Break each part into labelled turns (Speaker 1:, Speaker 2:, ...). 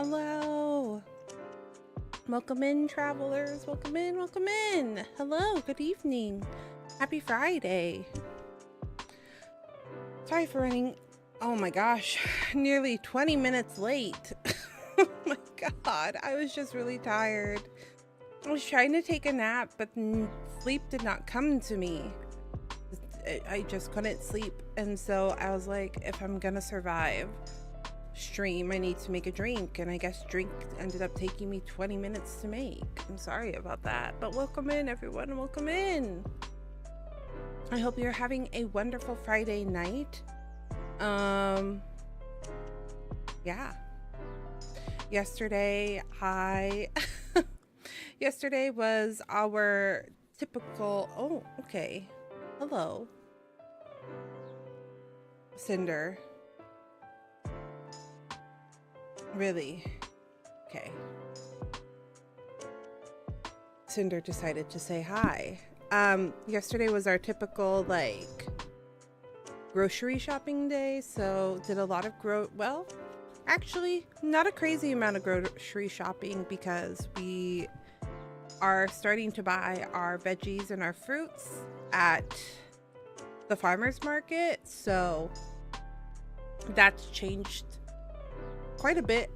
Speaker 1: Hello. Welcome in, travelers. Welcome in, welcome in. Hello, good evening. Happy Friday. Sorry for running, oh my gosh, nearly 20 minutes late. Oh my God, I was just really tired. I was trying to take a nap, but sleep did not come to me. I just couldn't sleep. And so I was like, if I'm gonna survive stream, I need to make a drink, and I guess drink ended up taking me 20 minutes to make. I'm sorry about that, but welcome in, everyone. Welcome in. I hope you're having a wonderful Friday night. Yeah. Yesterday yesterday was our typical, oh, okay. Hello. Cinder. Really? Okay. Cinder decided to say hi. Yesterday was our typical, like, grocery shopping day, so did a lot of well, actually, not a crazy amount of grocery shopping because we are starting to buy our veggies and our fruits at the farmer's market, so that's changed quite a bit.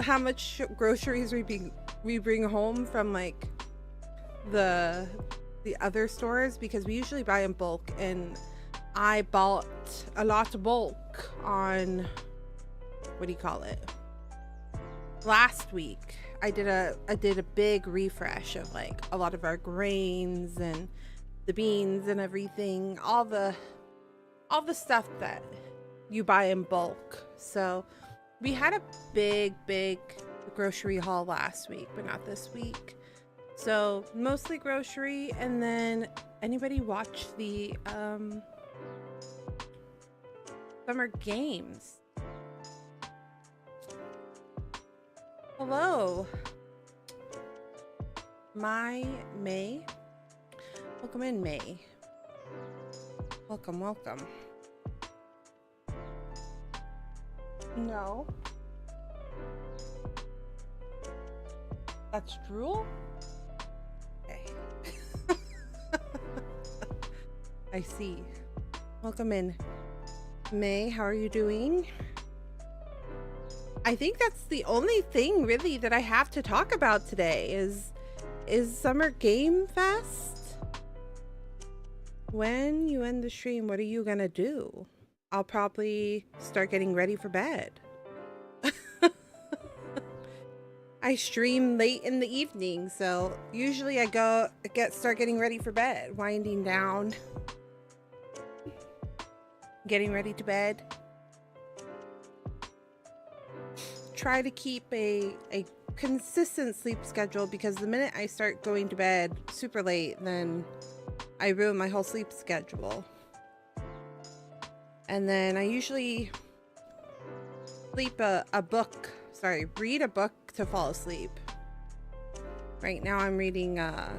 Speaker 1: How much groceries we bring home from like the other stores, because we usually buy in bulk, and I bought a lot of bulk on, what do you call it, last week. I did a big refresh of like a lot of our grains and the beans and everything, all the stuff that you buy in bulk. So we had a big grocery haul last week, but not this week. So mostly grocery. And then anybody watch the summer games? Hello, my May. Welcome in, May. Welcome. No. That's drool? Okay. I see. Welcome in, May. How are you doing? I think that's the only thing really that I have to talk about today is Summer Game Fest. When you end the stream, what are you gonna do? I'll probably start getting ready for bed. I stream late in the evening, so usually I start getting ready for bed, winding down, getting ready to bed. Try to keep a consistent sleep schedule, because the minute I start going to bed super late, then I ruin my whole sleep schedule. And then I usually read a book to fall asleep. Right now I'm reading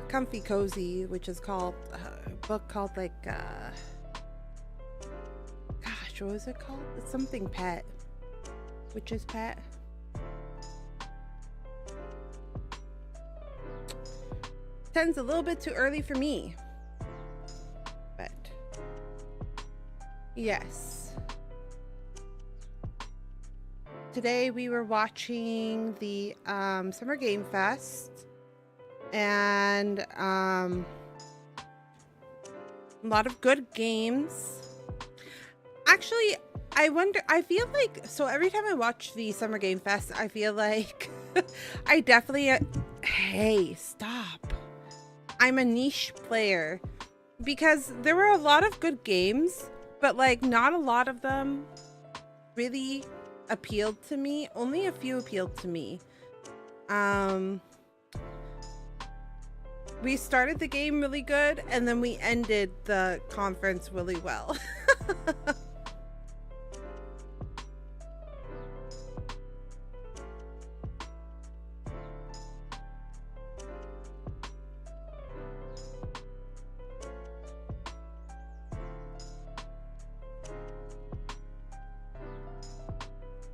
Speaker 1: Comfy Cozy, which is called a book called like gosh, what was it called? It's something pet. Witch's Pet. 10's a little bit too early for me, but yes. Today we were watching the Summer Game Fest, and a lot of good games. Actually, I feel like, so every time I watch the Summer Game Fest, I feel like I definitely, hey, stop. I'm a niche player, because there were a lot of good games, but like not a lot of them really appealed to me. Only a few appealed to me. We started the game really good, and then we ended the conference really well.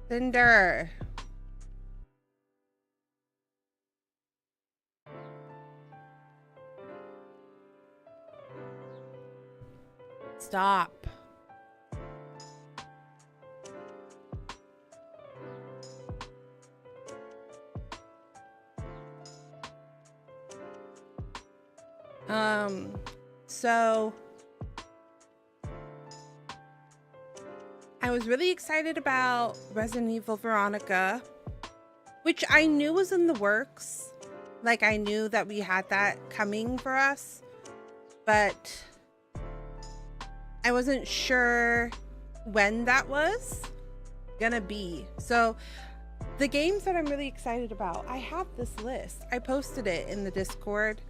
Speaker 1: Cinder. Stop. So I was really excited about Resident Evil Veronica, which I knew was in the works. Like, I knew that we had that coming for us, but I wasn't sure when that was gonna be. So the games that I'm really excited about, I have this list. I posted it in the Discord.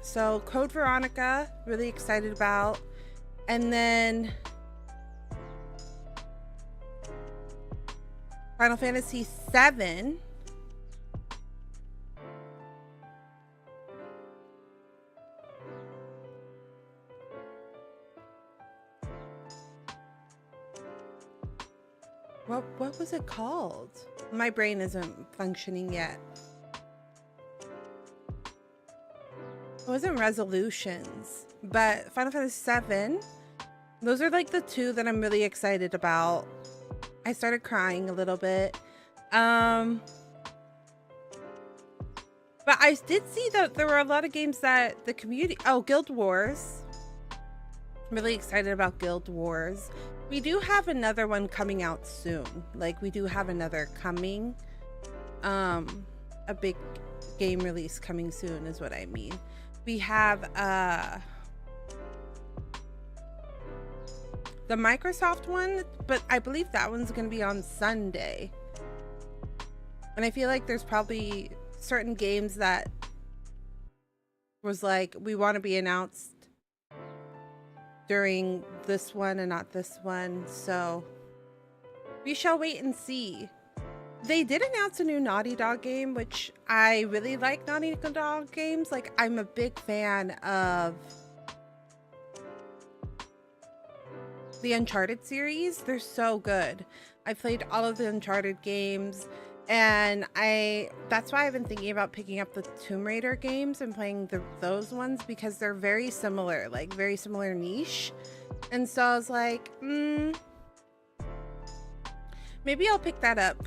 Speaker 1: So Code Veronica, really excited about. And then Final Fantasy VII. What was it called? My brain isn't functioning yet. It wasn't Resolutions, but Final Fantasy VII. Those are like the two that I'm really excited about. I started crying a little bit. But I did see that there were a lot of games that the community... Oh, Guild Wars. I'm really excited about Guild Wars. We do have another one coming out soon. Like, we do have another coming. A big game release coming soon is what I mean. We have the Microsoft one, but I believe that one's going to be on Sunday. And I feel like there's probably certain games that was like, we want to be announced during this one and not this one. So we shall wait and see. They did announce a new Naughty Dog game, which I really like Naughty Dog games. Like, I'm a big fan of the Uncharted series. They're so good. I played all of the Uncharted games, and that's why I've been thinking about picking up the Tomb Raider games and playing those ones, because they're very similar, like very similar niche. And so I was like, maybe I'll pick that up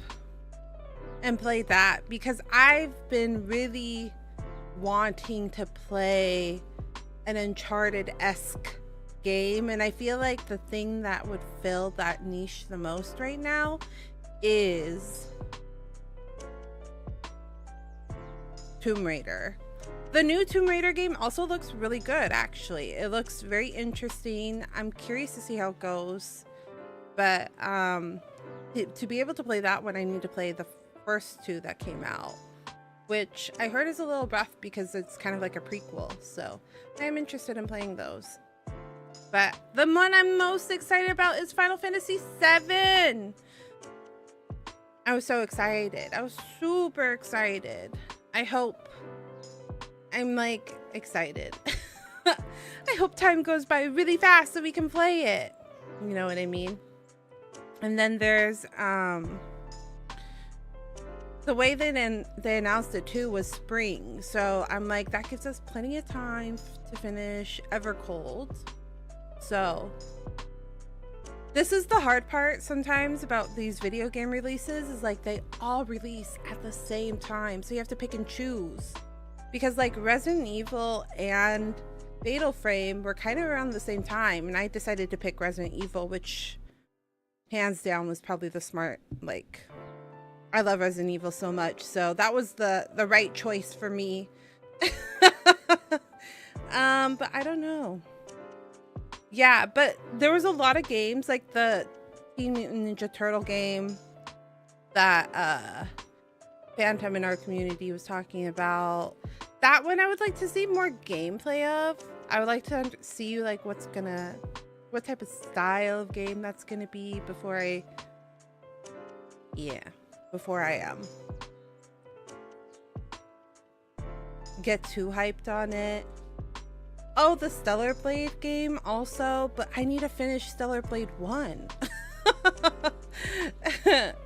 Speaker 1: and play that, because I've been really wanting to play an Uncharted-esque game, and I feel like the thing that would fill that niche the most right now is Tomb Raider. The new Tomb Raider game also looks really good, actually. It looks very interesting. I'm curious to see how it goes, but to be able to play that one, I need to play the first two that came out, which I heard is a little rough because it's kind of like a prequel. So I am interested in playing those. But the one I'm most excited about is Final Fantasy VII. I was so excited. I was super excited. I'm like excited. I hope time goes by really fast so we can play it. You know what I mean? And then there's the way they announced it too was spring. So I'm like, that gives us plenty of time to finish Evercold. So this is the hard part sometimes about these video game releases, is like they all release at the same time. So you have to pick and choose, because like Resident Evil and Fatal Frame were kind of around the same time. And I decided to pick Resident Evil, which hands down was probably the smart, like, I love Resident Evil so much. So that was the right choice for me. But I don't know. Yeah, but there was a lot of games, like the Teen Mutant Ninja Turtle game that Phantom in our community was talking about. That one I would like to see more gameplay of. I would like to see like what type of style of game that's gonna be before I get too hyped on it. Oh, the Stellar Blade game also, but I need to finish Stellar Blade 1.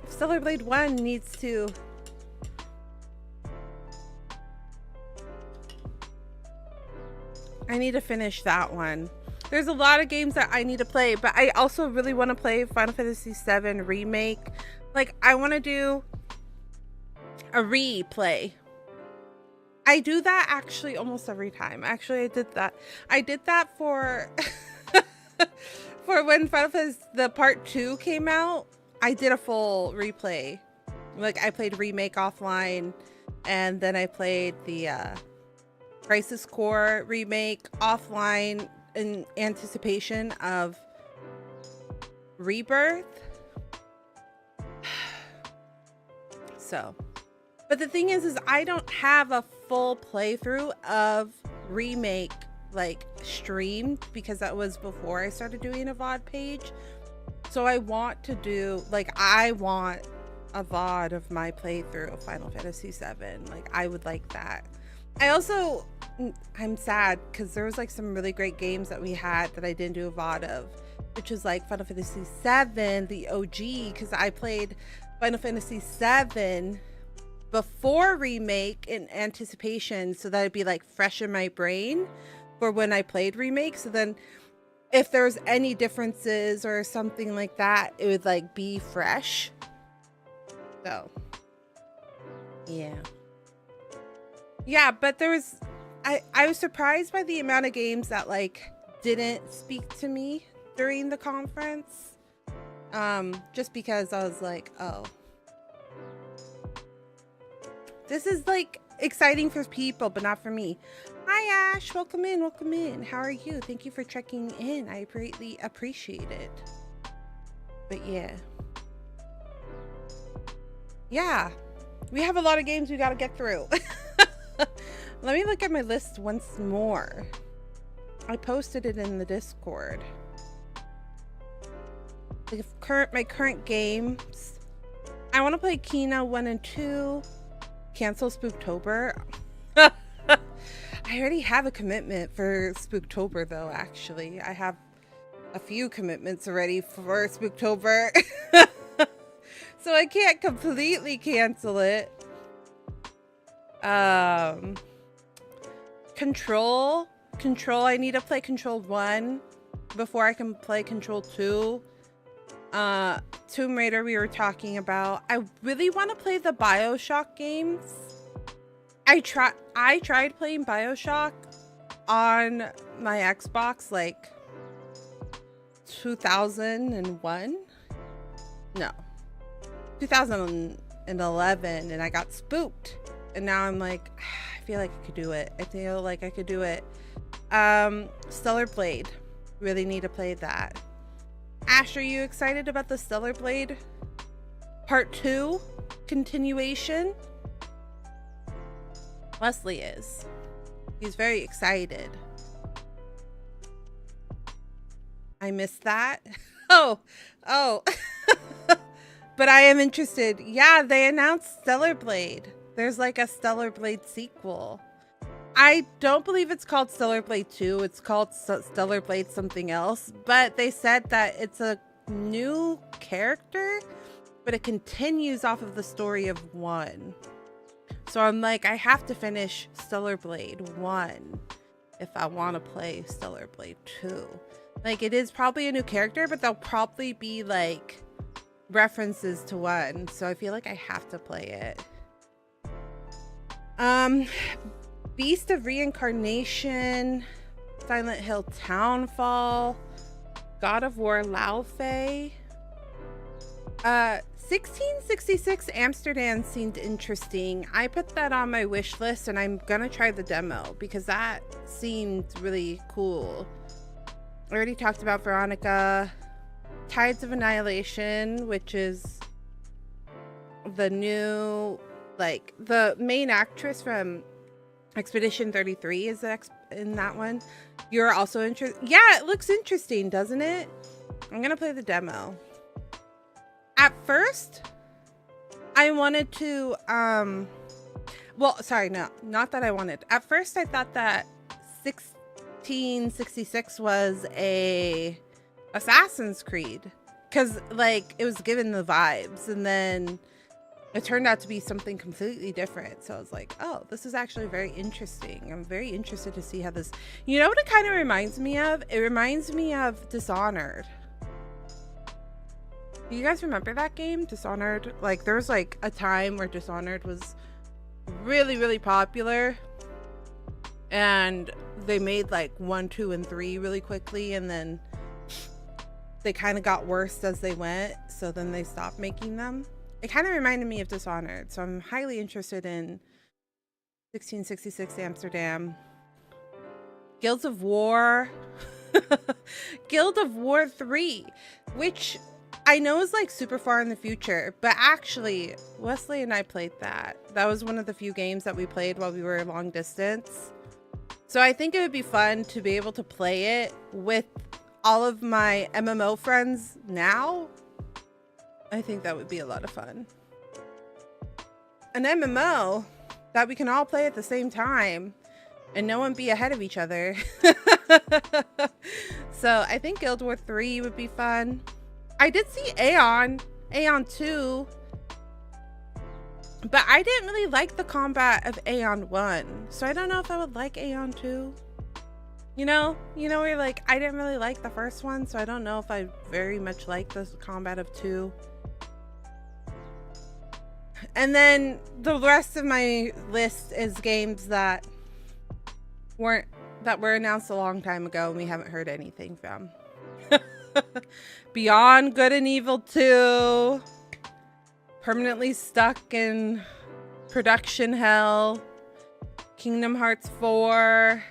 Speaker 1: Stellar Blade 1 needs to... I need to finish that one. There's a lot of games that I need to play, but I also really want to play Final Fantasy VII Remake. Like, I want to do a replay. I do that actually almost every time. Actually, I did that. I did that for for when Final Fantasy the Part 2 came out. I did a full replay. Like, I played Remake offline, and then I played the Crisis Core Remake offline in anticipation of Rebirth. So, but the thing is I don't have a full playthrough of Remake like streamed, because that was before I started doing a VOD page. So I want to do, like, I want a VOD of my playthrough of Final Fantasy VII. Like, I would like that. I also, I'm sad because there was like some really great games that we had that I didn't do a VOD of, which is like Final Fantasy VII, the OG, because I played Final Fantasy VII before Remake in anticipation, so that it'd be like fresh in my brain for when I played Remake. So then if there's any differences or something like that, it would like be fresh. So yeah, but there was, I was surprised by the amount of games that like didn't speak to me during the conference, just because I was like, oh, this is like exciting for people but not for me. Hi Ash, welcome in. How are you? Thank you for checking in. I greatly appreciate it. But yeah, we have a lot of games we got to get through. Let me look at my list once more. I posted it in the Discord. My current games. I want to play Kena 1 and 2. Cancel Spooktober. I already have a commitment for Spooktober though, actually. I have a few commitments already for Spooktober. So I can't completely cancel it. Control, I need to play Control 1 before I can play Control 2. Tomb Raider we were talking about. I really want to play the BioShock games. I tried playing BioShock on my Xbox like 2001. No. 2011, and I got spooked. And now I'm like, I feel like I could do it. Stellar Blade. Really need to play that. Ash, are you excited about the Stellar Blade Part 2 continuation? Leslie is. He's very excited. I missed that. Oh. But I am interested. Yeah, they announced Stellar Blade. There's like a Stellar Blade sequel. I don't believe it's called Stellar Blade 2. It's called Stellar Blade something else. But they said that it's a new character, but it continues off of the story of 1. So I'm like, I have to finish Stellar Blade 1 if I want to play Stellar Blade 2. Like, it is probably a new character, but there'll probably be like references to 1. So I feel like I have to play it. Beast of Reincarnation, Silent Hill Townfall, God of War Lao Fei. 1666 Amsterdam seemed interesting. I put that on my wish list, and I'm gonna try the demo because that seemed really cool. I already talked about Veronica. Tides of Annihilation, which is the new, like, the main actress from Expedition 33 is in that one. You're also interested? Yeah, it looks interesting, doesn't it? I'm gonna play the demo. At first, I wanted to, well, sorry, no, not that I wanted. At first, I thought that 1666 was a Assassin's Creed, because, like, it was given the vibes, and then it turned out to be something completely different. So I was like, oh, this is actually very interesting. I'm very interested to see how this, you know what it kind of reminds me of? It reminds me of Dishonored. Do you guys remember that game, Dishonored? Like, there was like a time where Dishonored was really, really popular, and they made like 1, 2, and 3 really quickly, and then they kind of got worse as they went, so then they stopped making them. It kind of reminded me of Dishonored, so I'm highly interested in 1666 Amsterdam, Guilds of War, Guild of War 3, which I know is like super far in the future, but actually Wesley and I played that. That was one of the few games that we played while we were long distance. So I think it would be fun to be able to play it with all of my MMO friends now. I think that would be a lot of fun. An MMO that we can all play at the same time and no one be ahead of each other. So I think Guild War 3 would be fun. I did see Aeon 2, but I didn't really like the combat of Aeon 1, so I don't know if I would like Aeon 2. You know where you're like, I didn't really like the first one, so I don't know if I very much like the combat of 2. And then the rest of my list is games that were announced a long time ago and we haven't heard anything from. Beyond Good and Evil 2, permanently stuck in production hell, Kingdom Hearts 4,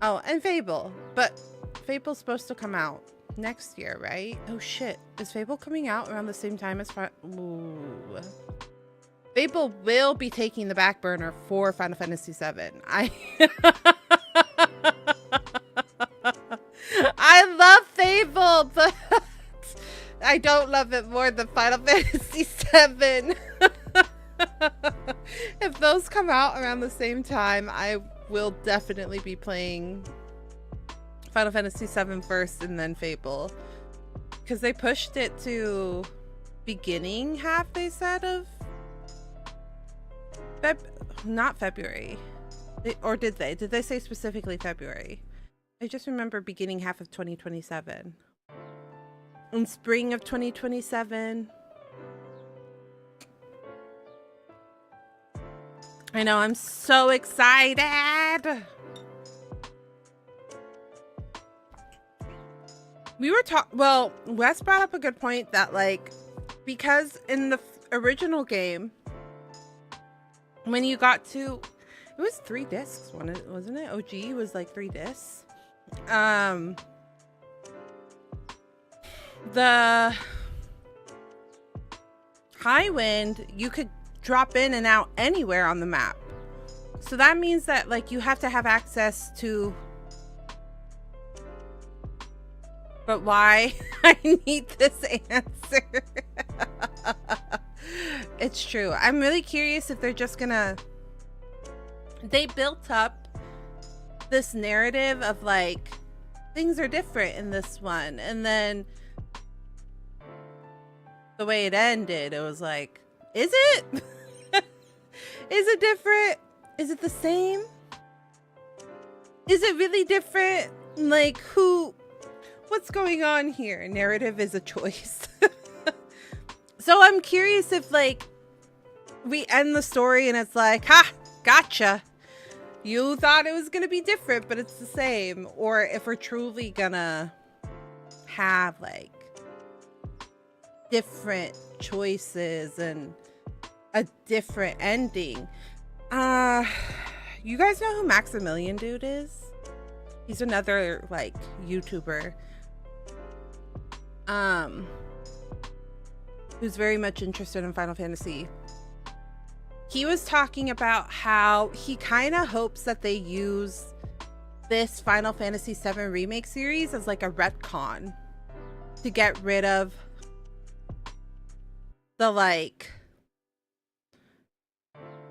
Speaker 1: oh, and Fable. But Fable's supposed to come out next year, right? Oh shit, is Fable coming out around the same time as Ooh. Fable will be taking the back burner for Final Fantasy VII. I love Fable, but I don't love it more than Final Fantasy VII. If those come out around the same time, I will definitely be playing Final Fantasy VII first and then Fable. Because they pushed it to beginning half, they said, of not February. Or did they? Did they say specifically February? I just remember beginning half of 2027. In spring of 2027. I know, I'm so excited. We were well, Wes brought up a good point that, like, because in the original game, when you got to, it was 3 discs, wasn't it? OG was like 3 discs. The Highwind, you could drop in and out anywhere on the map. So that means that, like, you have to have access to, but why? I need this answer. It's true. I'm really curious if they're just gonna, they built up this narrative of like things are different in this one, and then the way it ended, it was like, is it? Is it different? Is it the same? Is it really different? Like, what's going on here? Narrative is a choice. So I'm curious if, like, we end the story and it's like, ha, gotcha. You thought it was gonna be different, but it's the same. Or if we're truly gonna have, like, different choices and a different ending. You guys know who Maximilian Dude is? He's another, like, YouTuber. Who's very much interested in Final Fantasy. He was talking about how he kind of hopes that they use this Final Fantasy VII Remake series as like a retcon to get rid of the, like,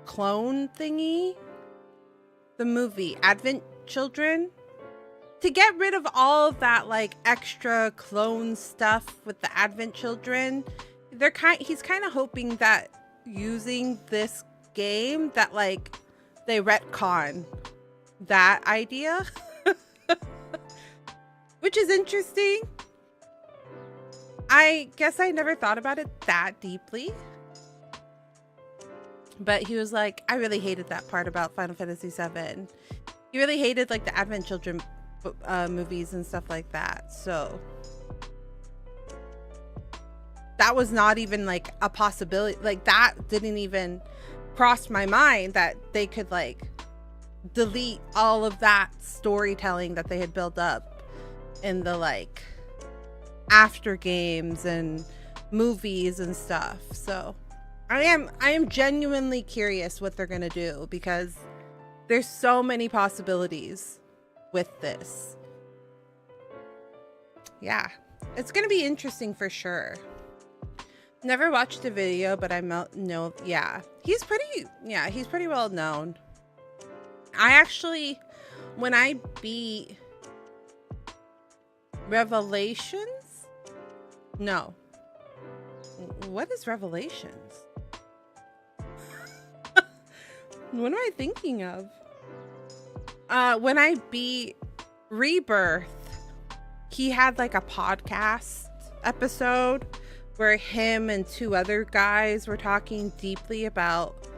Speaker 1: clone thingy, the movie Advent Children, to get rid of all of that, like, extra clone stuff with the Advent Children. he's kind of hoping that using this game that like they retcon that idea, which is interesting. I guess I never thought about it that deeply. But he was like, I really hated that part about Final Fantasy VII. He really hated like the Advent Children movies and stuff like that. So that was not even like a possibility. Like that didn't even cross my mind that they could like delete all of that storytelling that they had built up in the like after games and movies and stuff. So I am genuinely curious what they're gonna do, because there's so many possibilities with this. Yeah, it's gonna be interesting for sure. Never watched the video, but I know, yeah, he's pretty well known. I actually, when I beat Revelations, no, what is Revelations? What am I thinking of? When I beat Rebirth, he had like a podcast episode where him and two other guys were talking deeply about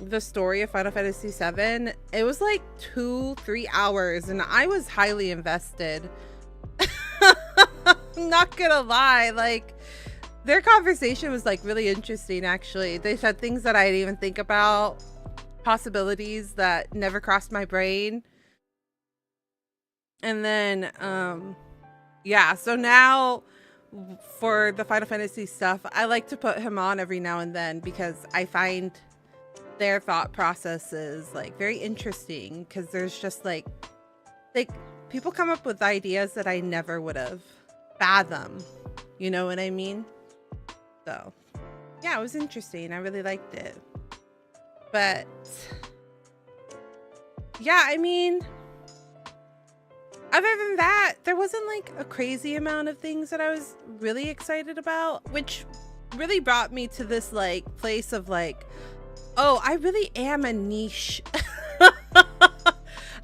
Speaker 1: the story of Final Fantasy VII. It was like 2-3 hours and I was highly invested. I'm not gonna lie, like their conversation was like really interesting. Actually, they said things that I didn't even think about, possibilities that never crossed my brain. And then yeah, so now for the Final Fantasy stuff, I like to put him on every now and then because I find their thought processes like very interesting, because there's just like people come up with ideas that I never would have fathomed, you know what I mean? So yeah, it was interesting. I really liked it. But yeah, I mean, other than that, there wasn't like a crazy amount of things that I was really excited about, which really brought me to this like place of like, oh, I really am a niche.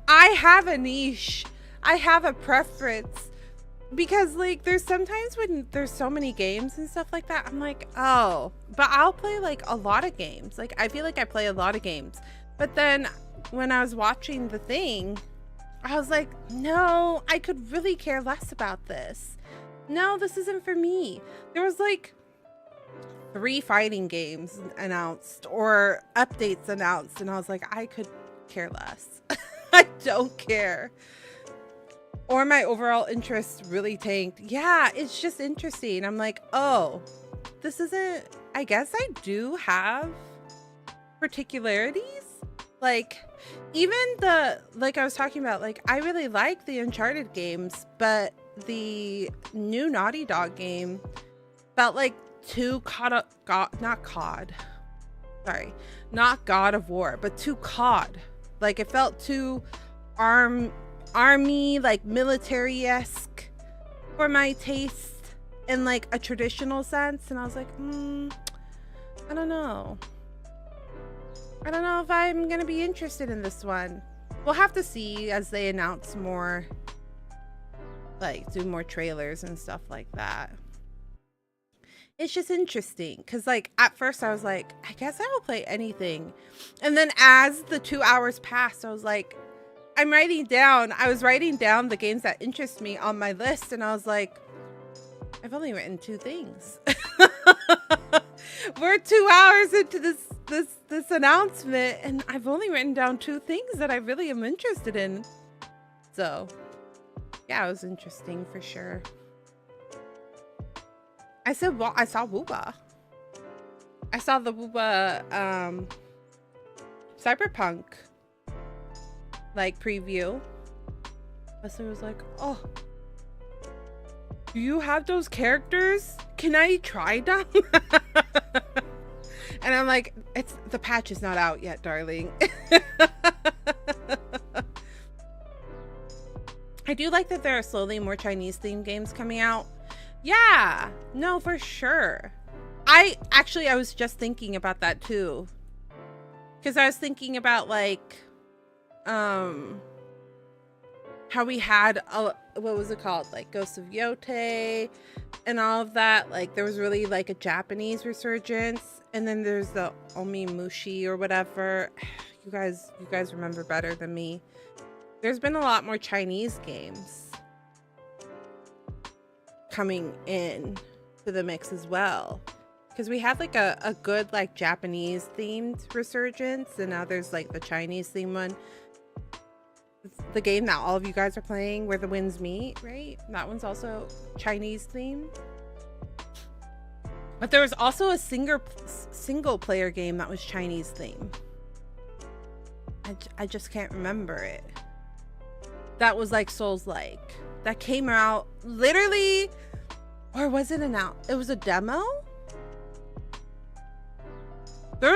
Speaker 1: I have a niche. I have a preference. Because like there's sometimes when there's so many games and stuff like that, I'm like, oh, but I'll play like a lot of games. Like I feel like I play a lot of games. But then when I was watching the thing, I was like, no, I could really care less about this. No, this isn't for me. There was like 3 fighting games announced or updates announced, and I was like, I could care less. I don't care. Or my overall interest really tanked. Yeah, it's just interesting. I'm like, oh, this isn't, I guess I do have particularities. Like, even like I was talking about, like, I really like the Uncharted games, but the new Naughty Dog game felt like too not God of War, but too COD. Like, it felt too army, like military-esque for my taste in like a traditional sense. And I was like, I don't know if I'm gonna be interested in this one. We'll have to see as they announce more, like do more trailers and stuff like that. It's just interesting because like at first I was like, I guess I will play anything, and then as the 2 hours passed, I was like, I was writing down the games that interest me on my list, and I was like, I've only written 2 things. We're 2 hours into this announcement, and I've only written down 2 things that I really am interested in. So yeah, it was interesting for sure. I saw Wooba. I saw the Wooba Cyberpunk like preview. Leslie was like, oh, do you have those characters? Can I try them? And I'm like, the patch is not out yet, darling. I do like that there are slowly more Chinese themed games coming out. Yeah, no, for sure. actually, I was just thinking about that too. Because I was thinking about like, how we had, what was it called? Like Ghosts of Yote and all of that. Like there was really like a Japanese resurgence. And then there's the Omimushi or whatever. You guys remember better than me. There's been a lot more Chinese games coming in to the mix as well, because we had like a good like Japanese themed resurgence, and now there's like the Chinese themed one. It's the game that all of you guys are playing, Where the Winds Meet, right? That one's also Chinese themed. But there was also a single player game that was Chinese themed. I just can't remember it. That was like Souls-like. That came out literally, or was it it was a demo? There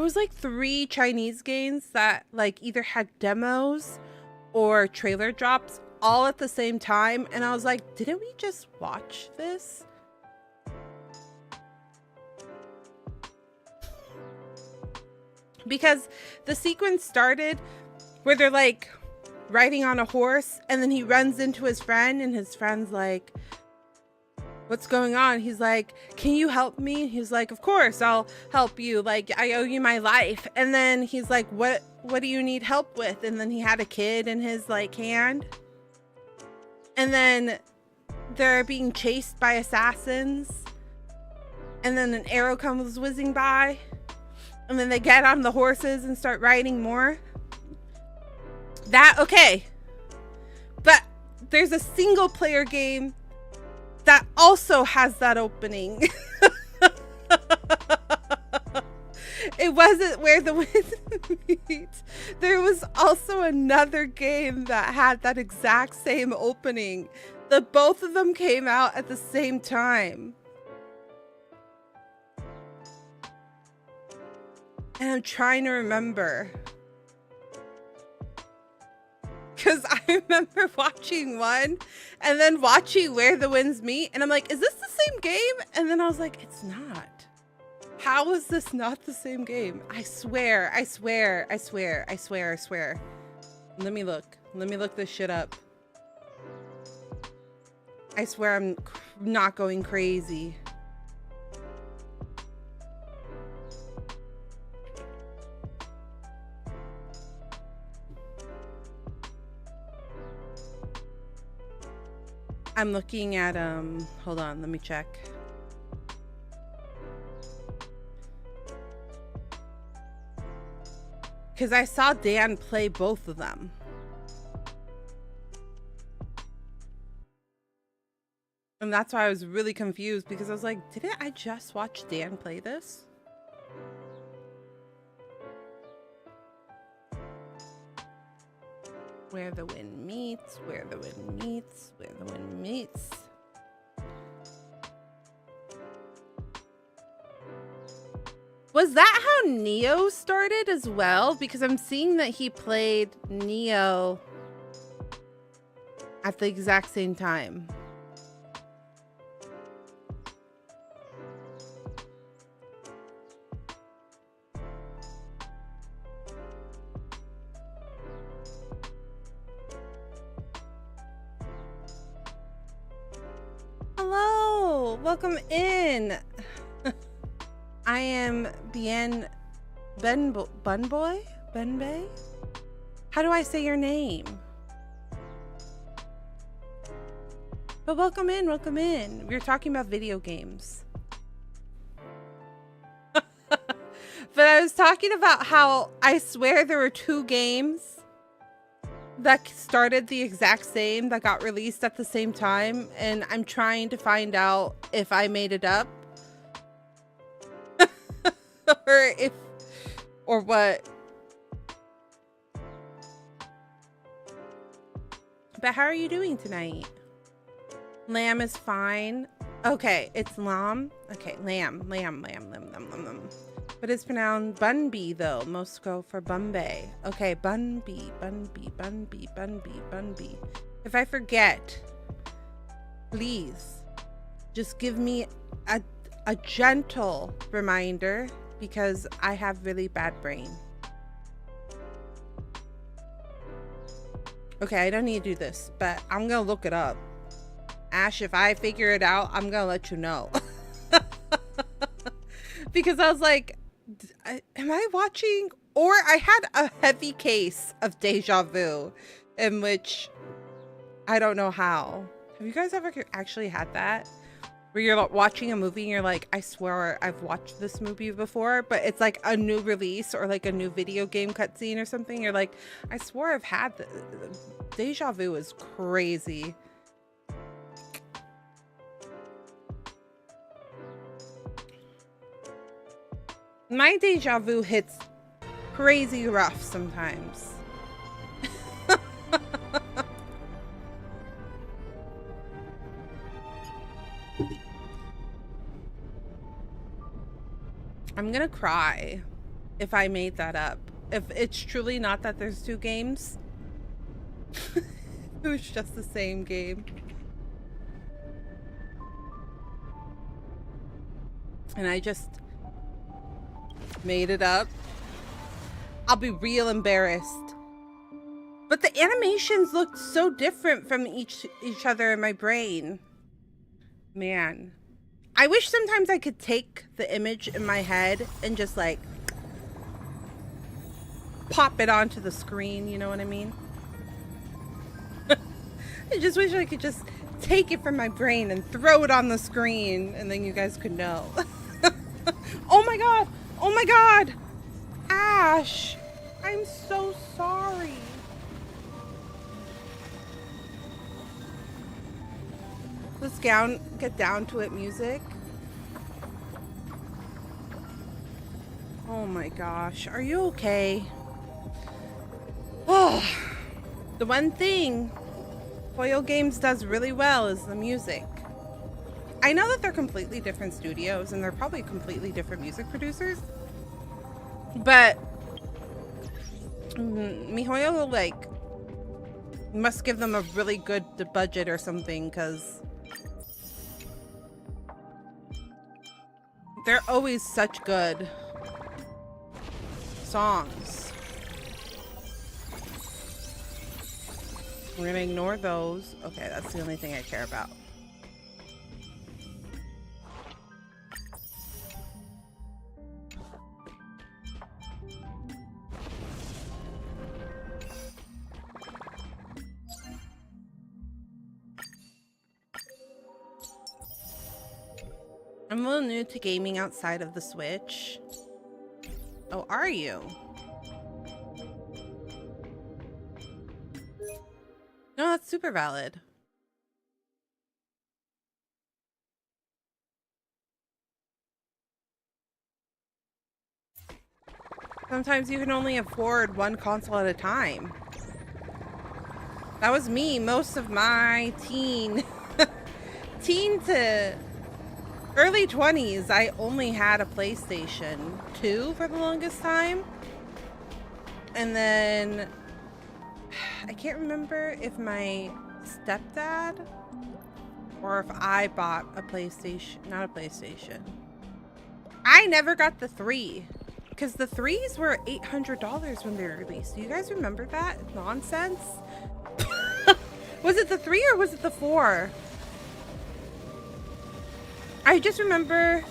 Speaker 1: was like 3 Chinese games that like either had demos or trailer drops all at the same time, and I was like, didn't we just watch this? Because the sequence started where they're like riding on a horse, and then he runs into his friend, and his friend's like, what's going on? He's like, can you help me? He's like, of course I'll help you, like I owe you my life. And then he's like, what do you need help with? And then he had a kid in his like hand, and then they're being chased by assassins, and then an arrow comes whizzing by, and then they get on the horses and start riding more. Okay, but there's a single player game that also has that opening. It wasn't Where the Winds Meet. There was also another game that had that exact same opening. Both of them came out at the same time. And I'm trying to remember. Because I remember watching one and then watching Where the Winds Meet, and I'm like, is this the same game? And then I was like, it's not. How is this not the same game? I swear. Let me look this shit up. I swear I'm not going crazy. I'm looking at, hold on, let me check. Because I saw Dan play both of them. And that's why I was really confused, because I was like, didn't I just watch Dan play this? Where the Wind Meets, Where the Wind Meets, Where the Wind Meets. Was that how Neo started as well? Because I'm seeing that he played Neo at the exact same time. Hello, welcome in. I am Benboy? How do I say your name? But welcome in, welcome in. We're talking about video games. But I was talking about how I swear there were 2 games that started the exact same, that got released at the same time, and I'm trying to find out if I made it up. or what. But how are you doing tonight? Lamb is fine. Okay, it's lamb. Okay, lamb. But it's pronounced Bunby though. Most go for Bumbe. Okay, Bunby. If I forget, please just give me a gentle reminder because I have really bad brain. Okay, I don't need to do this, but I'm gonna look it up. Ash, if I figure it out, I'm gonna let you know. Because I was like, am I watching? Or I had a heavy case of deja vu in which I don't know how. Have you guys ever actually had that? Where you're watching a movie and you're like, I swear I've watched this movie before, but it's like a new release or like a new video game cutscene or something. You're like, I swore I've had deja vu is crazy. My deja vu hits crazy rough sometimes. I'm gonna cry if I made that up. If it's truly not that there's two games. It was just the same game. And I just made it up. I'll be real embarrassed. But the animations looked so different from each other in my brain. Man. I wish sometimes I could take the image in my head and just like pop it onto the screen, you know what I mean? I just wish I could just take it from my brain and throw it on the screen and then you guys could know. Oh my god! Oh my god! Ash! I'm so sorry. Let's get down to it music. Oh my gosh, are you okay? Oh, the one thing Foil Games does really well is the music. I know that they're completely different studios and they're probably completely different music producers, but MiHoYo like must give them a really good budget or something because they're always such good songs. We're gonna ignore those. Okay, that's the only thing I care about. I'm a little new to gaming outside of the Switch. Oh, are you? No, that's super valid. Sometimes you can only afford one console at a time. That was me most of my teen to early 20s. I only had a PlayStation 2 for the longest time. And then I can't remember if my stepdad or if I bought a PlayStation, not a PlayStation. I never got the 3 because the 3s were $800 when they were released. Do you guys remember that nonsense? Was it the 3 or was it the 4? I just remember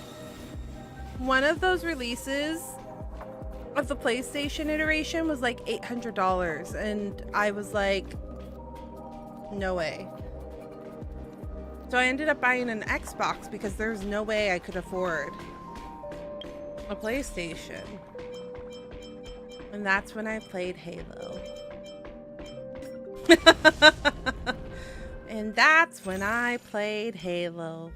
Speaker 1: one of those releases of the PlayStation iteration was like $800 and I was like, no way. So I ended up buying an Xbox because there's no way I could afford a PlayStation. And that's when I played Halo. And that's when I played Halo.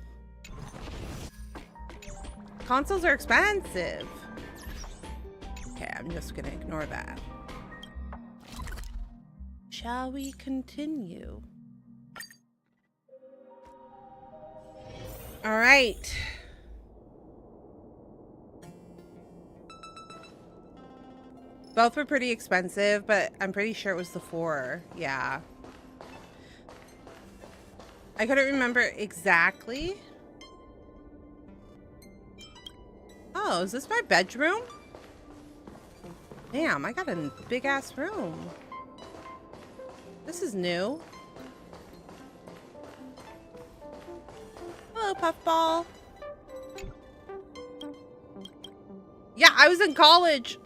Speaker 1: Consoles are expensive. Okay, I'm just gonna ignore that. Shall we continue? All right. Both were pretty expensive, but I'm pretty sure it was the 4. Yeah. I couldn't remember exactly. Oh, is this my bedroom? Damn, I got a big ass room. This is new. Hello, Puffball. Yeah, I was in college.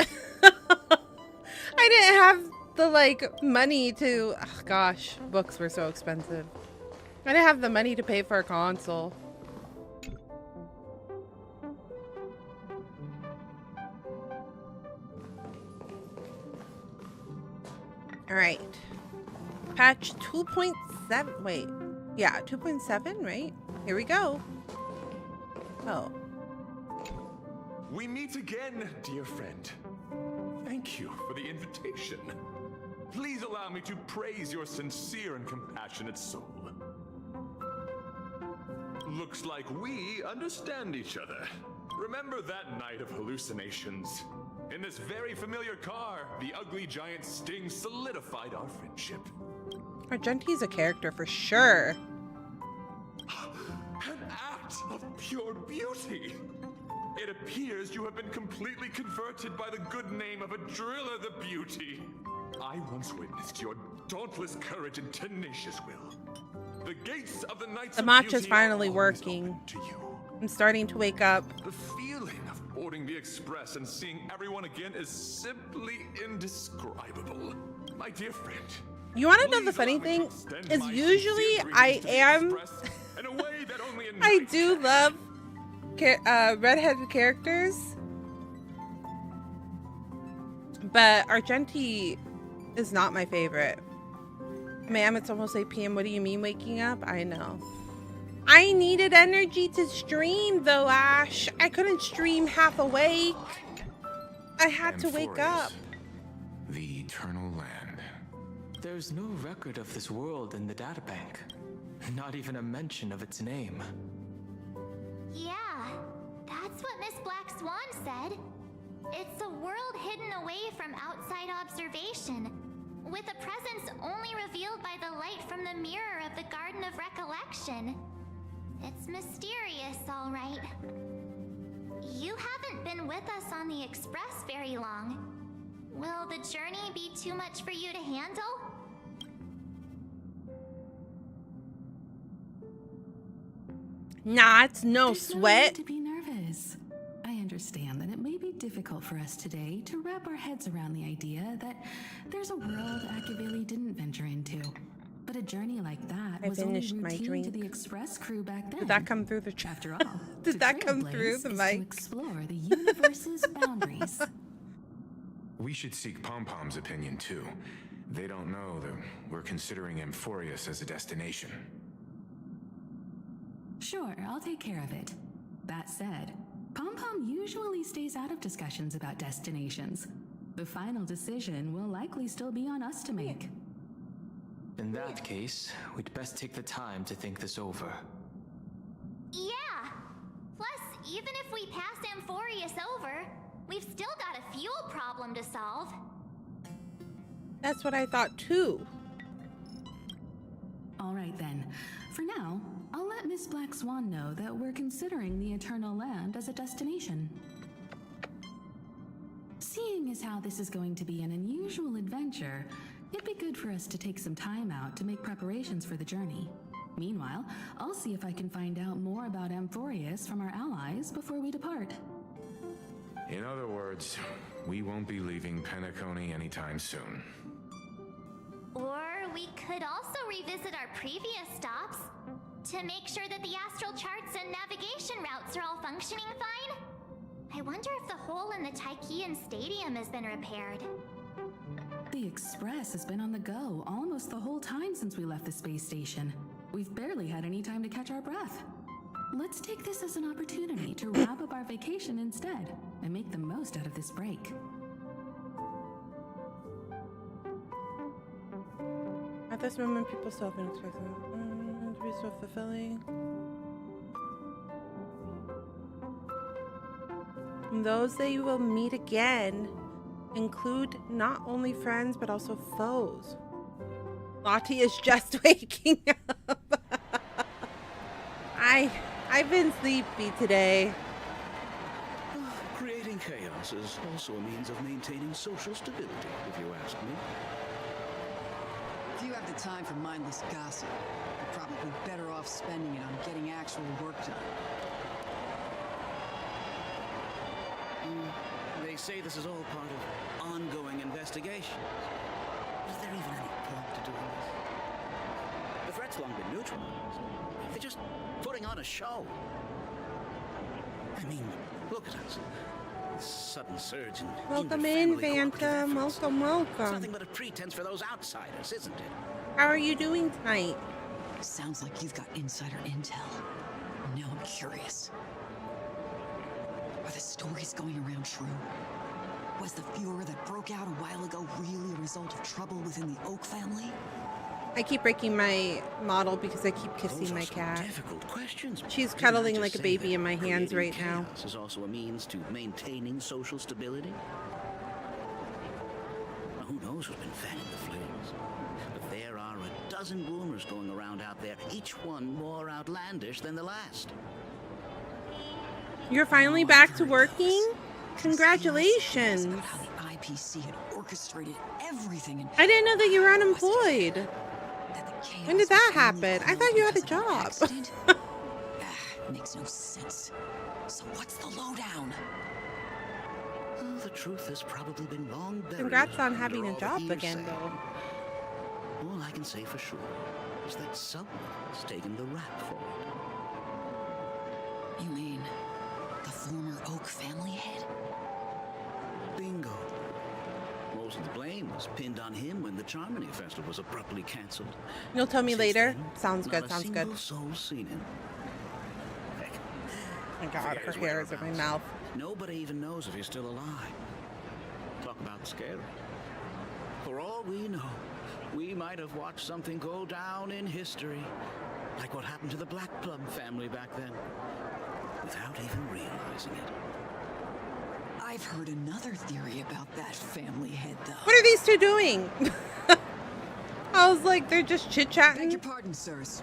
Speaker 1: I didn't have the like money to, oh, gosh, books were so expensive. I didn't have the money to pay for a console. All right. Patch 2.7. Wait. Yeah, 2.7, right? Here we go. Oh.
Speaker 2: We meet again, dear friend. Thank you for the invitation. Please allow me to praise your sincere and compassionate soul. Looks like we understand each other. Remember that night of hallucinations? In this very familiar car, the ugly giant Sting solidified our friendship.
Speaker 1: Argenti's a character for sure.
Speaker 2: An act of pure beauty. It appears you have been completely converted by the good name of a driller the beauty. I once witnessed your dauntless courage and tenacious will. The gates of the Knights of
Speaker 1: match is
Speaker 2: Beauty
Speaker 1: finally
Speaker 2: are always
Speaker 1: working.
Speaker 2: open to you.
Speaker 1: I'm starting to wake up.
Speaker 2: The feeling of boarding the express and seeing everyone again is simply indescribable. My dear friend.
Speaker 1: You want to know the funny thing? Is usually I am... I do love redheaded characters. But Argenti is not my favorite. Ma'am, it's almost 8 p.m. What do you mean waking up? I know. I needed energy to stream though, Ash. I couldn't stream half awake. I had to wake up.
Speaker 3: The Eternal Land.
Speaker 4: There's no record of this world in the databank. Not even a mention of its name.
Speaker 5: Yeah, that's what Miss Black Swan said. It's a world hidden away from outside observation, with a presence only revealed by the light from the mirror of the Garden of Recollection. It's mysterious, all right. You haven't been with us on the Express very long. Will the journey be too much for you to handle?
Speaker 1: Nah, it's no
Speaker 6: There's
Speaker 1: sweat.
Speaker 6: No need to be nervous. I understand that it may be difficult for us today to wrap our heads around the idea that there's a world Akavili didn't venture into. But a journey like that
Speaker 1: I
Speaker 6: was only
Speaker 1: finished my
Speaker 6: routine
Speaker 1: drink.
Speaker 6: to the Express crew back then.
Speaker 1: Did that come through the
Speaker 6: After all,
Speaker 1: Did
Speaker 6: to
Speaker 1: that come
Speaker 6: trailblaze
Speaker 1: through the
Speaker 6: is
Speaker 1: mic?
Speaker 6: to explore the universe's boundaries.
Speaker 3: We should seek Pom-Pom's opinion too. They don't know that we're considering Amphorius as a destination.
Speaker 6: Sure, I'll take care of it. That said, Pom-Pom usually stays out of discussions about destinations. The final decision will likely still be on us to make.
Speaker 4: In that case, we'd best take the time to think this over.
Speaker 5: Yeah! Plus, even if we pass Amphorius over, we've still got a fuel problem to solve.
Speaker 1: That's what I thought too.
Speaker 6: All right then. For now, I'll let Miss Black Swan know that we're considering the Eternal Land as a destination. Seeing as how this is going to be an unusual adventure, it'd be good for us to take some time out to make preparations for the journey. Meanwhile, I'll see if I can find out more about Amphorius from our allies before we depart.
Speaker 3: In other words, we won't be leaving Penacony anytime soon.
Speaker 5: Or we could also revisit our previous stops to make sure that the astral charts and navigation routes are all functioning fine. I wonder if the hole in the Tychean Stadium has been repaired.
Speaker 6: The Express has been on the go almost the whole time since we left the space station. We've barely had any time to catch our breath. Let's take this as an opportunity to wrap up our vacation instead and make the most out of this break.
Speaker 1: At this moment, people still have been expecting to be so fulfilling. And those that you will meet again include not only friends but also foes. Lottie is just waking up. I've been sleepy today.
Speaker 7: Chaos is also a means of maintaining social stability, if you ask me.
Speaker 8: If you have the time for mindless gossip, you're probably better off spending it on getting actual work done.
Speaker 7: They say this is all part of ongoing investigations. Is there even any point to doing this? The threat's long been neutralized. They're just putting on a show. I mean, look at us. This sudden surge in
Speaker 1: Welcome in,
Speaker 7: inter-family cooperative
Speaker 1: Phantom.
Speaker 7: efforts.
Speaker 1: Welcome,
Speaker 7: It's
Speaker 1: welcome.
Speaker 7: nothing but a pretense for those outsiders, isn't it?
Speaker 1: How are you doing tonight?
Speaker 8: Sounds like you've got insider intel. Now I'm curious. Are the stories going around true? Was the furor that broke out a while ago really a result of trouble within the Oak family?
Speaker 1: I keep breaking my model because I keep
Speaker 7: Those
Speaker 1: kissing
Speaker 7: are
Speaker 1: my
Speaker 7: some
Speaker 1: cat.
Speaker 7: difficult questions.
Speaker 1: She's
Speaker 7: Didn't I
Speaker 1: cuddling
Speaker 7: just
Speaker 1: like a
Speaker 7: say
Speaker 1: baby
Speaker 7: that
Speaker 1: in my hands
Speaker 7: creating
Speaker 1: right now.
Speaker 7: chaos is also a means to maintaining social stability? Now, who knows who's been fanning the flames? But there are a dozen rumors going around out there, each one more outlandish than the last.
Speaker 1: You're finally
Speaker 8: Oh,
Speaker 1: back
Speaker 8: I've
Speaker 1: to
Speaker 8: heard
Speaker 1: working?
Speaker 8: those.
Speaker 1: Congratulations.
Speaker 8: About how the IPC had orchestrated everything and
Speaker 1: I didn't know that you were unemployed.
Speaker 8: that the chaos
Speaker 1: When did that
Speaker 8: was only
Speaker 1: happen? I
Speaker 8: caused
Speaker 1: thought you had a
Speaker 8: because of an
Speaker 1: job.
Speaker 8: accident? Makes no sense. So what's the lowdown?
Speaker 7: Well, the truth has probably been long buried.
Speaker 1: Congrats on
Speaker 7: under
Speaker 1: having a
Speaker 7: all the
Speaker 1: job
Speaker 7: hearsay.
Speaker 1: again, though.
Speaker 7: All I can say for sure is that someone's taken the rap for it.
Speaker 8: You mean the former Oak family head?
Speaker 7: Bingo. Most of the blame was pinned on him when the Charmony Festival was abruptly cancelled.
Speaker 1: You'll tell me
Speaker 7: Since
Speaker 1: later?
Speaker 7: then,
Speaker 1: Sounds
Speaker 7: not
Speaker 1: good,
Speaker 7: a
Speaker 1: sounds
Speaker 7: single
Speaker 1: good.
Speaker 7: soul's seen him. Heck,
Speaker 1: Oh my god, her
Speaker 7: forget his
Speaker 1: hair is in my
Speaker 7: whereabouts.
Speaker 1: mouth.
Speaker 7: Nobody even knows if he's still alive. Talk about scary. For all we know, we might have watched something go down in history, like what happened to the Black Plum family back then, without even realizing it.
Speaker 8: I've heard another theory about that family head, though.
Speaker 1: What are these two doing? I was like, they're just
Speaker 8: Beg your
Speaker 1: chit-chatting.
Speaker 8: pardon, sirs.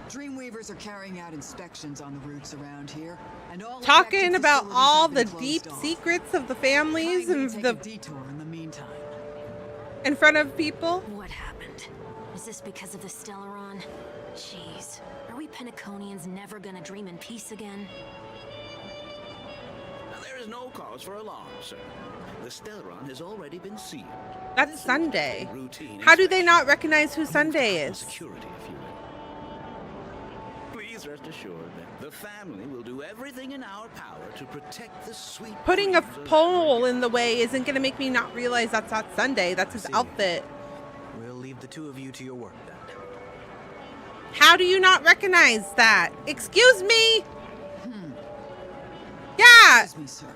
Speaker 8: Dreamweavers are carrying out inspections on the routes around here, and all
Speaker 1: Talking
Speaker 8: affected
Speaker 1: about
Speaker 8: facilities
Speaker 1: all
Speaker 8: have
Speaker 1: the
Speaker 8: been
Speaker 1: deep
Speaker 8: closed off.
Speaker 1: secrets of the families
Speaker 8: Kindly
Speaker 1: and
Speaker 8: take
Speaker 1: the
Speaker 8: a detour in the meantime.
Speaker 1: in front of people.
Speaker 9: What happened? Is this because of the Stellaron? Jeez, are we Penaconians never gonna dream in peace again?
Speaker 7: Now, there is no cause for alarm, sir. The Stellaron has already been sealed.
Speaker 1: That's Sunday.
Speaker 7: Routine
Speaker 1: How do they not recognize who Sunday
Speaker 7: on
Speaker 1: is?
Speaker 7: security, if you will. Please rest assured that the family will do everything in our power to protect the sweet.
Speaker 1: Putting a
Speaker 7: dreams of
Speaker 1: pole
Speaker 7: every-
Speaker 1: in the way isn't going to make me not realize that's not Sunday. That's his outfit.
Speaker 10: We'll leave the two of you to your work then.
Speaker 1: How do you not recognize that? Excuse me? Yeah.
Speaker 8: Excuse me, sir.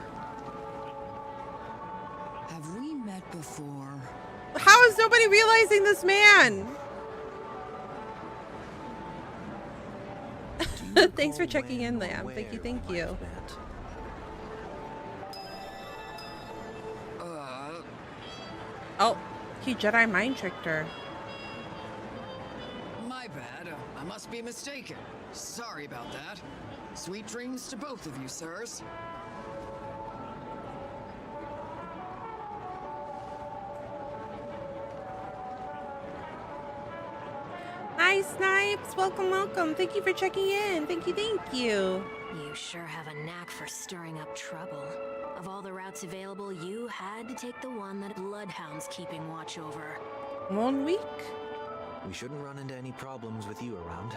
Speaker 8: Have we met before?
Speaker 1: How is nobody realizing this man? Thanks for checking in, Lamb. Thank you, thank you. Oh, he Jedi mind tricked her.
Speaker 8: My bad. I must be mistaken. Sorry about that. Sweet dreams to both of you, sirs.
Speaker 1: Hi, Snipes. Welcome, welcome. Thank you for checking in. Thank you, thank you.
Speaker 9: You sure have a knack for stirring up trouble. Of all the routes available, you had to take the one that Bloodhound's keeping watch over.
Speaker 1: 1 week?
Speaker 10: We shouldn't run into any problems with you around.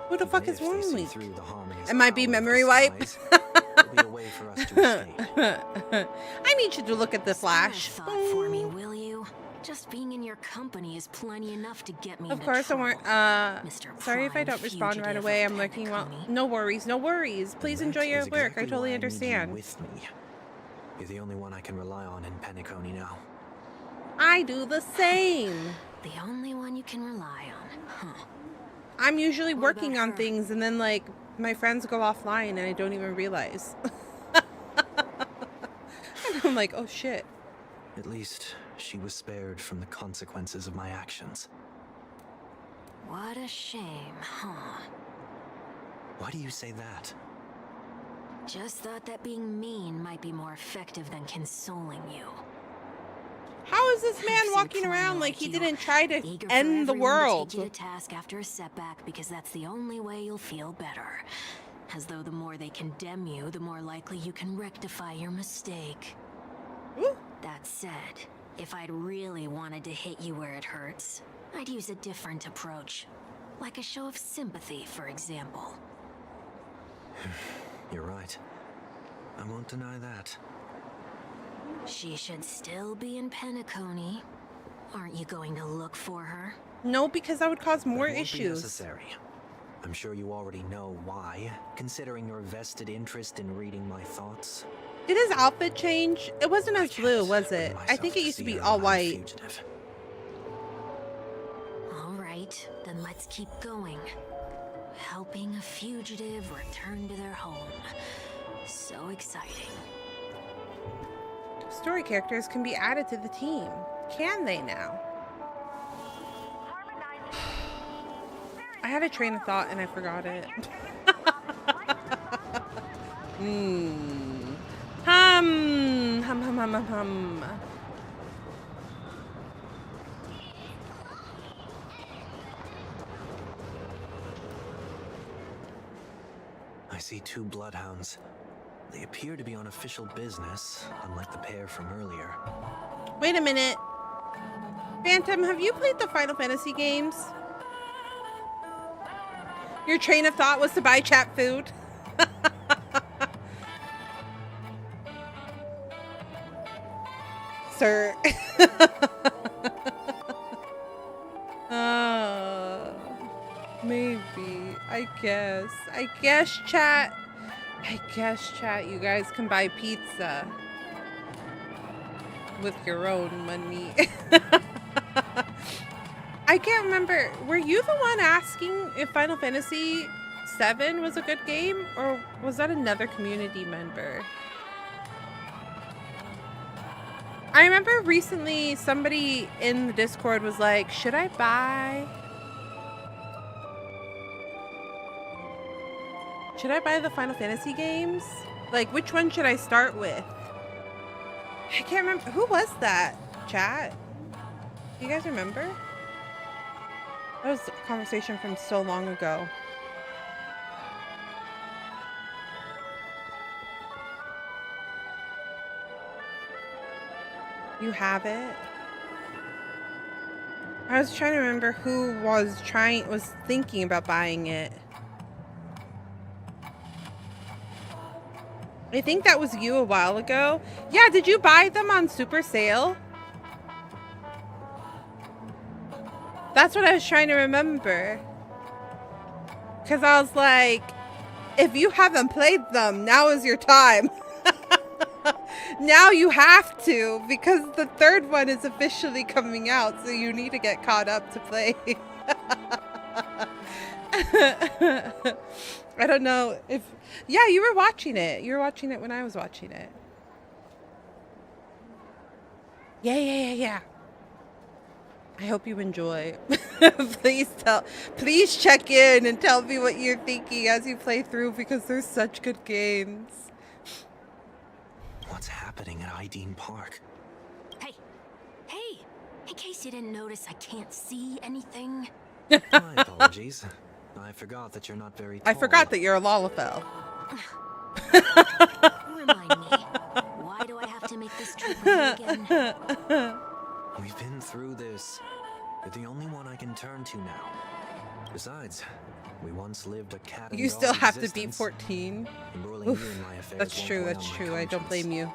Speaker 1: Who the
Speaker 10: Even
Speaker 1: fuck is
Speaker 10: if they
Speaker 1: 1
Speaker 10: see
Speaker 1: week?
Speaker 10: through the harmony's
Speaker 1: It might be
Speaker 10: power of
Speaker 1: memory wipe.
Speaker 10: disguise, there'll be a way for us to escape.
Speaker 1: I need you to look at the flash.
Speaker 9: Spare a thought for me, will you? Just being in your company is plenty enough to get me
Speaker 1: Of
Speaker 9: into
Speaker 1: course, don't worry.
Speaker 9: trouble. Mr.
Speaker 1: Sorry if I
Speaker 9: Prime
Speaker 1: don't respond right
Speaker 9: Fugitive
Speaker 1: away.
Speaker 9: of
Speaker 1: I'm working well.
Speaker 9: Penacony.
Speaker 1: No worries, no worries. Please
Speaker 10: That
Speaker 1: enjoy your
Speaker 10: is
Speaker 1: work. I
Speaker 10: exactly
Speaker 1: totally
Speaker 10: why I need you
Speaker 1: understand.
Speaker 10: with me. You're the only one I can rely on in Penacony now.
Speaker 1: I do the same.
Speaker 9: The only one you can rely on, huh?
Speaker 1: I'm usually
Speaker 9: What
Speaker 1: working
Speaker 9: about
Speaker 1: on
Speaker 9: her?
Speaker 1: things and then like my friends go offline and I don't even realize. And I'm like, oh shit.
Speaker 10: At least she was spared from the consequences of my actions.
Speaker 9: What a shame, huh?
Speaker 10: Why do you say that?
Speaker 9: Just thought that being mean might be more effective than consoling you.
Speaker 1: How is this man walking around like he didn't try to end the world?
Speaker 9: Take you to task after a setback because that's the only way you'll feel better. As though the more they condemn you, the more likely you can rectify your mistake.
Speaker 1: Ooh.
Speaker 9: That said, if I'd really wanted to hit you where it hurts, I'd use a different approach. Like a show of sympathy, for example.
Speaker 10: You're right. I won't deny that.
Speaker 9: She should still be in Penacony. Aren't you going to look for her?
Speaker 1: No, because that would cause more
Speaker 10: It won't be
Speaker 1: issues.
Speaker 10: necessary. I'm sure you already know why, considering your vested interest in reading my thoughts.
Speaker 1: Did his outfit change? It wasn't as blue, was it? I think it used to be all white.
Speaker 10: Fugitive.
Speaker 9: All right, then let's keep going. Helping a fugitive return to their home. So exciting.
Speaker 1: Story characters can be added to the team. Can they now? I had a train of thought and I forgot it. Hum.
Speaker 10: I see 2 bloodhounds. They appear to be on official business, unlike the pair from earlier.
Speaker 1: Wait a minute. Phantom, have you played the Final Fantasy games? Your train of thought was to buy chat food? Sir. Maybe. I guess, chat. You guys can buy pizza with your own money. I can't remember. Were you the one asking if Final Fantasy VII was a good game? Or was that another community member? I remember recently somebody in the Discord was like, should I buy the Final Fantasy games? Like, which one should I start with? I can't remember. Who was that, chat? Do you guys remember? That was a conversation from so long ago. You have it? I was trying to remember who was thinking about buying it. I think that was you a while ago. Yeah, did you buy them on super sale? That's what I was trying to remember. Because I was like, if you haven't played them, now is your time. Now you have to, because the third one is officially coming out, so you need to get caught up to play. I don't know if... Yeah, you were watching it. You were watching it when I was watching it. Yeah. I hope you enjoy. Please check in and tell me what you're thinking as you play through, because they're such good games.
Speaker 10: What's happening at Ideen Park?
Speaker 9: Hey! In case you didn't notice, I can't see anything.
Speaker 10: My apologies. I forgot that you're not very tall.
Speaker 1: I forgot that you're a Lalafell.
Speaker 9: Remind me, why do I have to make this trip with you again?
Speaker 10: We've been through this. You're the only one I can turn to now. Besides, we once lived a cat and
Speaker 1: You
Speaker 10: dog
Speaker 1: still have to
Speaker 10: existence.
Speaker 1: be 14.
Speaker 10: Embroiling you in my affairs
Speaker 1: That's
Speaker 10: won't
Speaker 1: true,
Speaker 10: weigh
Speaker 1: that's
Speaker 10: on my
Speaker 1: true. I don't
Speaker 10: conscience.
Speaker 1: blame you.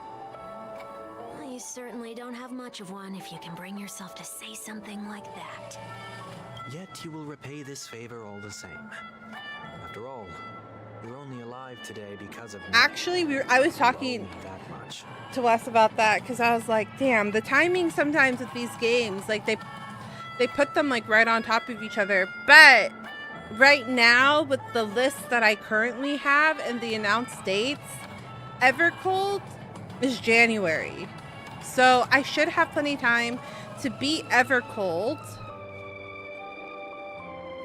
Speaker 9: Well, you certainly don't have much of one if you can bring yourself to say something like that.
Speaker 10: Yet you will repay this favor all the same. After all, you're only alive today because of me.
Speaker 1: Actually, I was talking
Speaker 10: That much.
Speaker 1: to Wes about that, because I was like, damn, the timing sometimes with these games, like they put them like right on top of each other. But right now, with the list that I currently have and the announced dates, Evercold is January. So I should have plenty of time to beat Evercold.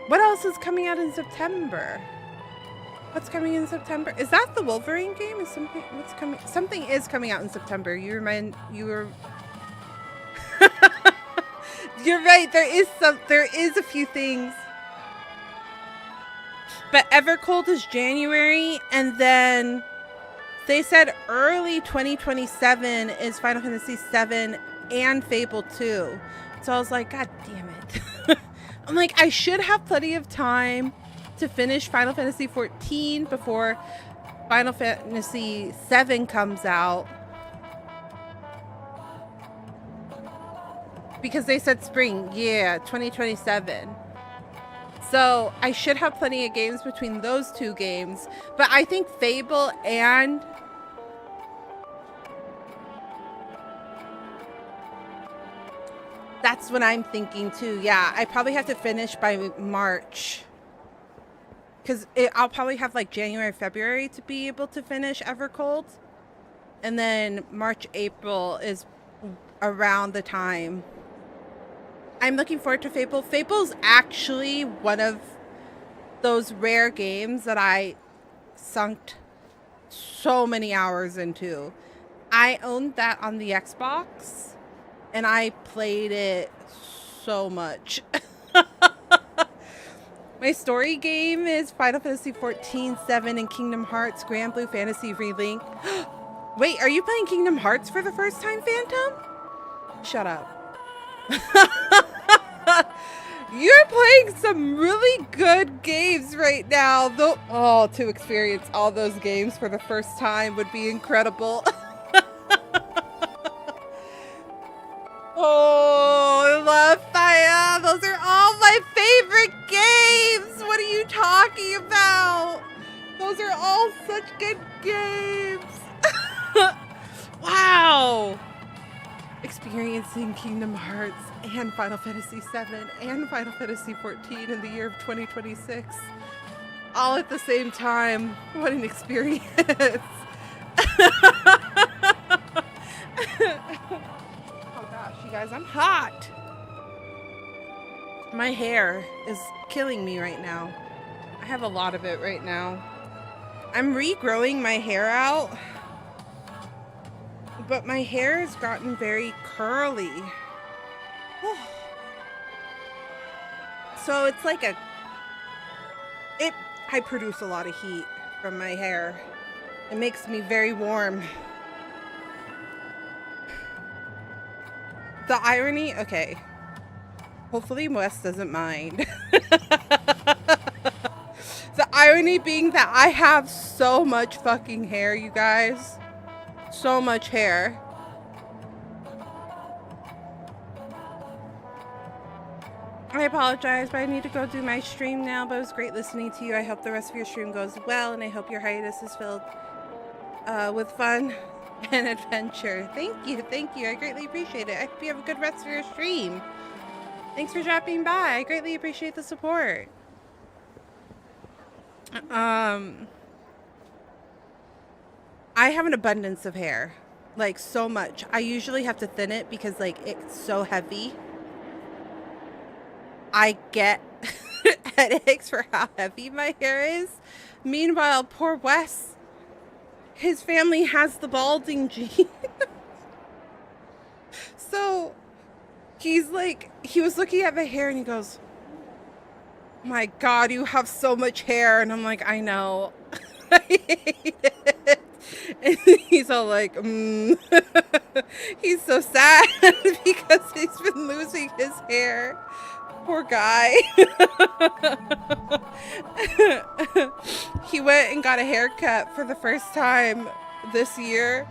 Speaker 1: What else is coming out in September? What's coming in September? Is that the Wolverine game? Is something what's coming? Something is coming out in September. You were. You're right. There is a few things. But Evercold is January, and then they said early 2027 is Final Fantasy VII and Fable 2. So I was like, God damn it. I'm like, I should have plenty of time to finish Final Fantasy XIV before Final Fantasy VII comes out. Because they said spring, yeah, 2027. So I should have plenty of games between those two games. But I think Fable and that's what I'm thinking too. Yeah, I probably have to finish by March. Because I'll probably have like January, February to be able to finish Evercold. And then March, April is around the time. I'm looking forward to Fable. Fable's actually one of those rare games that I sunk so many hours into. I owned that on the Xbox, and I played it so much. My story game is Final Fantasy XIV, 7, and Kingdom Hearts Grand Blue Fantasy Relink. Wait, are you playing Kingdom Hearts for the first time, Phantom? Shut up. You're playing some really good games right now. Though, oh, to experience all those games for the first time would be incredible. Oh, I love Fire. Those are all my favorite games. What are you talking about? Those are all such good games. Wow. Experiencing Kingdom Hearts and Final Fantasy VII and Final Fantasy XIV in the year of 2026. All at the same time. What an experience. Oh gosh, you guys, I'm hot. My hair is killing me right now. I have a lot of it right now. I'm regrowing my hair out. But my hair has gotten very curly. So it's like I produce a lot of heat from my hair. It makes me very warm. The irony, okay. Hopefully Wes doesn't mind. The irony being that I have so much fucking hair, you guys. So much hair. I apologize, but I need to go do my stream now, but it was great listening to you. I hope the rest of your stream goes well, and I hope your hiatus is filled with fun and adventure. Thank you. I greatly appreciate it. I hope you have a good rest of your stream. Thanks for dropping by. I greatly appreciate the support. I have an abundance of hair, like so much. I usually have to thin it because like it's so heavy. I get headaches for how heavy my hair is. Meanwhile, poor Wes, his family has the balding gene. So he's like, he was looking at my hair and he goes, "My God, you have so much hair." And I'm like, I know. I hate it. And he's all like, He's so sad because he's been losing his hair. Poor guy. He went and got a haircut for the first time this year,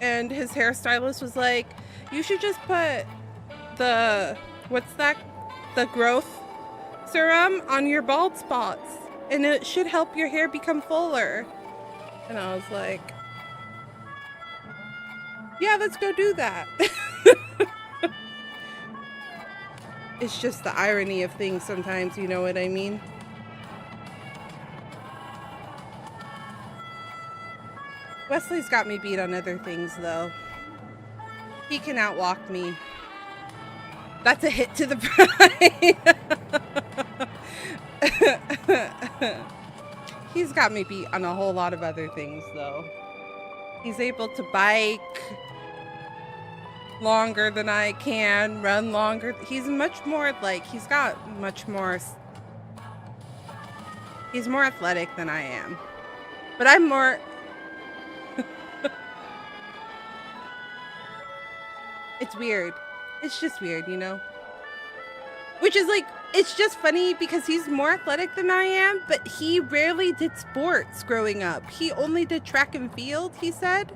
Speaker 1: and his hairstylist was like, "You should just put the growth serum on your bald spots, and it should help your hair become fuller." And I was like, yeah, let's go do that. It's just the irony of things sometimes, you know what I mean? Wesley's got me beat on other things, though. He can outwalk me. That's a hit to the brain. He's got me beat on a whole lot of other things, though. He's able to bike longer than I can, run longer. He's much more, like, he's got much more... He's more athletic than I am. But I'm more... It's weird. It's just weird, you know? Which is like, it's just funny because he's more athletic than I am, but he rarely did sports growing up. He only did track and field, he said.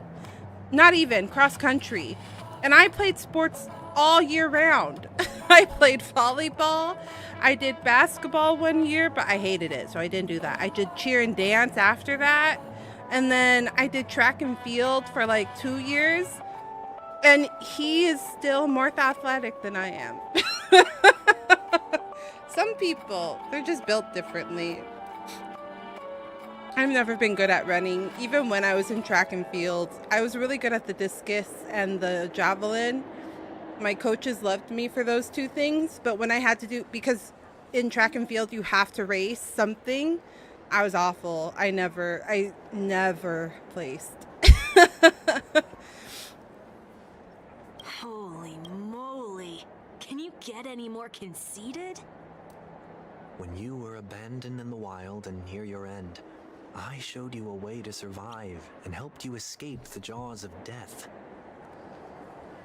Speaker 1: Not even cross country. And I played sports all year round. I played volleyball. I did basketball one year, but I hated it, so I didn't do that. I did cheer and dance after that. And then I did track and field for like 2 years. And he is still more athletic than I am. Some people, they're just built differently. I've never been good at running. Even when I was in track and field, I was really good at the discus and the javelin. My coaches loved me for those two things. But when I had to do, because in track and field, you have to race something, I was awful. I never placed.
Speaker 9: Holy moly. Can you get any more conceited?
Speaker 10: When you were abandoned in the wild and near your end, I showed you a way to survive and helped you escape the jaws of death.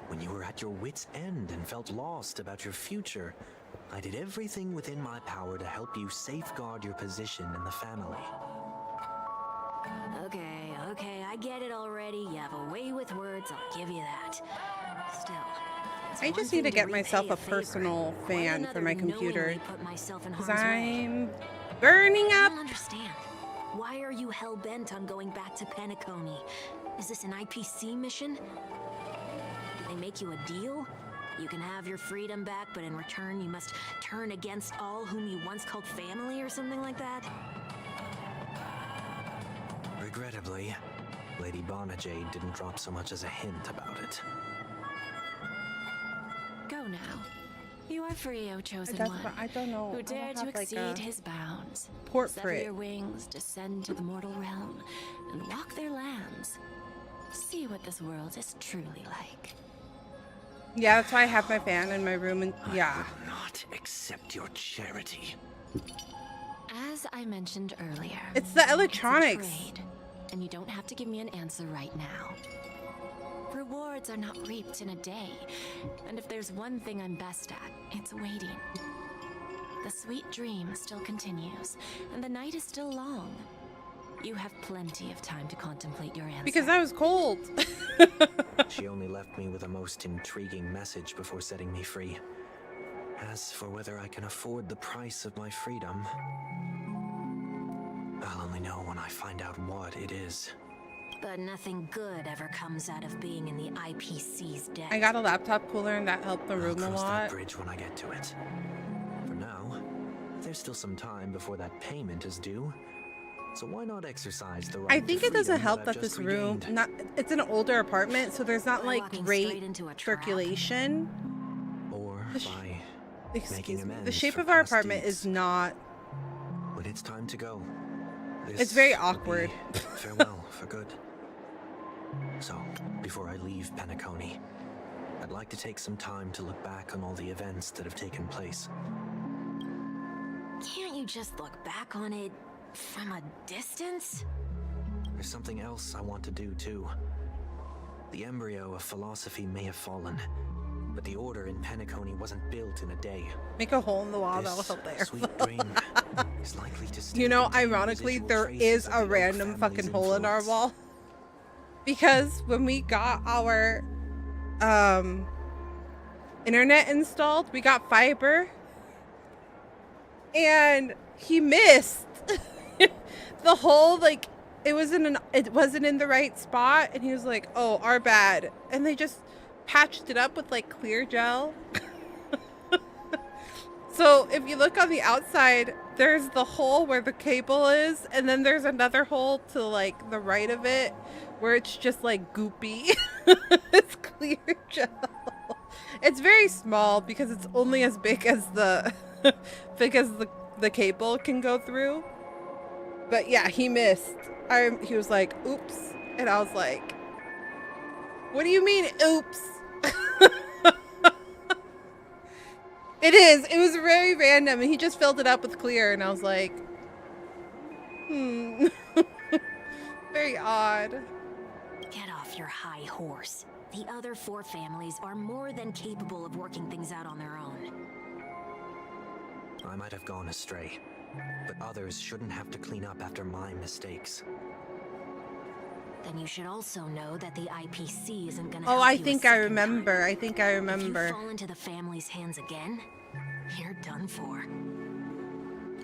Speaker 10: When you were at your wit's end and felt lost about your future, I did everything within my power to help you safeguard your position in the family.
Speaker 9: Okay, I get it already. You have a way with words, I'll give you that. Still,
Speaker 1: I just need to get myself a personal fan for my computer. Because I'm burning up.
Speaker 9: I don't understand. Why are you hell-bent on going back to Penacony? Is this an IPC mission? Do they make you a deal? You can have your freedom back, but in return you must turn against all whom you once called family or something like that?
Speaker 10: Regrettably, Lady Bonajade didn't drop so much as a hint about it.
Speaker 6: Go now. You are free, O chosen one.
Speaker 1: I don't know.
Speaker 6: Who
Speaker 1: I
Speaker 6: dare
Speaker 1: don't
Speaker 6: to
Speaker 1: have, like,
Speaker 6: exceed
Speaker 1: a
Speaker 6: his bounds.
Speaker 1: portrait.
Speaker 6: Sever your wings, descend to the mortal realm, and walk their lands. See what this world is truly like.
Speaker 1: Yeah, that's why I have my fan in my room, and yeah.
Speaker 10: I will not accept your charity.
Speaker 6: As I mentioned earlier,
Speaker 1: It's the electronics.
Speaker 6: It's a trade, and you don't have to give me an answer right now. Rewards are not reaped in a day, and if there's one thing I'm best at, it's waiting. The sweet dream still continues, and the night is still long. You have plenty of time to contemplate your answer.
Speaker 1: Because I was cold.
Speaker 10: She only left me with a most intriguing message before setting me free. As for whether I can afford the price of my freedom, I'll only know when I find out what it is.
Speaker 9: But nothing good ever comes out of being in the IPC's debt.
Speaker 1: I got a laptop cooler, and that helped the room a
Speaker 10: I'll cross that
Speaker 1: lot.
Speaker 10: bridge when I get to it. For now, there's still some time before that payment is due. So why not exercise the right
Speaker 1: I think
Speaker 10: to
Speaker 1: it doesn't
Speaker 10: freedom
Speaker 1: help
Speaker 10: I've
Speaker 1: that this
Speaker 10: just
Speaker 1: room,
Speaker 10: regained?
Speaker 1: it's an older apartment, so there's not like
Speaker 9: Walking
Speaker 1: great
Speaker 9: straight into a trap.
Speaker 1: circulation.
Speaker 10: Or
Speaker 1: The sh-
Speaker 10: by
Speaker 1: Excuse
Speaker 10: making
Speaker 1: me.
Speaker 10: amends
Speaker 1: The shape
Speaker 10: for
Speaker 1: of our
Speaker 10: past
Speaker 1: apartment
Speaker 10: deeds.
Speaker 1: is not.
Speaker 10: When it's time to go,
Speaker 1: It's very
Speaker 10: this will
Speaker 1: awkward.
Speaker 10: be farewell for good. So, before I leave Penacony, I'd like to take some time to look back on all the events that have taken place.
Speaker 9: Can't you just look back on it from a distance?
Speaker 10: There's something else I want to do too. The embryo of philosophy may have fallen, but the order in Penacony wasn't built in a day.
Speaker 1: Make a hole in the wall, that'll
Speaker 10: This
Speaker 1: help there.
Speaker 10: sweet dream is likely to still
Speaker 1: You know,
Speaker 10: contain
Speaker 1: ironically,
Speaker 10: residual
Speaker 1: there
Speaker 10: traces
Speaker 1: is
Speaker 10: of
Speaker 1: a
Speaker 10: the old
Speaker 1: random
Speaker 10: family's
Speaker 1: fucking hole in our
Speaker 10: influence.
Speaker 1: wall. Because when we got our internet installed, we got fiber. And he missed the hole, like it wasn't in the right spot, and he was like, "Oh, our bad." And they just patched it up with like clear gel. So if you look on the outside, there's the hole where the cable is, and then there's another hole to like the right of it where it's just like goopy. It's clear gel. It's very small because it's only as big as the cable can go through. But yeah, he missed. He was like, oops. And I was like, what do you mean, oops? It is. It was very random. And he just filled it up with clear. And I was like, very odd.
Speaker 9: Get off your high horse. The other 4 families are more than capable of working things out on their own.
Speaker 10: I might have gone astray, but others shouldn't have to clean up after my mistakes.
Speaker 9: Then you should also know that the IPC isn't gonna
Speaker 1: Oh,
Speaker 9: help
Speaker 1: I
Speaker 9: you a
Speaker 1: think I
Speaker 9: second
Speaker 1: remember.
Speaker 9: time.
Speaker 1: I think I remember.
Speaker 9: If you fall into the family's hands again, you're done for.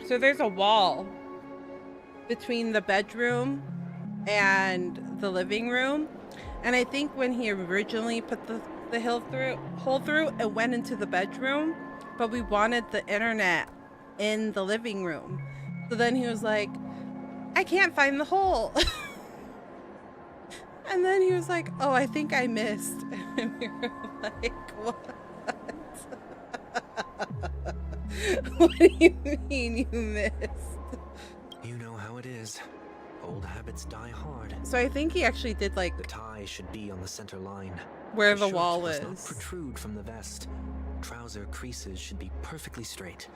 Speaker 1: So there's a wall between the bedroom and the living room. And I think when he originally put the hole through, it went into the bedroom. But we wanted the internet in the living room. So then he was like, I can't find the hole. And then he was like, oh, I think I missed. And we were like, what? What do you mean you missed?
Speaker 10: You know how it is. Old habits die hard.
Speaker 1: So I think he actually did like
Speaker 10: The tie should be on the center line.
Speaker 1: where the
Speaker 10: shirt
Speaker 1: wall
Speaker 10: must not
Speaker 1: is.
Speaker 10: protrude from the vest. Trouser creases should be perfectly straight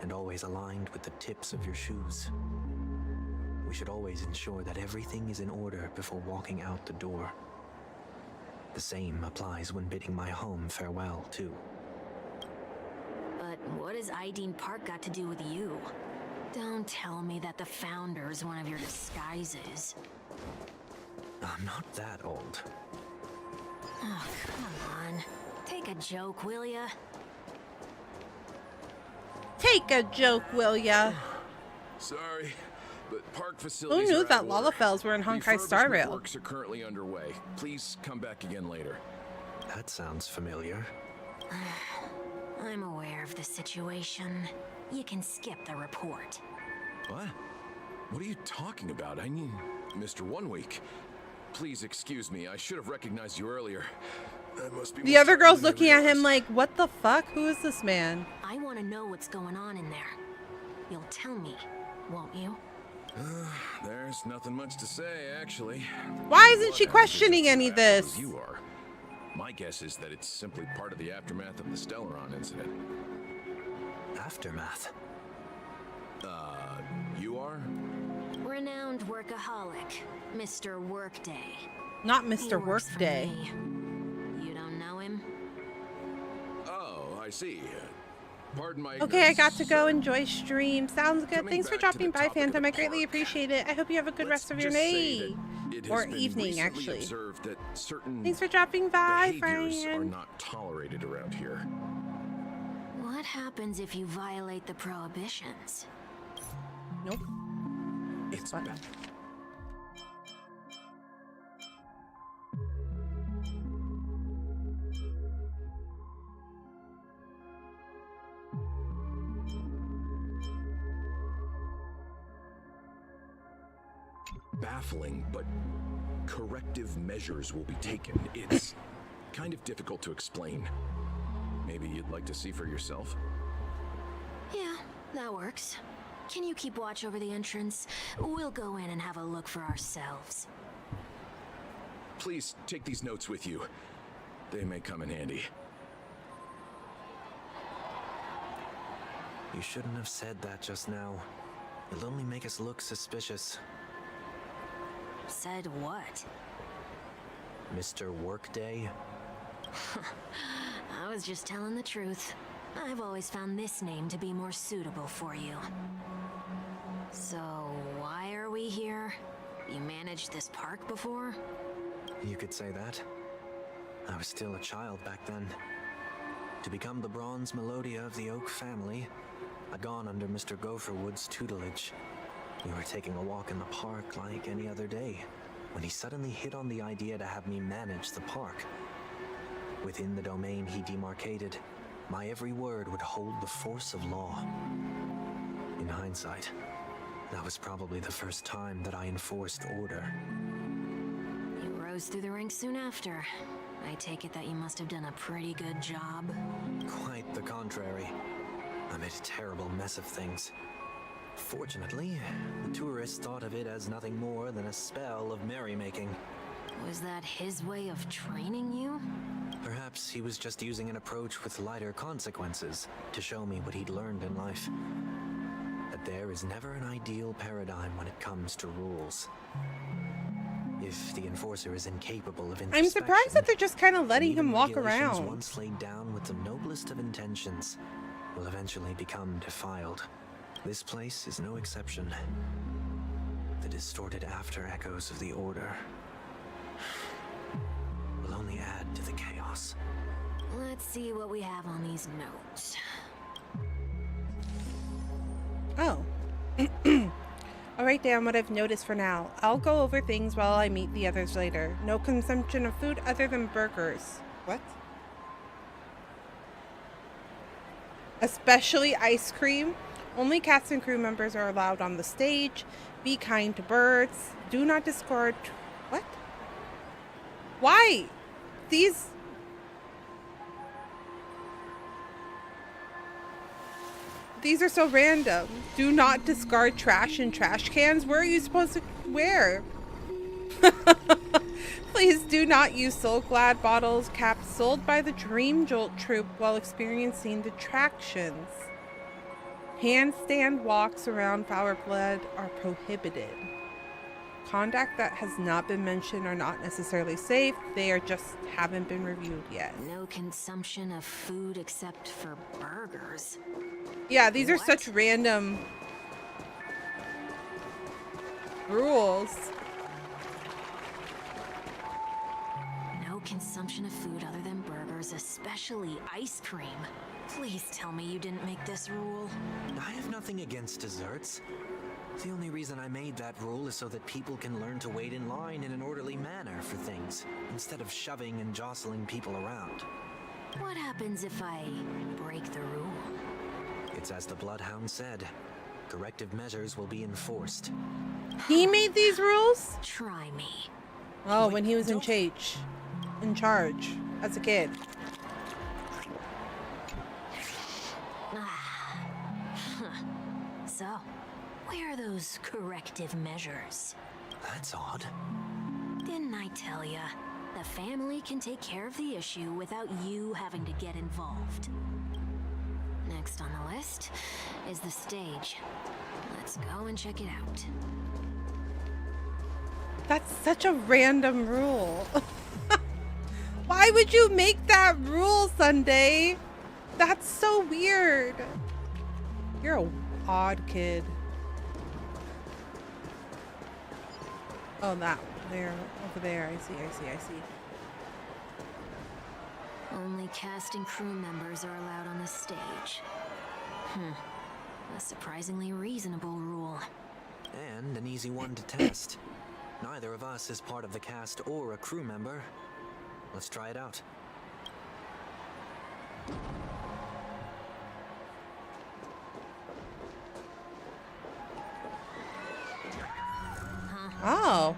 Speaker 10: and always aligned with the tips of your shoes. We should always ensure that everything is in order before walking out the door. The same applies when bidding my home farewell, too.
Speaker 9: But what has Ideen Park got to do with you? Don't tell me that the Founder's one of your disguises.
Speaker 10: I'm not that old.
Speaker 9: Oh, come on. Take a joke, will ya?
Speaker 1: Take a joke, will ya?
Speaker 11: Sorry, but park facilities.
Speaker 1: Who knew
Speaker 11: are out
Speaker 1: that
Speaker 11: of order.
Speaker 1: Lalafells were in Honkai Star
Speaker 11: Refurbishment
Speaker 1: Rail?
Speaker 11: Works are currently underway. Please come back again later.
Speaker 10: That sounds familiar.
Speaker 9: I'm aware of the situation. You can skip the report.
Speaker 11: What? What are you talking about? I mean, Mr. 1 Week. Please excuse me. I should have recognized you earlier. That must be
Speaker 1: The
Speaker 11: more
Speaker 1: other
Speaker 11: time
Speaker 1: girl's
Speaker 11: than I
Speaker 1: looking at him
Speaker 11: realized.
Speaker 1: like, what the fuck? Who is this man?
Speaker 9: I want to know what's going on in there. You'll tell me, won't you?
Speaker 11: There's nothing much to say, actually.
Speaker 1: Why isn't she
Speaker 11: Whatever
Speaker 1: questioning
Speaker 11: business
Speaker 1: any of
Speaker 11: as
Speaker 1: this?
Speaker 11: You are. My guess is that it's simply part of the aftermath of the Stellaron incident.
Speaker 10: Aftermath?
Speaker 11: You are?
Speaker 9: Renowned workaholic, Mr. Workday.
Speaker 1: Not
Speaker 9: He
Speaker 1: Mr.
Speaker 9: works for
Speaker 1: Workday.
Speaker 9: me. You don't know him?
Speaker 11: Oh, I see. Pardon my
Speaker 1: Okay, I got
Speaker 11: ignorance,
Speaker 1: to go
Speaker 11: sir.
Speaker 1: enjoy stream. Sounds good.
Speaker 11: Coming
Speaker 1: Thanks for
Speaker 11: back to
Speaker 1: dropping
Speaker 11: the
Speaker 1: by,
Speaker 11: topic of the
Speaker 1: Phantom. I greatly
Speaker 11: park.
Speaker 1: appreciate it. I hope you have a good rest of your
Speaker 11: Let's just say
Speaker 1: day.
Speaker 11: that it has
Speaker 1: Or
Speaker 11: been
Speaker 1: evening,
Speaker 11: recently
Speaker 1: actually.
Speaker 11: observed that certain
Speaker 1: Thanks for dropping by,
Speaker 11: behaviors are
Speaker 1: friend.
Speaker 11: not tolerated around here.
Speaker 9: What happens if you violate the prohibitions?
Speaker 1: Nope.
Speaker 11: It's
Speaker 1: fun.
Speaker 11: bad. Baffling, but corrective measures will be taken. It's kind of difficult to explain. Maybe you'd like to see for yourself?
Speaker 9: Yeah, that works. Can you keep watch over the entrance? We'll go in and have a look for ourselves.
Speaker 11: Please take these notes with you. They may come in handy.
Speaker 10: You shouldn't have said that just now. It'll only make us look suspicious.
Speaker 9: Said what?
Speaker 10: Mr. Workday?
Speaker 9: I was just telling the truth. I've always found this name to be more suitable for you. So, why are we here? You managed this park before?
Speaker 10: You could say that. I was still a child back then. To become the bronze Melodia of the Oak family, I'd gone under Mr. Gopherwood's tutelage. We were taking a walk in the park like any other day, when he suddenly hit on the idea to have me manage the park. Within the domain he demarcated, my every word would hold the force of law. In hindsight, that was probably the first time that I enforced order.
Speaker 9: You rose through the ranks soon after. I take it that you must have done a pretty good job.
Speaker 10: Quite the contrary. I made a terrible mess of things. Fortunately, the tourists thought of it as nothing more than a spell of merrymaking.
Speaker 9: Was that his way of training you?
Speaker 10: Perhaps he was just using an approach with lighter consequences to show me what he'd learned in life. That there is never an ideal paradigm when it comes to rules. If the enforcer is incapable of
Speaker 1: I'm surprised that they're just kind of letting him walk around.
Speaker 10: Once laid down with the noblest of intentions will eventually become defiled. This place is no exception. The distorted after echoes of the Order will only add to the chaos.
Speaker 9: Let's see what we have on these notes.
Speaker 1: Oh. I'll write down what I've noticed for now. I'll go over things while I meet the others later. No consumption of food other than burgers. What? Especially ice cream. Only cast and crew members are allowed on the stage. Be kind to birds. Do not discard... What? Why? These... These are so random. Do not discard trash in trash cans. Where are you supposed to... Where? Please do not use Soul-Glad bottles caps sold by the Dream Jolt Troupe while experiencing the attractions. Handstand walks around Flowerblood are prohibited. Conduct that has not been mentioned are not necessarily safe. They are just haven't been reviewed yet.
Speaker 9: No consumption of food except for burgers.
Speaker 1: Yeah, these are such random rules.
Speaker 9: No consumption of food other than burgers, especially ice cream. Please tell me you didn't make this rule.
Speaker 10: I have nothing against desserts. The only reason I made that rule is so that people can learn to wait in line in an orderly manner for things, instead of shoving and jostling people around.
Speaker 9: What happens if I break the rule?
Speaker 10: It's as the Bloodhound said. Corrective measures will be enforced.
Speaker 1: He made these rules?
Speaker 9: Try me.
Speaker 1: Oh, when he was in charge as a kid.
Speaker 9: So, where are those corrective measures?
Speaker 10: That's odd.
Speaker 9: Didn't I tell ya? The family can take care of the issue without you having to get involved. Next on the list is the stage. Let's go and check it out.
Speaker 1: That's such a random rule. Why would you make that rule, Sunday? That's so weird. You're a odd kid. Oh, that there, over there. I see.
Speaker 9: Only cast and crew members are allowed on the stage. A surprisingly reasonable rule.
Speaker 10: And an easy one to test. Neither of us is part of the cast or a crew member. Let's try it out.
Speaker 1: Oh.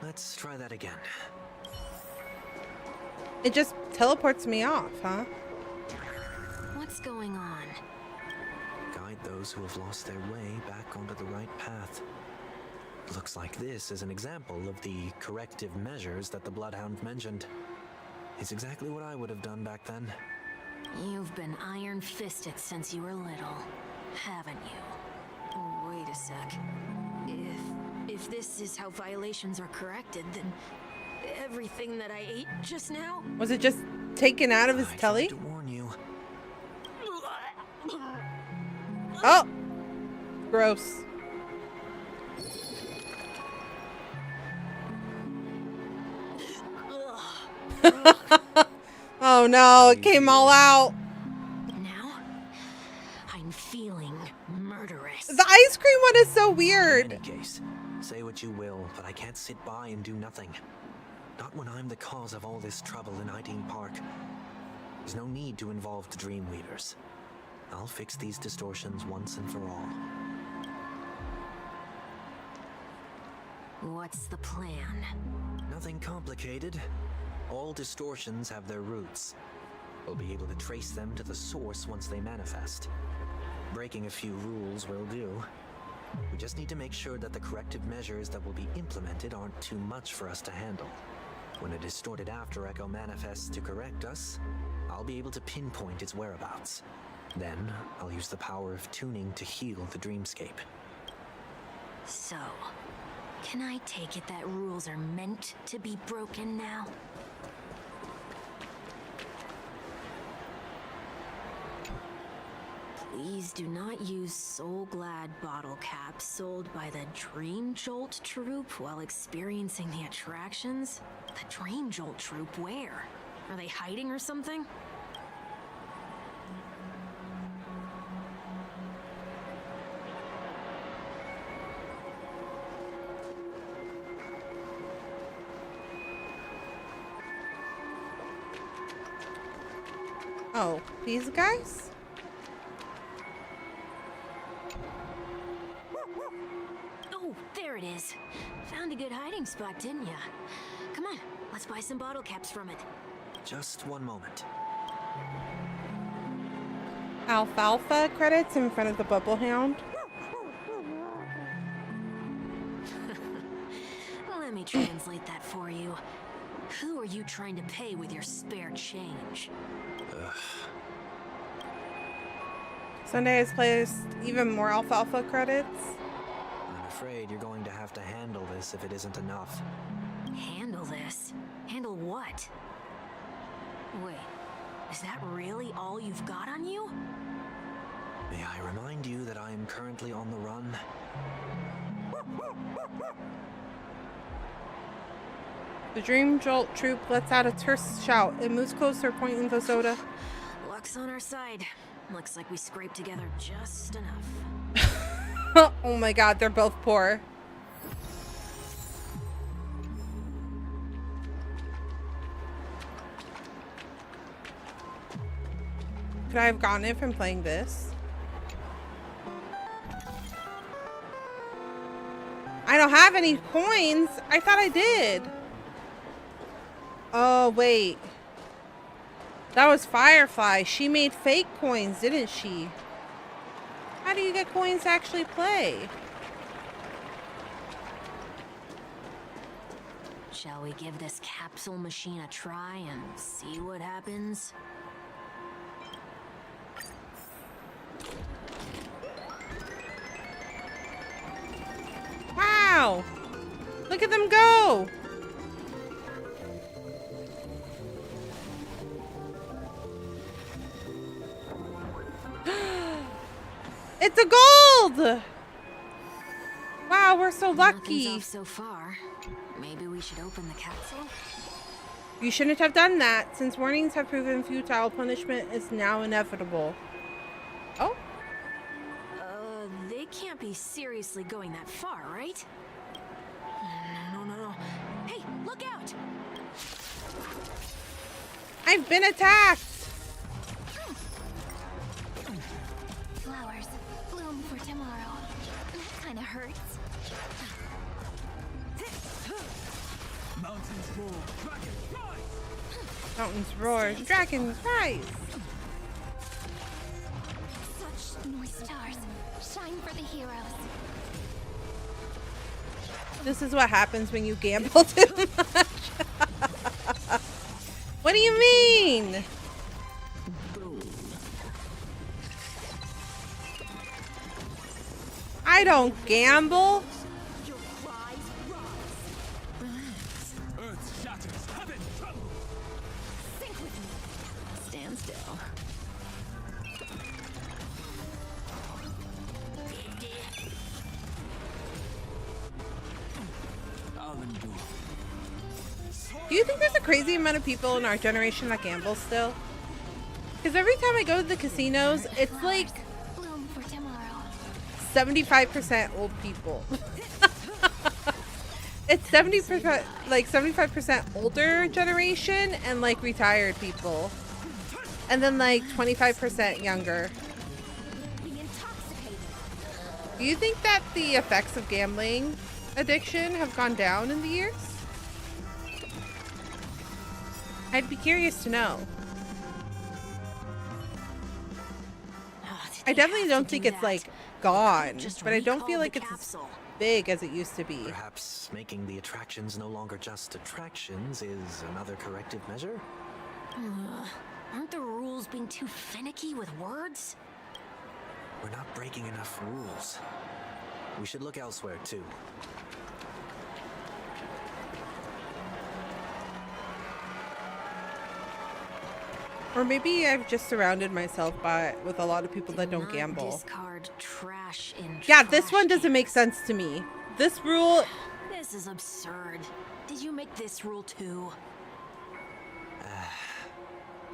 Speaker 10: Let's try that again.
Speaker 1: It just teleports me off, huh?
Speaker 9: What's going on?
Speaker 10: Guide those who have lost their way back onto the right path. Looks like this is an example of the corrective measures that the Bloodhound mentioned. It's exactly what I would have done back then.
Speaker 9: You've been iron-fisted since you were little, haven't you? Wait a sec. If this is how violations are corrected, then everything that I ate just now...
Speaker 1: Was it just taken out of his telly?
Speaker 10: To warn you.
Speaker 1: Oh! Gross. Oh no, it came all out.
Speaker 9: Now, I'm feeling murderous.
Speaker 1: The ice cream one is so weird.
Speaker 10: In any case, say what you will, but I can't sit by and do nothing. Not when I'm the cause of all this trouble in Ideen Park. There's no need to involve the Dreamweavers. I'll fix these distortions once and for all.
Speaker 9: What's the plan?
Speaker 10: Nothing complicated. All distortions have their roots. We'll be able to trace them to the source once they manifest. Breaking a few rules will do. We just need to make sure that the corrective measures that will be implemented aren't too much for us to handle. When a distorted after echo manifests to correct us, I'll be able to pinpoint its whereabouts. Then, I'll use the power of tuning to heal the dreamscape.
Speaker 9: So, can I take it that rules are meant to be broken now? Please do not use Soul Glad bottle caps sold by the Dream Jolt troupe while experiencing the attractions. The Dream Jolt troupe, where? Are they hiding or something?
Speaker 1: Oh, these guys?
Speaker 9: Oh, there it is. Found a good hiding spot, didn't ya? Come on, let's buy some bottle caps from it.
Speaker 10: Just one moment.
Speaker 1: Alfalfa credits in front of the bubble hound.
Speaker 9: Let me translate that for you. Who are you trying to pay with your spare change?
Speaker 1: Sunday has placed even more alfalfa credits.
Speaker 10: I'm afraid you're going to have to handle this if it isn't enough.
Speaker 9: Handle this? Handle what? Wait, is that really all you've got on you?
Speaker 10: May I remind you that I am currently on the run?
Speaker 1: The Dream Jolt troop lets out a terse shout. It moves closer, pointing the soda.
Speaker 9: Luck's on our side. Looks like we scraped together just enough.
Speaker 1: Oh my god, they're both poor. Could I have gotten it from playing this? I don't have any coins. I thought I did. Oh, wait. That was Firefly. She made fake coins, didn't she? How do you get coins to actually play?
Speaker 9: Shall we give this capsule machine a try and see what happens?
Speaker 1: Wow! Look at them go! It's a gold! Wow, we're so lucky.
Speaker 9: Nothing's off so far. Maybe we should open the capsule?
Speaker 1: You shouldn't have done that. Since warnings have proven futile, punishment is now inevitable. Oh?
Speaker 9: They can't be seriously going that far, right? No. Hey, look out!
Speaker 1: I've been attacked!
Speaker 5: Flowers bloom for tomorrow. That kind of hurts.
Speaker 12: Mountains roar, dragons rise!
Speaker 1: Mountains roar, dragons rise!
Speaker 5: Such North Stars. Shine for the heroes.
Speaker 1: This is what happens when you gamble too much. What do you mean? I don't gamble.
Speaker 12: Your cries rise. Relax. Earth shatters, heaven trembles.
Speaker 9: Think with me. Stand still.
Speaker 12: I'll endure.
Speaker 1: Do you think there's a crazy amount of people in our generation that gamble still? Because every time I go to the casinos, it's like
Speaker 5: Bloom for tomorrow.
Speaker 1: 75% old people. It's 70%, like 75% older generation and like retired people. And then like 25% younger.
Speaker 5: Be intoxicated.
Speaker 1: Do you think that the effects of gambling addiction have gone down in the years? I'd be curious to know.
Speaker 9: Oh,
Speaker 1: I definitely don't think it's like gone, but I don't feel like it's as
Speaker 9: capsule.
Speaker 1: big as it used to be.
Speaker 10: Perhaps making the attractions no longer just attractions is another corrective measure?
Speaker 9: Aren't the rules being too finicky with words?
Speaker 10: We're not breaking enough rules. We should look elsewhere, too.
Speaker 1: Or maybe I've just surrounded myself with a lot of people that don't gamble.
Speaker 9: Discard trash in
Speaker 1: Yeah, this
Speaker 9: trash
Speaker 1: one doesn't make
Speaker 9: cans.
Speaker 1: sense to me. This rule,
Speaker 9: This is absurd. Did you make this rule too?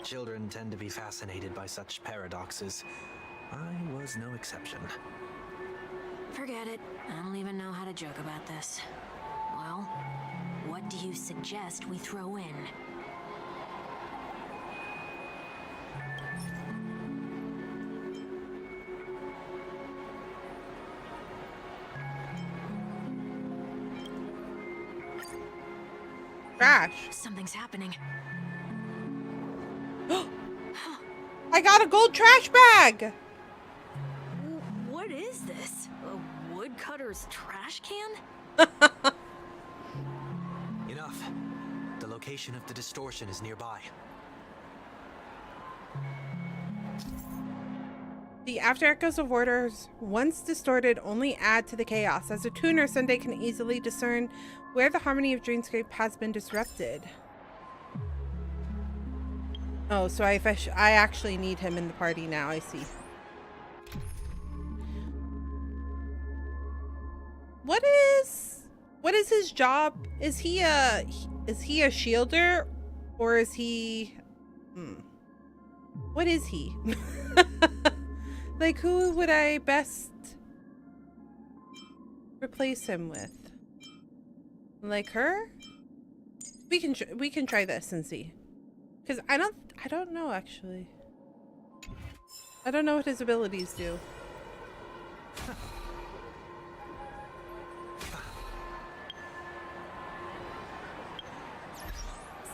Speaker 10: Children tend to be fascinated by such paradoxes. I was no exception.
Speaker 9: Forget it. I don't even know how to joke about this. Well, what do you suggest we throw in?
Speaker 1: trash.
Speaker 9: Something's happening.
Speaker 1: I got a gold trash bag!
Speaker 9: What is this? A woodcutter's trash can?
Speaker 10: Enough. The location of the distortion is nearby.
Speaker 1: The after echoes of orders, once distorted, only add to the chaos. As a tuner, Sunday can easily discern where the harmony of Dreamscape has been disrupted. Oh, so I actually need him in the party now, I see. What is his job? Is he a shielder? Or is he... What is he? Like, who would I best replace him with? Like her? We can try this and see. Because I don't know, actually. I don't know what his abilities do.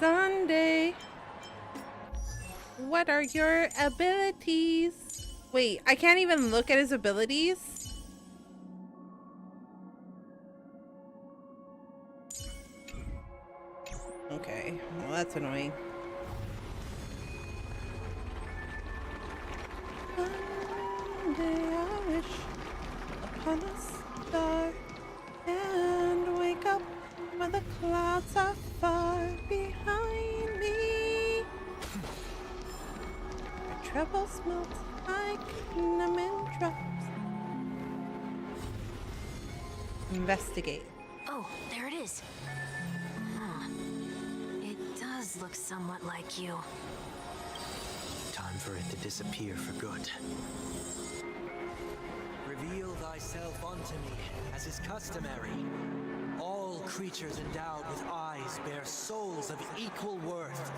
Speaker 1: Sunday. What are your abilities? Wait, I can't even look at his abilities? Okay, well that's annoying. Someday I wish upon a star and wake up when the clouds are far behind me. My troubles melt like cinnamon drops. Investigate.
Speaker 9: Oh, there it is. Huh. It does look somewhat like you.
Speaker 10: Time for it to disappear for good. Reveal thyself unto me, as is customary. All creatures endowed with eyes bear souls of equal worth.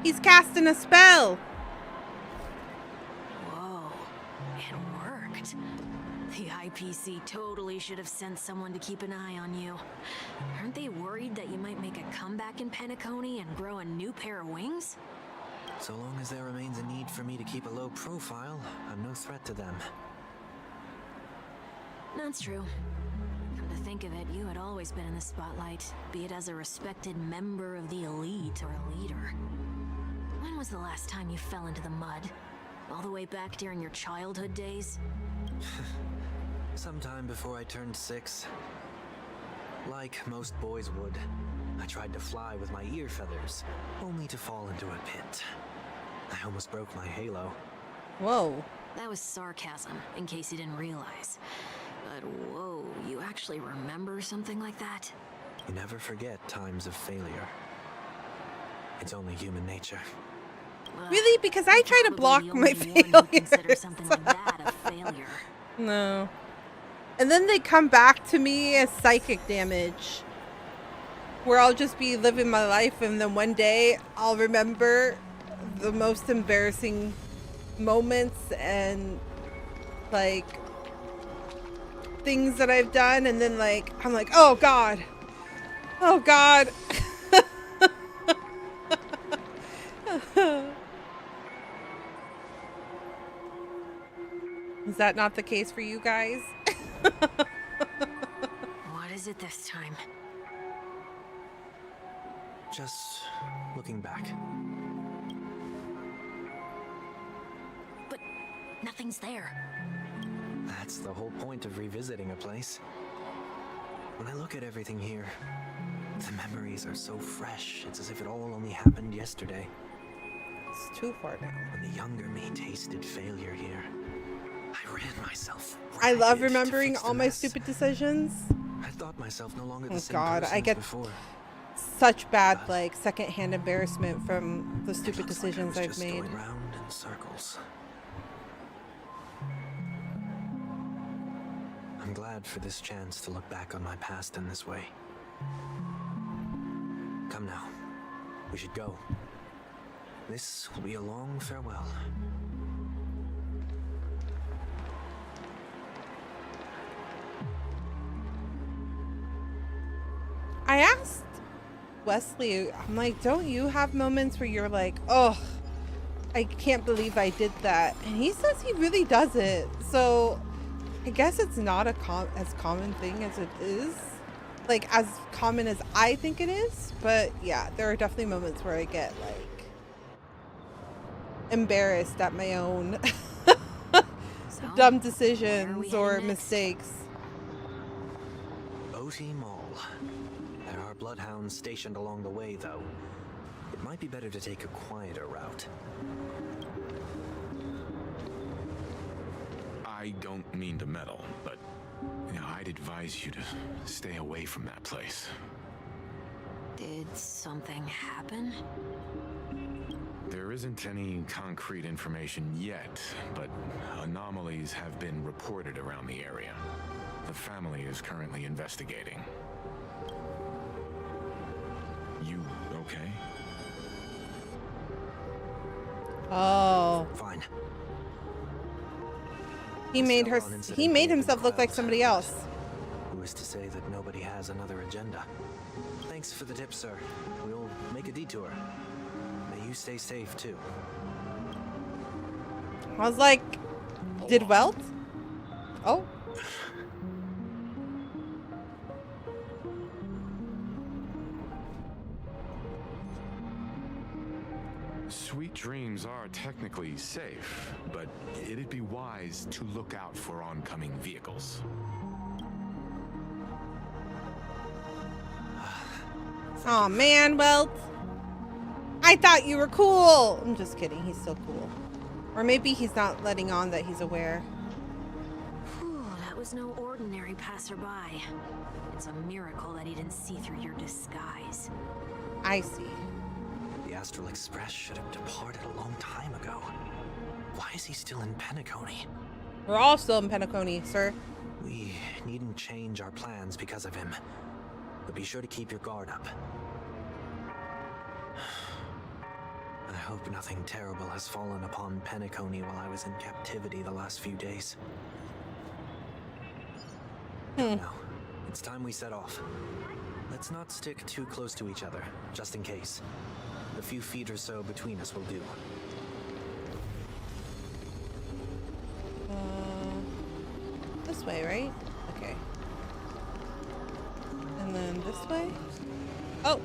Speaker 1: He's casting a spell.
Speaker 9: Whoa, it worked. The IPC totally should have sent someone to keep an eye on you. Aren't they worried that you might make a comeback in Penacony and grow a new pair of wings?
Speaker 10: So long as there remains a need for me to keep a low profile, I'm no threat to them.
Speaker 9: That's true. Come to think of it, you had always been in the spotlight, be it as a respected member of the elite or a leader. When was the last time you fell into the mud? All the way back during your childhood days?
Speaker 10: Sometime before I turned 6. Like most boys would, I tried to fly with my ear feathers, only to fall into a pit. I almost broke my halo.
Speaker 1: Whoa.
Speaker 9: That was sarcasm, in case you didn't realize. But whoa, you actually remember something like that?
Speaker 10: You never forget times of failure. It's only human nature.
Speaker 9: Well,
Speaker 1: Really? Because I try to
Speaker 9: probably
Speaker 1: block
Speaker 9: the
Speaker 1: my
Speaker 9: only one who considers
Speaker 1: failures.
Speaker 9: something like that a failure.
Speaker 1: No. And then they come back to me as psychic damage. Where I'll just be living my life and then one day I'll remember the most embarrassing moments and like things that I've done, and then like I'm like, oh god. Oh god. Is that not the case for you guys?
Speaker 9: What is it this time?
Speaker 10: Just looking back.
Speaker 9: But nothing's there.
Speaker 10: That's the whole point of revisiting a place. When I look at everything here, the memories are so fresh. It's as if it all only happened yesterday.
Speaker 1: It's too far now.
Speaker 10: When the younger me tasted failure here, I ran myself.
Speaker 1: I love
Speaker 10: ragged to
Speaker 1: remembering
Speaker 10: fix the
Speaker 1: all my
Speaker 10: mess.
Speaker 1: stupid decisions.
Speaker 10: I thought myself no longer the
Speaker 1: Oh
Speaker 10: same
Speaker 1: God,
Speaker 10: person
Speaker 1: I get
Speaker 10: as before.
Speaker 1: such bad like secondhand embarrassment from the stupid
Speaker 10: It looks
Speaker 1: decisions
Speaker 10: like I
Speaker 1: I've
Speaker 10: was just
Speaker 1: made.
Speaker 10: going round in circles. I'm glad for this chance to look back on my past in this way. Come now, we should go. This will be a long farewell.
Speaker 1: I asked Wesley, I'm like, don't you have moments where you're like, oh, I can't believe I did that? And he says he really doesn't. So I guess it's not a as common thing as it is. Like, as common as I think it is. But yeah, there are definitely moments where I get like embarrassed at my own dumb decisions or mistakes.
Speaker 10: OT Mall. There are bloodhounds stationed along the way, though. It might be better to take a quieter route.
Speaker 3: I don't mean to meddle, but I'd advise you to stay away from that place.
Speaker 9: Did something happen?
Speaker 3: There isn't any concrete information yet, but anomalies have been reported around the area. The family is currently investigating. You okay?
Speaker 1: Oh.
Speaker 10: Fine.
Speaker 1: He made himself look like somebody else.
Speaker 10: Who is to say that nobody has another agenda? Thanks for the tip, sir. We'll make a detour. May you stay safe, too.
Speaker 1: I was like, did Welt? Oh.
Speaker 3: Sweet dreams are technically safe, but it'd be wise to look out for oncoming vehicles.
Speaker 1: Oh man, Welt. I thought you were cool. I'm just kidding. He's still cool. Or maybe he's not letting on that he's aware.
Speaker 9: Whew, that was no ordinary passerby. It's a miracle that he didn't see through your disguise.
Speaker 1: I see.
Speaker 10: The Astral Express should have departed a long time ago. Why is he still in Penacony?
Speaker 1: We're all still in Penacony, sir.
Speaker 10: We needn't change our plans because of him. But be sure to keep your guard up. I hope nothing terrible has fallen upon Penacony while I was in captivity the last few days. Now, it's time we set off. Let's not stick too close to each other, just in case. A few feet or so between us will do.
Speaker 1: This way, right? Okay. And then this way? Oh!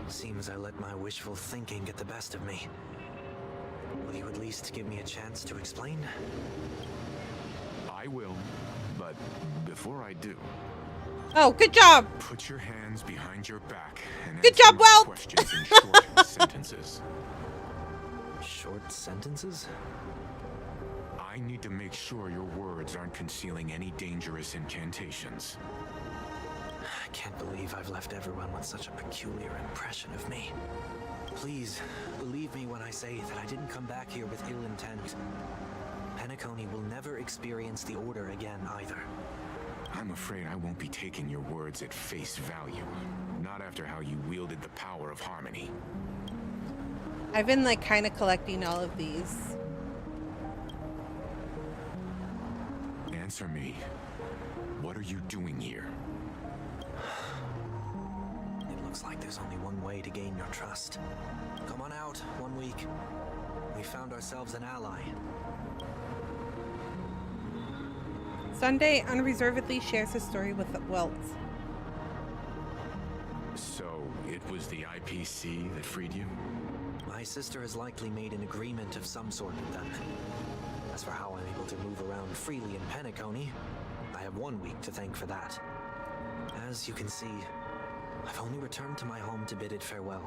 Speaker 10: Seems I let my wishful thinking get the best of me. Will you at least give me a chance to explain?
Speaker 3: I will, but before I do...
Speaker 1: Oh, good job!
Speaker 3: Put your hands behind your back and
Speaker 1: good job, Welt!
Speaker 3: Questions in short sentences.
Speaker 10: Short sentences?
Speaker 3: I need to make sure your words aren't concealing any dangerous incantations.
Speaker 10: I can't believe I've left everyone with such a peculiar impression of me. Please, believe me when I say that I didn't come back here with ill intent. Penacony will never experience the Order again, either.
Speaker 3: I'm afraid I won't be taking your words at face value. Not after how you wielded the power of harmony.
Speaker 1: I've been like kind of collecting all of these.
Speaker 3: Answer me. What are you doing here?
Speaker 10: It looks like there's only one way to gain your trust. Come on out, found ourselves an ally.
Speaker 1: Sunday unreservedly shares his story with Welts.
Speaker 3: So, it was the IPC that freed you?
Speaker 10: My sister has likely made an agreement of some sort with them. As for how I'm able to move around freely in Penacony, I have 1 week to thank for that. As you can see, I've only returned to my home to bid it farewell.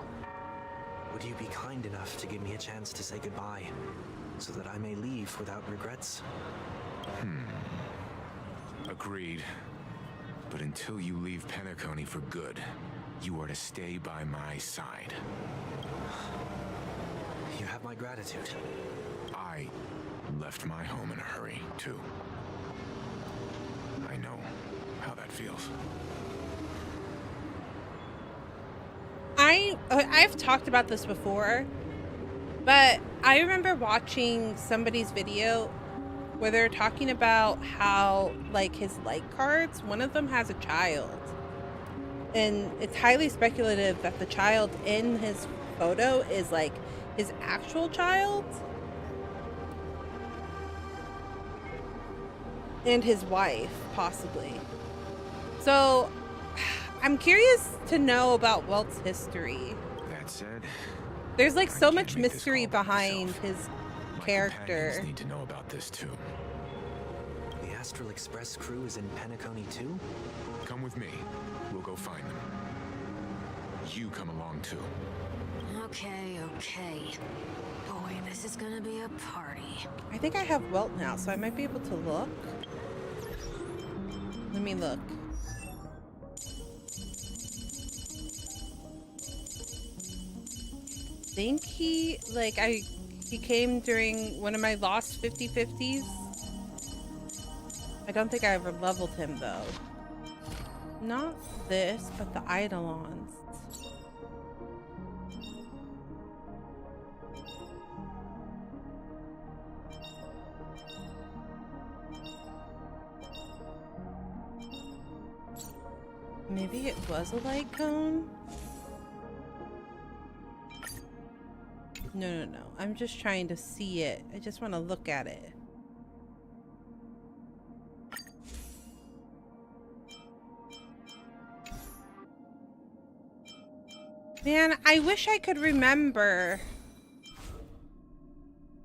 Speaker 10: Would you be kind enough to give me a chance to say goodbye, so that I may leave without regrets?
Speaker 3: Agreed. But until you leave Penacony for good, you are to stay by my side.
Speaker 10: You have my gratitude.
Speaker 3: I left my home in a hurry, too. I know how that feels.
Speaker 1: I've talked about this before, but I remember watching somebody's video where they're talking about how, like, his like cards, one of them has a child. And it's highly speculative that the child in his photo is, like, his actual child. And his wife, possibly. So, I'm curious to know about Welt's history.
Speaker 3: That said,
Speaker 1: there's like so much
Speaker 3: make this
Speaker 1: mystery
Speaker 3: call
Speaker 1: behind
Speaker 3: myself.
Speaker 1: his
Speaker 3: My
Speaker 1: character.
Speaker 3: companions need to know about this too.
Speaker 10: The Astral Express crew is in Penacony too?
Speaker 3: Come with me. We'll go find them. You come along too.
Speaker 9: Okay. Boy, this is gonna be a party.
Speaker 1: I think I have Welt now, so I might be able to look. Let me look. I think he came during one of my lost 50/50s. I don't think I ever leveled him though. Not this, but the Eidolons. Maybe it was a light cone? No. I'm just trying to see it. I just want to look at it. Man, I wish I could remember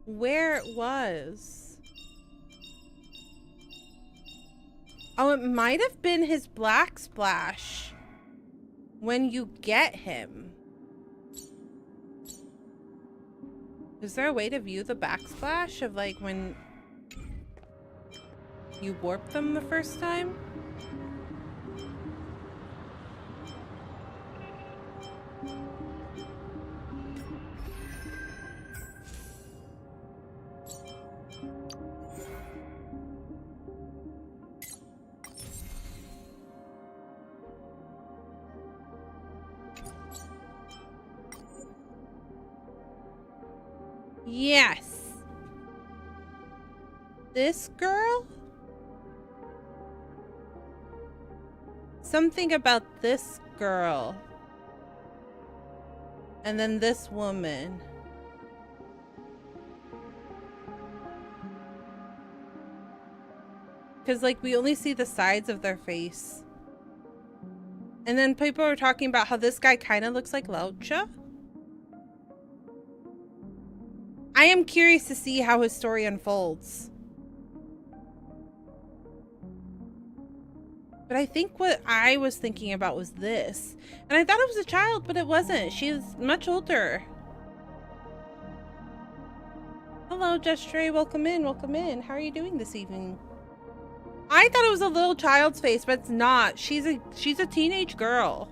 Speaker 1: where it was. Oh, it might have been his Black Splash when you get him. Is there a way to view the backsplash of like when you warp them the first time? Yes. This girl? Something about this girl. And then this woman. Because, like, we only see the sides of their face. And then people are talking about how this guy kind of looks like Lottieo. I am curious to see how his story unfolds. But I think what I was thinking about was this. And I thought it was a child, but it wasn't. She was much older. Hello, Jestray. Welcome in. Welcome in. How are you doing this evening? I thought it was a little child's face, but it's not. She's a teenage girl.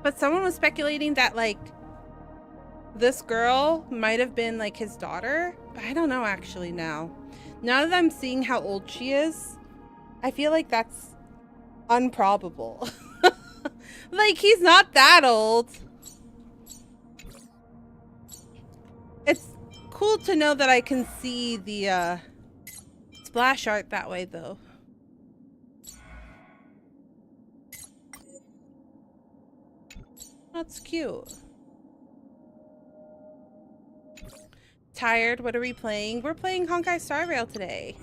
Speaker 1: But someone was speculating that, like, this girl might have been like his daughter, but I don't know actually now. Now that I'm seeing how old she is, I feel like that's improbable. Like, he's not that old. It's cool to know that I can see the splash art that way though. That's cute. Tired? What are we playing? We're playing Honkai Star Rail today.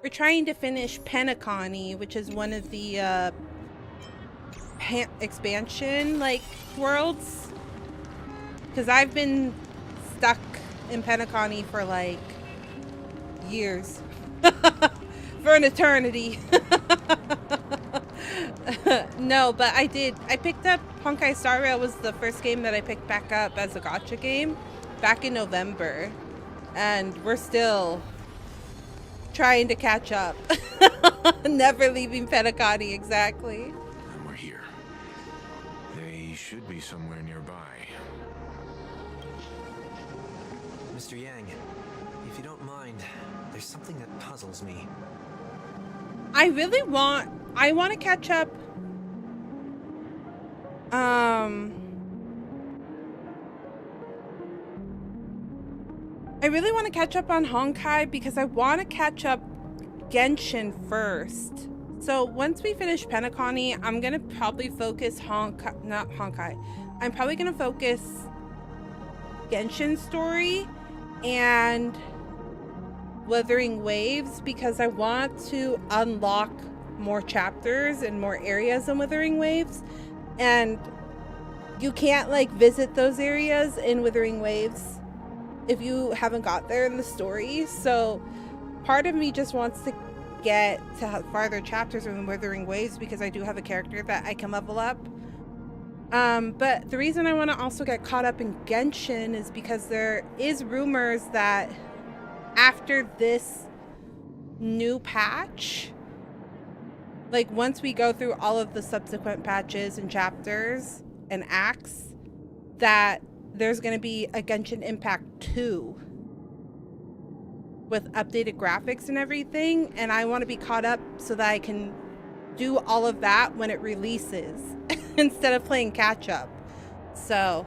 Speaker 1: We're trying to finish Penacony, which is one of the expansion like worlds. Because I've been stuck in Penacony for like years. For an eternity. No, but I picked up Honkai Star Rail. Was the first game that I picked back up as a gacha game back in November. And we're still trying to catch up. Never leaving Penacony, exactly.
Speaker 3: And we're here. They should be somewhere nearby.
Speaker 10: Mr. Yang, if you don't mind, there's something that puzzles me.
Speaker 1: I want to catch up. I really want to catch up on Honkai because I want to catch up Genshin first. So once we finish Penacony, I'm going to probably focus I'm probably going to focus Genshin story and Wuthering Waves because I want to unlock more chapters and more areas in Wuthering Waves. And you can't like visit those areas in Wuthering Waves if you haven't got there in the story. So part of me just wants to get to farther chapters in Wuthering Waves because I do have a character that I can level up. But the reason I want to also get caught up in Genshin is because there is rumors that after this new patch, like once we go through all of the subsequent patches and chapters and acts, that there's going to be a Genshin Impact 2 with updated graphics and everything, and I want to be caught up so that I can do all of that when it releases instead of playing catch up. So,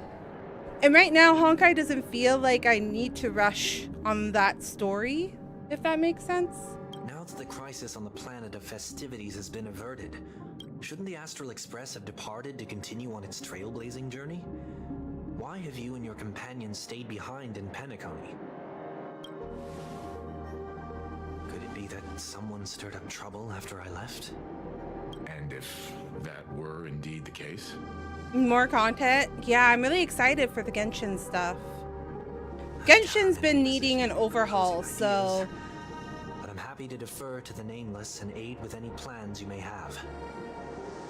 Speaker 1: and right now Honkai doesn't feel like I need to rush on that story, if that makes sense.
Speaker 10: Now that the crisis on the planet of festivities has been averted, shouldn't the Astral Express have departed to continue on its trailblazing journey? Why have you and your companions stayed behind in Penacony? Could it be that someone stirred up trouble after I left?
Speaker 3: And if that were indeed the case?
Speaker 1: More content? Yeah, I'm really excited for the Genshin stuff. Genshin's been needing an overhaul, so...
Speaker 10: But I'm happy to defer to the Nameless and aid with any plans you may have.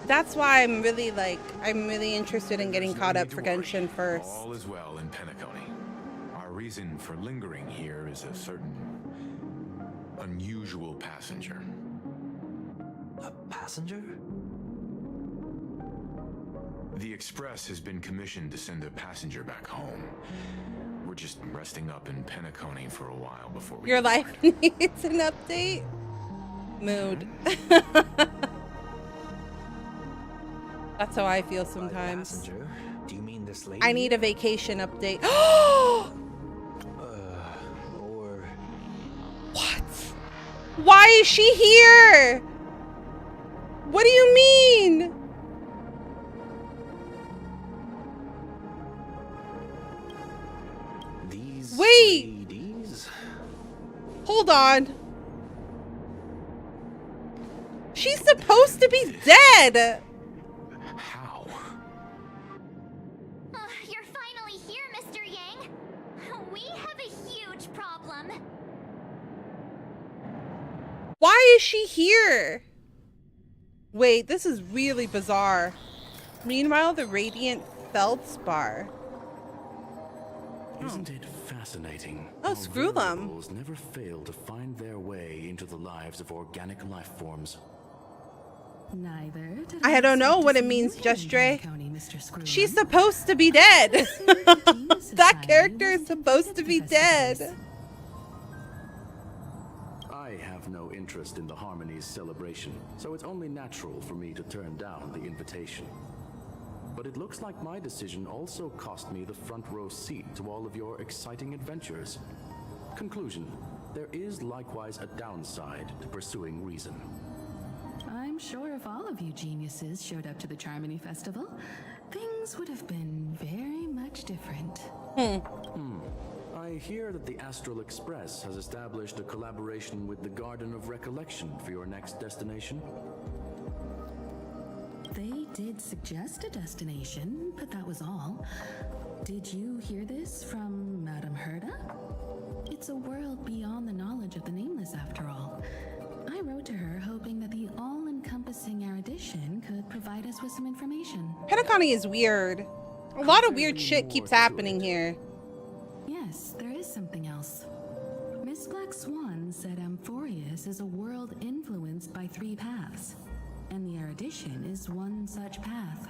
Speaker 1: That's why I'm really interested in getting caught up for Genshin first.
Speaker 3: All is well in Penacony. Our reason for lingering here is a certain unusual passenger.
Speaker 10: A passenger?
Speaker 3: The Express has been commissioned to send a passenger back home. We're just resting up in Penacony for a while before we...
Speaker 1: Your life needs an update? Mood. That's how I feel sometimes.
Speaker 10: Passenger? Do you mean this lady?
Speaker 1: I need a vacation update.
Speaker 10: Or...
Speaker 1: What? Why is she here? What do you mean?
Speaker 10: These
Speaker 1: Wait!
Speaker 10: ladies?
Speaker 1: Hold on. She's supposed to be dead!
Speaker 3: How?
Speaker 5: You're finally here, Mr. Yang. We have a huge problem.
Speaker 1: Why is she here? Wait, this is really bizarre. Meanwhile, the Radiant Feldspar.
Speaker 13: Isn't it fascinating?
Speaker 1: Oh, screw them.
Speaker 13: Variables never fail to find their way into the lives of organic life forms.
Speaker 6: Neither did
Speaker 1: I don't know what it means, Just Dre. She's supposed to be dead. That character is supposed to be dead.
Speaker 13: I have no interest in the Harmony's celebration, so it's only natural for me to turn down the invitation. But it looks like my decision also cost me the front row seat to all of your exciting adventures. Conclusion: there is likewise a downside to pursuing reason.
Speaker 6: I'm sure if all of you geniuses showed up to the Charmony Festival, things would have been very much different.
Speaker 13: I hear that the Astral Express has established a collaboration with the Garden of Recollection for your next destination.
Speaker 6: They did suggest a destination, but that was all. Did you hear this from Madame Herda? It's a world beyond the knowledge of the Nameless, after all. I wrote to her hoping that the all-encompassing erudition could provide us with some information.
Speaker 1: Penacony is weird. A lot of weird shit keeps happening here.
Speaker 6: Yes, there is something else. Miss Black Swan said Amphorius is a world influenced by 3 paths, and the erudition is one such path.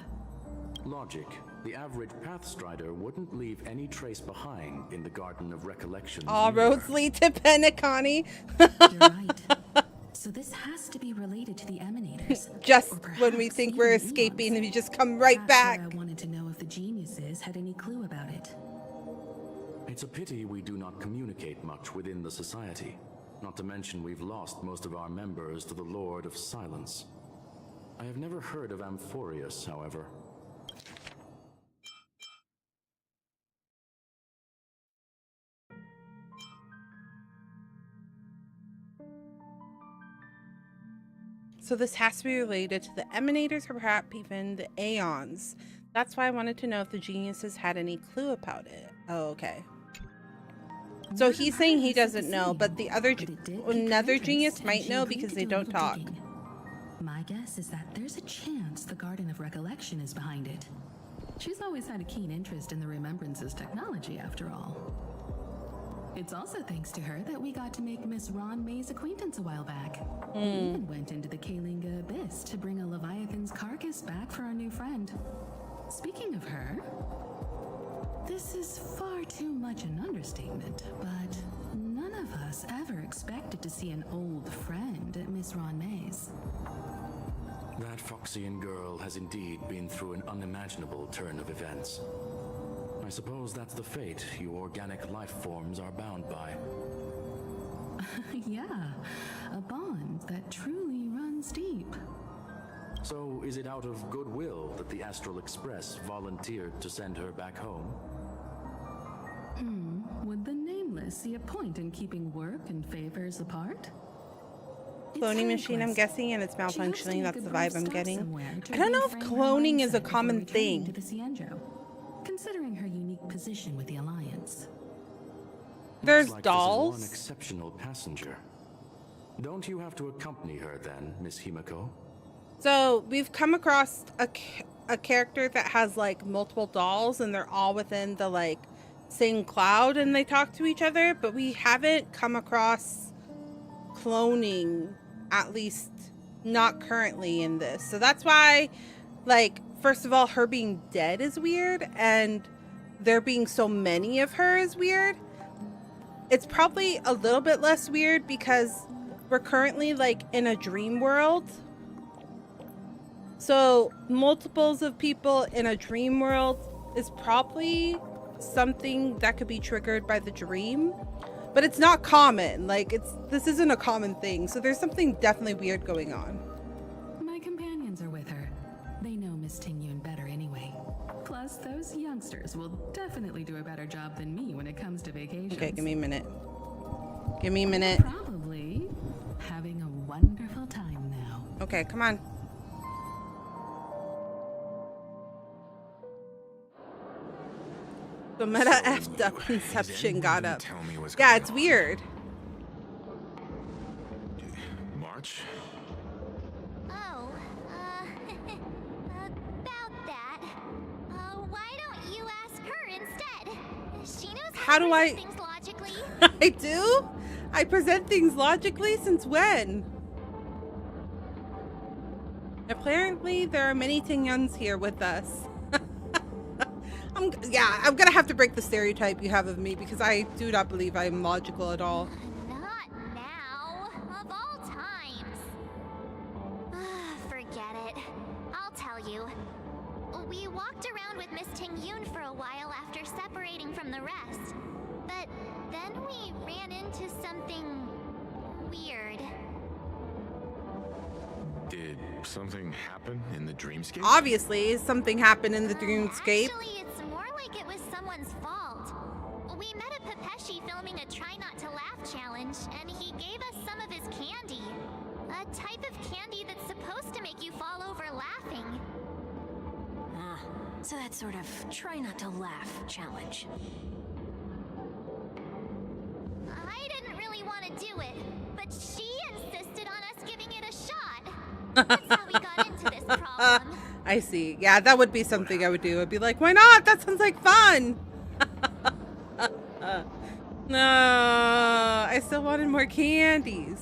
Speaker 13: Logic. The average Pathstrider wouldn't leave any trace behind in the Garden of Recollection.
Speaker 1: All roads lead to Penacony.
Speaker 6: You're right. So this has to be related to the Emanators.
Speaker 1: Just when we think we're escaping, and we just come right back.
Speaker 6: I wanted to know if the geniuses had any clue about it.
Speaker 13: It's a pity we do not communicate much within the society. Not to mention we've lost most of our members to the Lord of Silence. I have never heard of Amphorius, however.
Speaker 1: So this has to be related to the Emanators or perhaps even the Aeons. That's why I wanted to know if the geniuses had any clue about it. Oh, okay. So he's saying he doesn't know, but the other another genius might know because they don't talk.
Speaker 6: My guess is that there's a chance the Garden of Recollection is behind it. She's always had a keen interest in the Remembrances technology, after all. It's also thanks to her that we got to make Miss Ron May's acquaintance a while back. We even went into the Kalinga Abyss to bring a Leviathan's carcass back for our new friend. Speaking of her, this is far too much an understatement, but none of us ever expected to see an old friend at Miss Ron May's.
Speaker 13: That Foxian girl has indeed been through an unimaginable turn of events. I suppose that's the fate you organic life forms are bound by.
Speaker 6: Yeah, a bond that truly runs deep.
Speaker 13: So, is it out of goodwill that the Astral Express volunteered to send her back home?
Speaker 6: Would the Nameless see a point in keeping work and favors apart?
Speaker 1: Cloning machine, I'm guessing, and it's malfunctioning. That's the vibe I'm getting. I don't know if cloning is a common thing.
Speaker 6: Considering her unique position with the Alliance.
Speaker 1: There's
Speaker 13: Looks like
Speaker 1: dolls.
Speaker 13: This is one exceptional passenger. Don't you have to accompany her then, Miss Himiko?
Speaker 1: So we've come across a character that has like multiple dolls, and they're all within the like same cloud, and they talk to each other. But we haven't come across cloning, at least not currently in this. So that's why, like, first of all, her being dead is weird, and there being so many of her is weird. It's probably a little bit less weird because we're currently like in a dream world. So multiples of people in a dream world is probably something that could be triggered by the dream, but it's not common. Like, this isn't a common thing. So there's something definitely weird going on.
Speaker 6: My companions are with her. They know Miss Ting-Yun better anyway. Plus, those youngsters will definitely do a better job than me when it comes to vacations.
Speaker 1: Okay, give me a minute. Give me a minute.
Speaker 6: Probably having a wonderful time now.
Speaker 1: Okay, come on. The meta effed up Inception got up. Yeah, it's weird.
Speaker 3: March?
Speaker 5: Oh, about that. Why don't you ask her instead? She knows
Speaker 1: How do I...
Speaker 5: things logically.
Speaker 1: I do? I present things logically? Since when? Apparently, there are many Ting-Yuns here with us. I'm gonna have to break the stereotype you have of me because I do not believe I am logical at all.
Speaker 5: Not now. Of all times. Forget it. I'll tell you. We walked around with Miss Ting-Yun for a while after separating from the rest. But then we ran into something weird.
Speaker 3: Did something happen in the dreamscape?
Speaker 1: Obviously, something happened in the dreamscape.
Speaker 5: Actually, it's more like it was someone's fault. We met a Pepeshi filming a Try Not to Laugh challenge, and he gave us some of his candy. A type of candy that's supposed to make you fall over laughing.
Speaker 9: So that sort of try not to laugh challenge.
Speaker 5: I didn't really want to do it, but she insisted on us giving it a shot. That's how we got into this problem.
Speaker 1: I see. Yeah, that would be something I would do. I'd be like, why not? That sounds like fun. No, I still wanted more candies.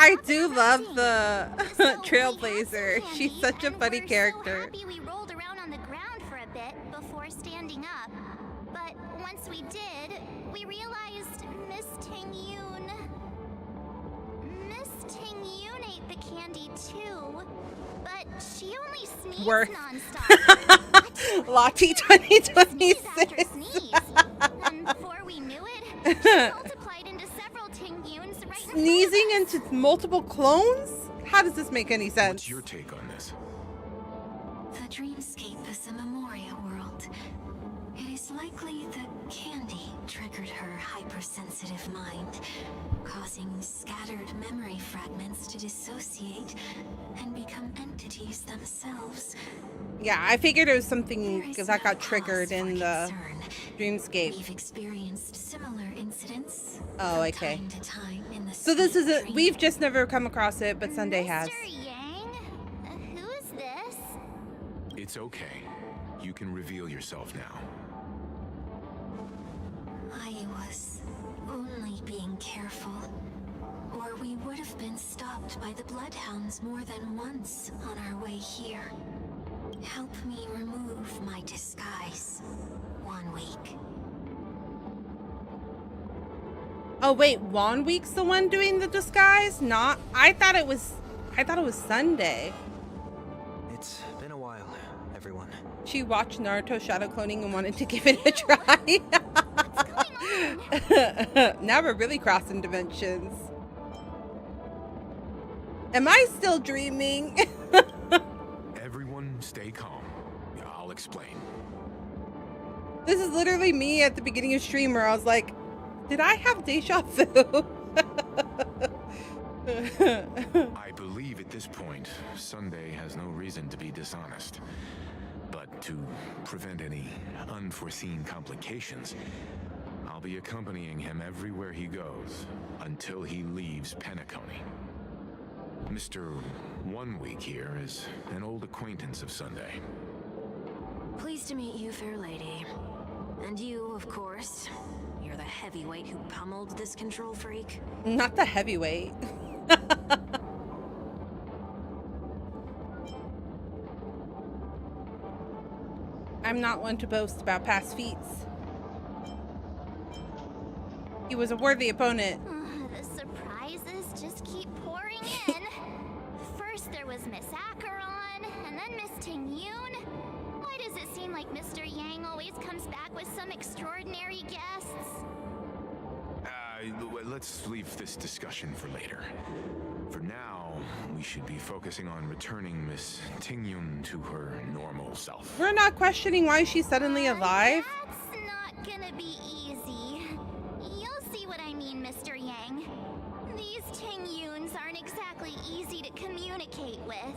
Speaker 1: I do love the Trailblazer. She's such a funny character.
Speaker 5: So happy we rolled around on the ground for a bit before standing up. But once we did, we realized Miss Ting-Yoon ate the candy too. But she only sneezed nonstop.
Speaker 1: Lottie 2026.
Speaker 5: And before we knew it, she multiplied into several Ting-Yoons right in
Speaker 1: Sneezing into multiple clones? How does this make any sense?
Speaker 3: What's your take on this?
Speaker 6: The dreamscape is a Memoria world. It is likely the candy triggered her hypersensitive mind, causing scattered memory fragments to dissociate and become entities themselves.
Speaker 1: Yeah, I figured it was something that got triggered in the dreamscape.
Speaker 6: We've experienced similar incidents.
Speaker 1: Oh, okay.
Speaker 6: Time to time in the
Speaker 1: So this isn't, we've just never come across it, but Sunday has.
Speaker 5: Mr. Yang? Who is this?
Speaker 3: It's okay. You can reveal yourself now.
Speaker 6: I was only being careful, or we would have been stopped by the Bloodhounds more than once on our way here. Help me remove my disguise. 1 week.
Speaker 1: Oh wait, 1 week's the one doing the disguise? Not, I thought it was Sunday.
Speaker 10: It's been a while, everyone.
Speaker 1: She watched Naruto shadow cloning and wanted to give it a try. Now we're really crossing dimensions. Am I still dreaming?
Speaker 3: Everyone stay calm. I'll explain.
Speaker 1: This is literally me at the beginning of stream where I was like, did I have deja vu?
Speaker 3: I believe at this point, Sunday has no reason to be dishonest. But to prevent any unforeseen complications, I'll be accompanying him everywhere he goes until he leaves Penacony. Mr. 1 Week here is an old acquaintance of Sunday.
Speaker 9: Pleased to meet you, fair lady. And you, of course. You're the heavyweight who pummeled this control freak.
Speaker 1: Not the heavyweight. I'm not one to boast about past feats. He was a worthy opponent.
Speaker 5: The surprises just keep pouring in. First there was Miss Acheron, and then Miss Ting-Yoon. Why does it seem like Mr. Yang always comes back with some extraordinary guests?
Speaker 3: Let's leave this discussion for later. For now, we should be focusing on returning Miss Ting-Yoon to her normal self.
Speaker 1: We're not questioning why she's suddenly alive.
Speaker 5: That's not gonna be easy. You'll see what I mean, Mr. Yang. These Ting-Yoons aren't exactly easy to communicate with.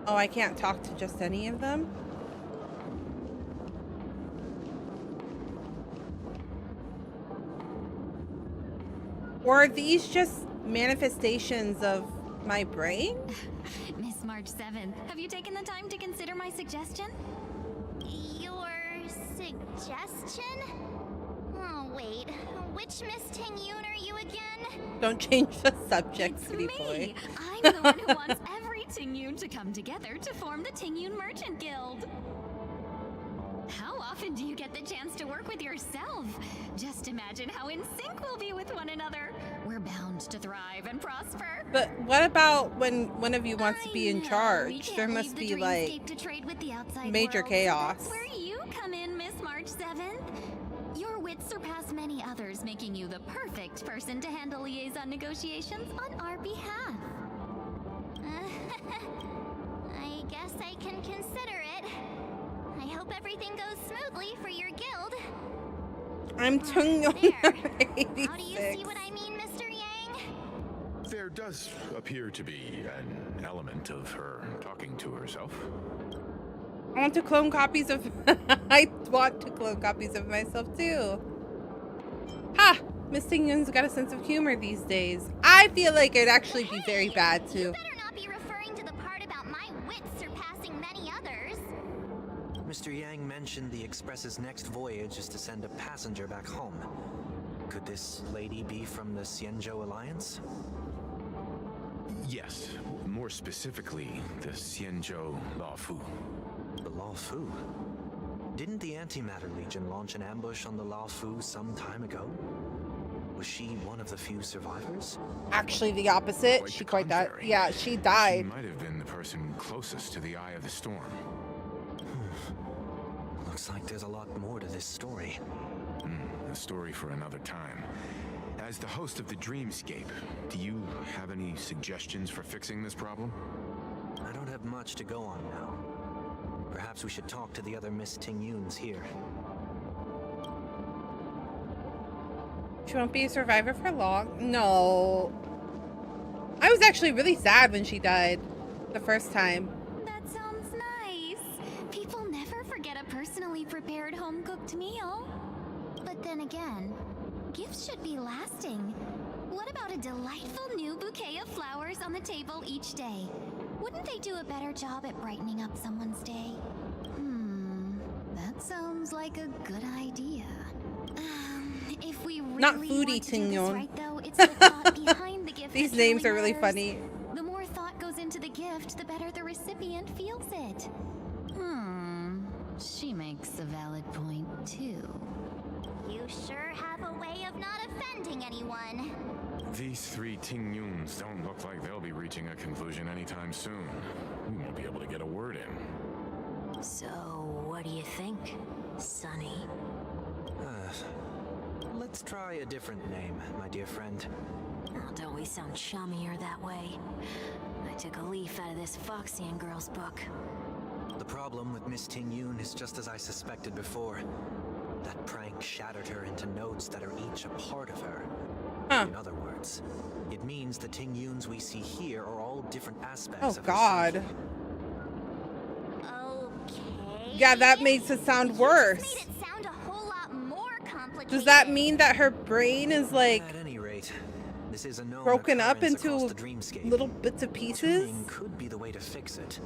Speaker 1: Oh, I can't talk to just any of them? Or are these just manifestations of my brain?
Speaker 14: Miss March 7th, have you taken the time to consider my suggestion?
Speaker 5: Your suggestion? Oh, wait. Which Miss Ting-Yoon are you again?
Speaker 1: Don't change the subject, pretty boy.
Speaker 14: I'm the one who wants every Ting-Yoon to come together to form the Ting-Yoon Merchant Guild. How often do you get the chance to work with yourself? Just imagine how in sync we'll be with one another. We're bound to thrive and prosper.
Speaker 1: But what about when one of you wants to be in charge? There must be like
Speaker 14: to trade with the outside
Speaker 1: major
Speaker 14: world.
Speaker 1: chaos.
Speaker 14: That's where you come in, Miss March 7th. Your wits surpass many others, making you the perfect person to handle liaison negotiations on our behalf.
Speaker 5: I guess I can consider it. I hope everything goes smoothly for your guild.
Speaker 1: I'm Tung
Speaker 5: How do you
Speaker 1: 86.
Speaker 5: see what I mean, Mr. Yang?
Speaker 3: There does appear to be an element of her talking to herself.
Speaker 1: I want to clone copies of I want to clone copies of myself too. Ha! Miss Tingyun's got a sense of humor these days. I feel like it'd actually be very bad too.
Speaker 5: You better not be referring to the part about my wits surpassing many others.
Speaker 10: Mr. Yang mentioned the Express's next voyage is to send a passenger back home. Could this lady be from the Xianzhou Alliance?
Speaker 3: Yes, more specifically, the Xianzhou Laofu.
Speaker 10: The Laofu? Didn't the Antimatter Legion launch an ambush on the Laofu some time ago? Was she one of the few survivors?
Speaker 1: Actually, the opposite. She quite died. Yeah, she died.
Speaker 3: She might have been the person closest to the Eye of the Storm.
Speaker 10: Looks like there's a lot more to this story.
Speaker 3: A story for another time. As the host of the Dreamscape, do you have any suggestions for fixing this problem?
Speaker 10: I don't have much to go on now. Perhaps we should talk to the other Miss Tingyuns here.
Speaker 1: She won't be a survivor for long. No. I was actually really sad when she died the first time.
Speaker 14: That sounds nice. People never forget a personally prepared home-cooked meal. But then again, gifts should be lasting. What about a delightful new bouquet of flowers on the table each day? Wouldn't they do a better job at brightening up someone's day? That sounds like a good idea. If we really
Speaker 1: Not foodie
Speaker 14: want to do this
Speaker 1: Tingyon.
Speaker 14: right, though, it's the thought behind the gift
Speaker 1: These
Speaker 14: that
Speaker 1: names
Speaker 14: truly
Speaker 1: are really
Speaker 14: matters.
Speaker 1: funny.
Speaker 14: The more thought goes into the gift, the better the recipient feels it. She makes a valid point, too.
Speaker 5: You sure have a way of not offending anyone.
Speaker 3: These three Tingyuns don't look like they'll be reaching a conclusion anytime soon. We won't be able to get a word in.
Speaker 9: So, what do you think, Sonny?
Speaker 10: Let's try a different name, my dear friend.
Speaker 9: Oh, don't we sound chummier that way? I took a leaf out of this Foxian girl's book.
Speaker 10: The problem with Miss Tingyun is just as I suspected before. That prank shattered her into nodes that are each a part of her. In other words, it means the Tingyuns we see here are all different aspects of her
Speaker 1: God.
Speaker 10: psyche.
Speaker 5: Okay.
Speaker 1: Yeah, that makes it sound worse.
Speaker 5: Made it sound a whole lot more complicated.
Speaker 1: Does that mean that her brain is like
Speaker 10: At any rate, this is a known
Speaker 1: broken up
Speaker 10: occurrence
Speaker 1: into
Speaker 10: across the dreamscape.
Speaker 1: little bits of pieces?
Speaker 10: Tuning could be the way to fix it.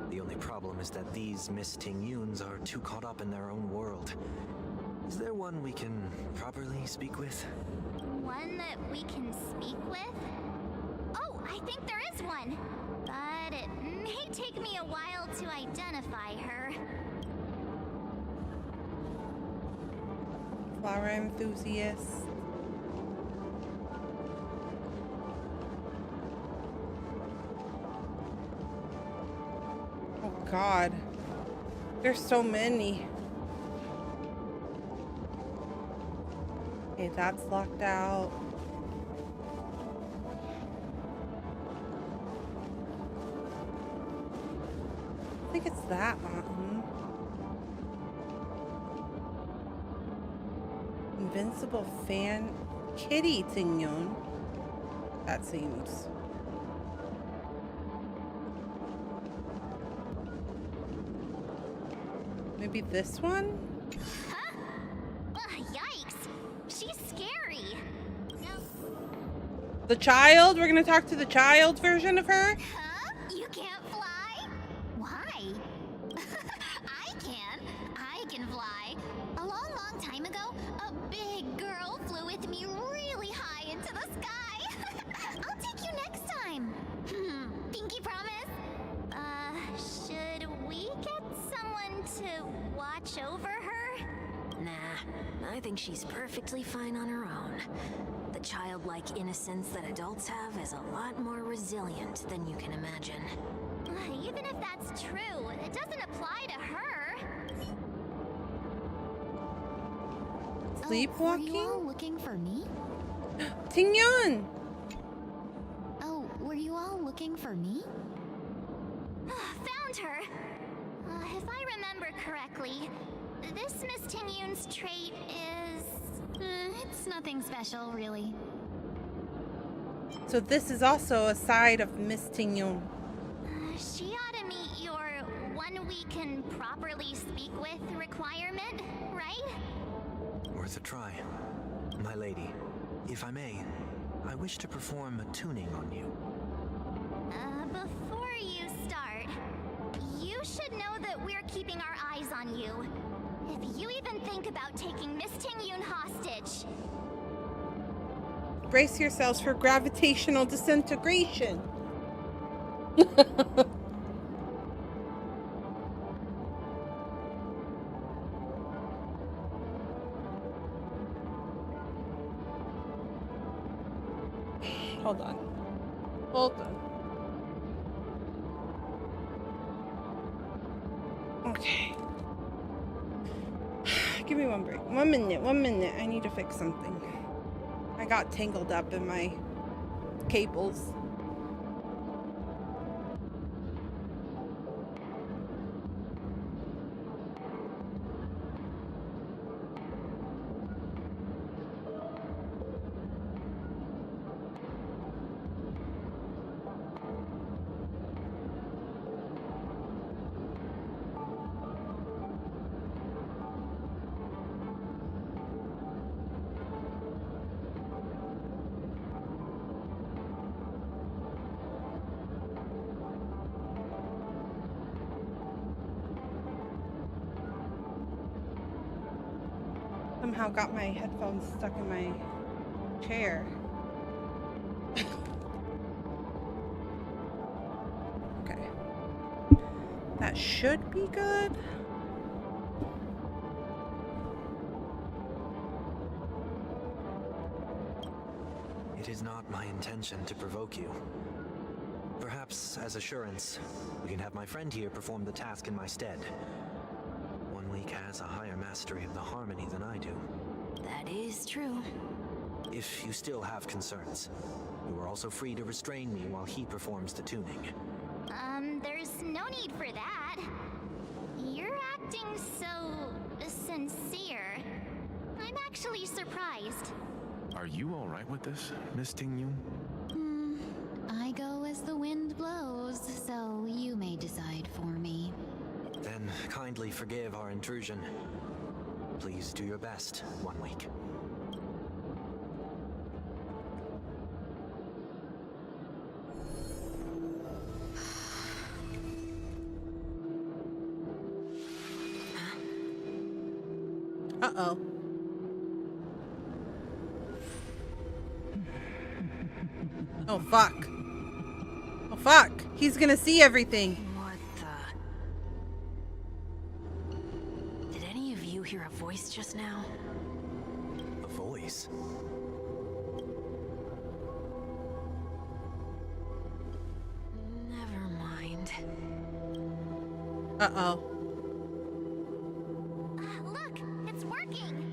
Speaker 10: The only problem is that these Miss Tingyuns are too caught up in their own world. Is there one we can properly speak with?
Speaker 5: One that we can speak with? Oh, I think there is one. But it may take me a while to identify her.
Speaker 1: Flower enthusiast. Oh God. There's so many. Okay, that's locked out. I think it's that mountain. Invincible fan kitty Tingyun. That seems. Maybe this one?
Speaker 5: Huh? Ugh, yikes. She's scary.
Speaker 1: The child? We're gonna talk to the child version of her?
Speaker 5: Huh? You can't fly? Why? I can. I can fly. A long, long time ago, a big girl flew with me really high into the sky. I'll take you next time. Pinky promise? Should we get someone to
Speaker 9: I think she's perfectly fine on her own. The childlike innocence that adults have is a lot more resilient than you can imagine.
Speaker 5: Even if that's true, it doesn't apply to her.
Speaker 1: Sleepwalking?
Speaker 14: Were you all looking for me?
Speaker 1: Tingyon!
Speaker 14: Oh, were you all looking for me?
Speaker 5: Found her! If I remember correctly, this Miss Tingyun's trait is...
Speaker 14: It's nothing special, really.
Speaker 1: So this is also a side of Miss Tingyon.
Speaker 5: She ought to meet your one we can properly speak with requirement, right?
Speaker 10: Worth a try. My lady, if I may, I wish to perform a tuning on you.
Speaker 5: Before you start, you should know that we're keeping our eyes on you. If you even think about taking Miss Tingyun hostage.
Speaker 1: Brace yourselves for gravitational disintegration. Hold on. Hold on. Okay. Give me one break. 1 minute. 1 minute. I need to fix something. I got tangled up in my cables. Somehow got my headphones stuck in my chair. Okay. That should be good.
Speaker 10: It is not my intention to provoke you. Perhaps, as assurance, we can have my friend here perform the task in my stead. One week has a higher mastery of the harmony than I do.
Speaker 9: That is true.
Speaker 10: If you still have concerns, you are also free to restrain me while he performs the tuning.
Speaker 5: There's no need for that. You're acting so... sincere. I'm actually surprised.
Speaker 3: Are you all right with this, Miss Tingyun?
Speaker 14: I go as the wind blows, so you may decide for me.
Speaker 10: Then kindly forgive our intrusion. Please do your best, 1 week.
Speaker 1: Uh-oh. Oh, fuck. Oh, fuck. He's gonna see everything.
Speaker 9: What the... Did any of you hear a voice just now?
Speaker 10: A voice?
Speaker 9: Never mind.
Speaker 1: Uh-oh.
Speaker 5: Look, it's working.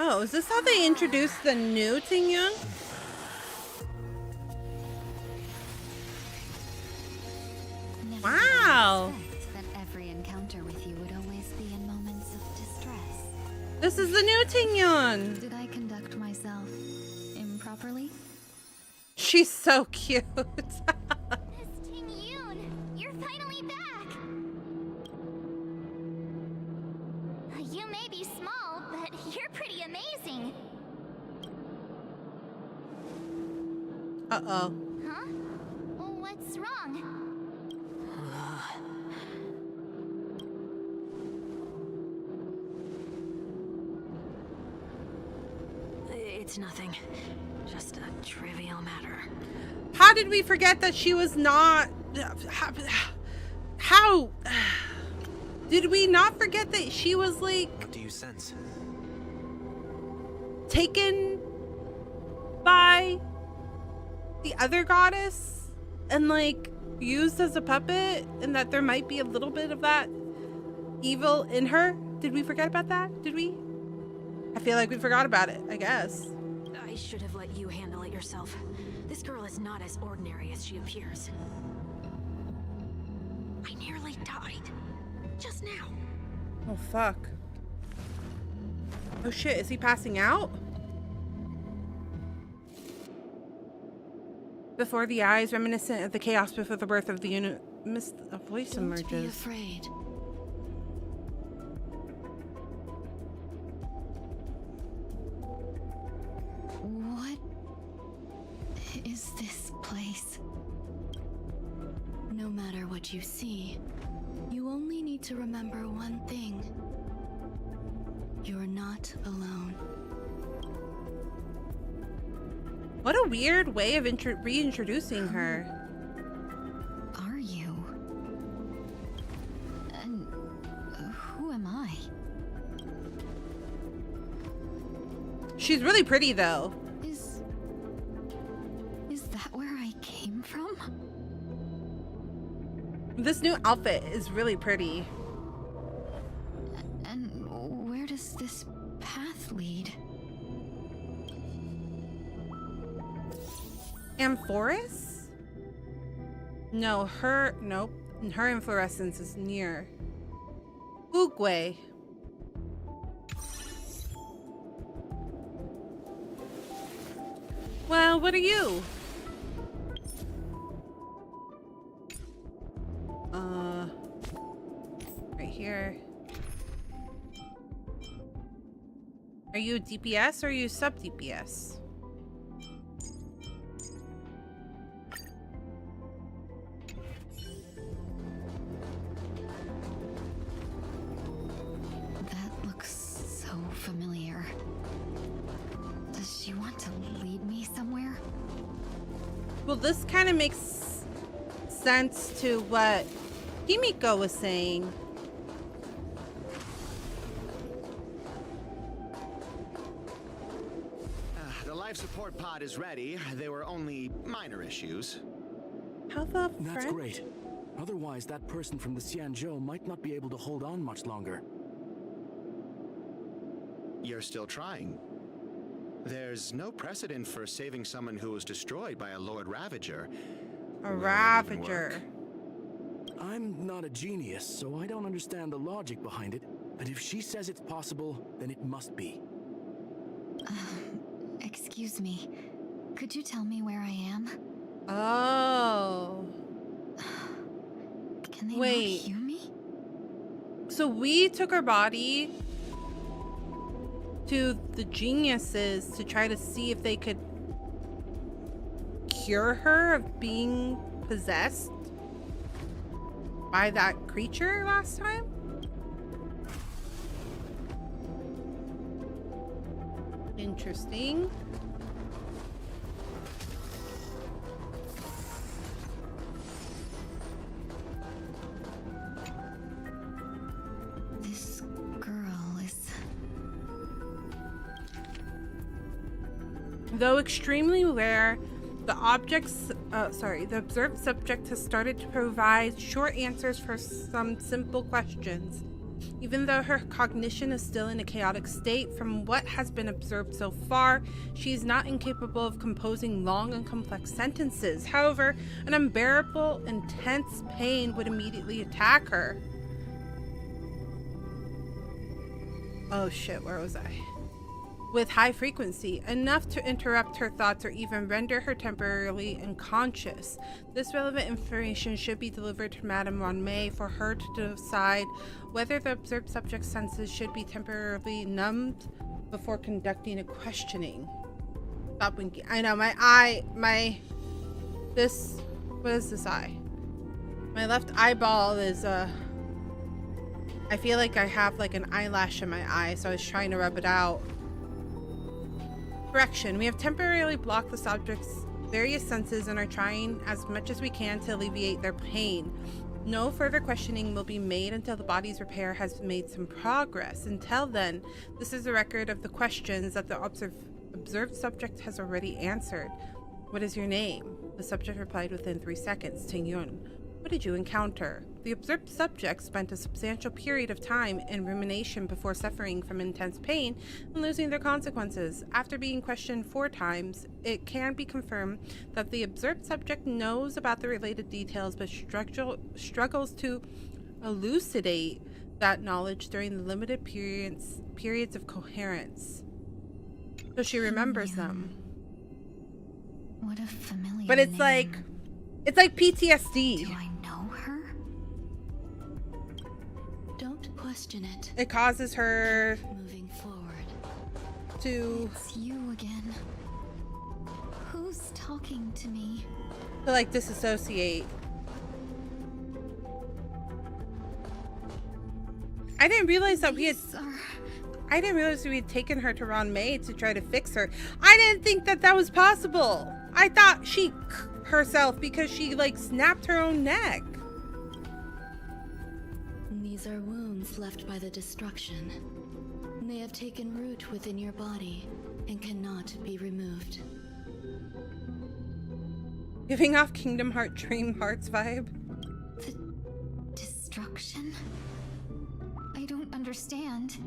Speaker 1: Oh, is this how they introduced the new Tingyun? Wow.
Speaker 14: That every encounter with you would always be in moments of distress.
Speaker 1: This is the new Tingyun.
Speaker 14: Did I conduct myself improperly?
Speaker 1: She's so cute.
Speaker 5: Miss Tingyun, you're finally back. You may be small, but you're pretty amazing.
Speaker 1: Uh-oh.
Speaker 5: Huh? What's wrong?
Speaker 9: It's nothing. Just a trivial matter.
Speaker 1: How did we forget that she was not... How... Did we not forget that she was like
Speaker 10: What do you sense?
Speaker 1: taken by the other goddess and like used as a puppet, and that there might be a little bit of that evil in her? Did we forget about that? Did we? I feel like we forgot about it, I guess.
Speaker 9: I should have let you handle it yourself. This girl is not as ordinary as she appears. I nearly died. Just now.
Speaker 1: Oh, fuck. Oh, shit. Is he passing out? Before the eyes, reminiscent of the chaos before the birth of the unit, a voice emerges.
Speaker 6: Don't be afraid. What is this place? No matter what you see, you only need to remember one thing. You're not alone.
Speaker 1: What a weird way of reintroducing her.
Speaker 14: Are you? And who am I?
Speaker 1: She's really pretty, though.
Speaker 14: Is that where I came from?
Speaker 1: This new outfit is really pretty.
Speaker 14: And where does this path lead?
Speaker 1: Amphoris? No, nope. Her inflorescence is near Uguay. Well, what are you? Right here. Are you DPS or are you sub DPS?
Speaker 14: That looks so familiar. Does she want to lead me somewhere?
Speaker 1: Well, this kind of makes sense to what Himiko was saying.
Speaker 15: The life support pod is ready. There were only minor issues.
Speaker 1: How the
Speaker 13: That's
Speaker 1: friend?
Speaker 13: great. Otherwise, that person from the Xianzhou might not be able to hold on much longer.
Speaker 15: You're still trying. There's no precedent for saving someone who was destroyed by a Lord Ravager.
Speaker 1: A Ravager.
Speaker 13: I'm not a genius, so I don't understand the logic behind it. But if she says it's possible, then it must be.
Speaker 14: Excuse me. Could you tell me where I am?
Speaker 1: Oh.
Speaker 14: Can they
Speaker 1: Wait.
Speaker 14: not hear me?
Speaker 1: So we took her body to the geniuses to try to see if they could cure her of being possessed by that creature last time? Interesting.
Speaker 14: This girl is...
Speaker 1: Though extremely rare, the observed subject has started to provide short answers for some simple questions. Even though her cognition is still in a chaotic state, from what has been observed so far, she is not incapable of composing long and complex sentences. However, an unbearable, intense pain would immediately attack her. Oh shit, where was I? With high frequency, enough to interrupt her thoughts or even render her temporarily unconscious. This relevant information should be delivered to Madame Ronmei for her to decide whether the observed subject's senses should be temporarily numbed before conducting a questioning. Stop winking. I know, what is this eye? My left eyeball is, I feel like I have like an eyelash in my eye, so I was trying to rub it out. Correction, we have temporarily blocked the subject's various senses and are trying as much as we can to alleviate their pain. No further questioning will be made until the body's repair has made some progress. Until then, this is a record of the questions that the observed subject has already answered. What is your name? The subject replied within 3 seconds. Tingyun. What did you encounter? The observed subject spent a substantial period of time in rumination before suffering from intense pain and losing their consequences. After being questioned 4 times, it can be confirmed that the observed subject knows about the related details but struggles to elucidate that knowledge during the limited periods of coherence. So she remembers them.
Speaker 14: What a familiar
Speaker 1: But it's
Speaker 14: name.
Speaker 1: it's like PTSD.
Speaker 14: Do I know her?
Speaker 6: Don't question it.
Speaker 1: It causes her
Speaker 6: Moving forward.
Speaker 1: to
Speaker 14: It's you again. Who's talking to me?
Speaker 1: like disassociate. I didn't realize that we had taken her to Ron May to try to fix her. I didn't think that that was possible. I thought she herself because she like snapped her own neck.
Speaker 6: These are wounds left by the destruction. They have taken root within your body and cannot be removed.
Speaker 1: Giving off Kingdom Dream Hearts vibe.
Speaker 14: The destruction? I don't understand.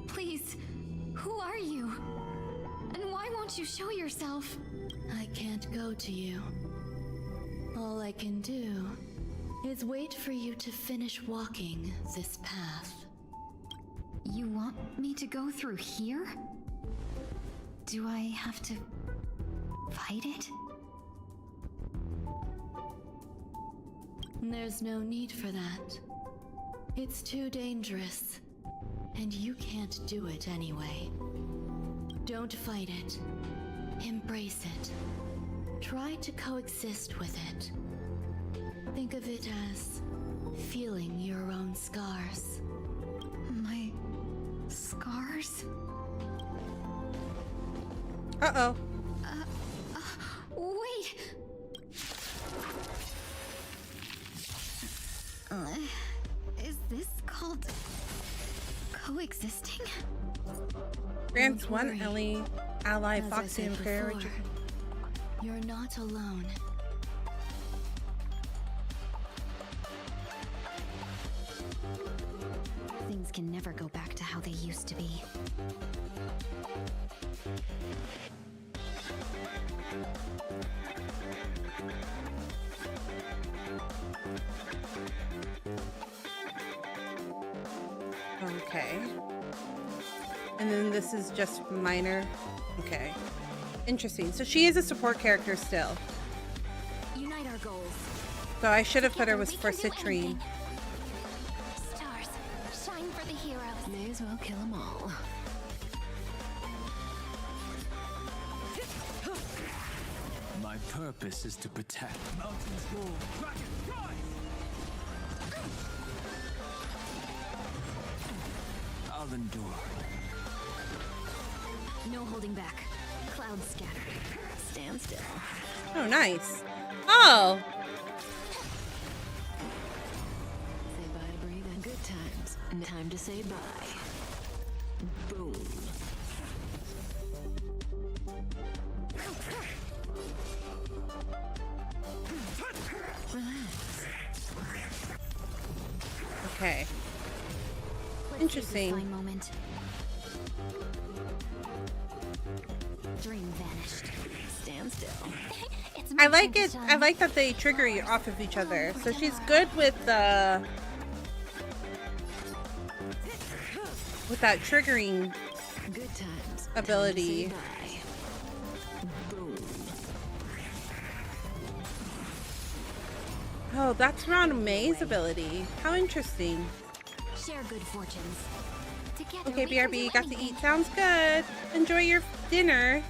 Speaker 14: Please, who are you? And why won't you show yourself?
Speaker 6: I can't go to you. All I can do is wait for you to finish walking this path.
Speaker 14: You want me to go through here? Do I have to fight it?
Speaker 6: There's no need for that. It's too dangerous, and you can't do it anyway. Don't fight it. Embrace it. Try to coexist with it. Think of it as feeling your own scars.
Speaker 14: My scars?
Speaker 1: Uh-oh.
Speaker 14: Wait! Is this called coexisting?
Speaker 1: Grants one ally
Speaker 6: As I
Speaker 1: Foxy
Speaker 6: said
Speaker 1: in prayer.
Speaker 6: before, you're not alone.
Speaker 14: Things can never go back to how they used to be.
Speaker 1: Okay. And then this is just minor. Okay. Interesting. So she is a support character still.
Speaker 9: Unite our goals.
Speaker 1: So I should have put her was for Citrine.
Speaker 14: Stars, shine for the heroes.
Speaker 9: May as well kill them all.
Speaker 12: My purpose is to protect. Mountains roar, dragon rise! I'll endure.
Speaker 9: No holding back. Clouds scattered. Stand still.
Speaker 1: Oh, nice. Oh!
Speaker 9: Say bye to breathe and good times. Time to say bye. Boom. Relax.
Speaker 1: Okay.
Speaker 14: Let's
Speaker 1: Interesting.
Speaker 14: save this fine moment. Dream vanished.
Speaker 9: Stand still.
Speaker 14: It's
Speaker 1: I
Speaker 14: my
Speaker 1: like
Speaker 14: turn
Speaker 1: it.
Speaker 14: to
Speaker 1: I
Speaker 14: shine.
Speaker 1: like that they trigger you off of each other. So she's good with the that triggering
Speaker 9: Good times.
Speaker 1: ability.
Speaker 9: Time to say bye. Boom.
Speaker 1: Oh, that's Ron May's ability. How interesting.
Speaker 14: Share good fortunes. Together
Speaker 1: Okay,
Speaker 14: we can
Speaker 1: BRB,
Speaker 14: do
Speaker 1: you got to
Speaker 14: anything.
Speaker 1: eat. Sounds good. Enjoy your dinner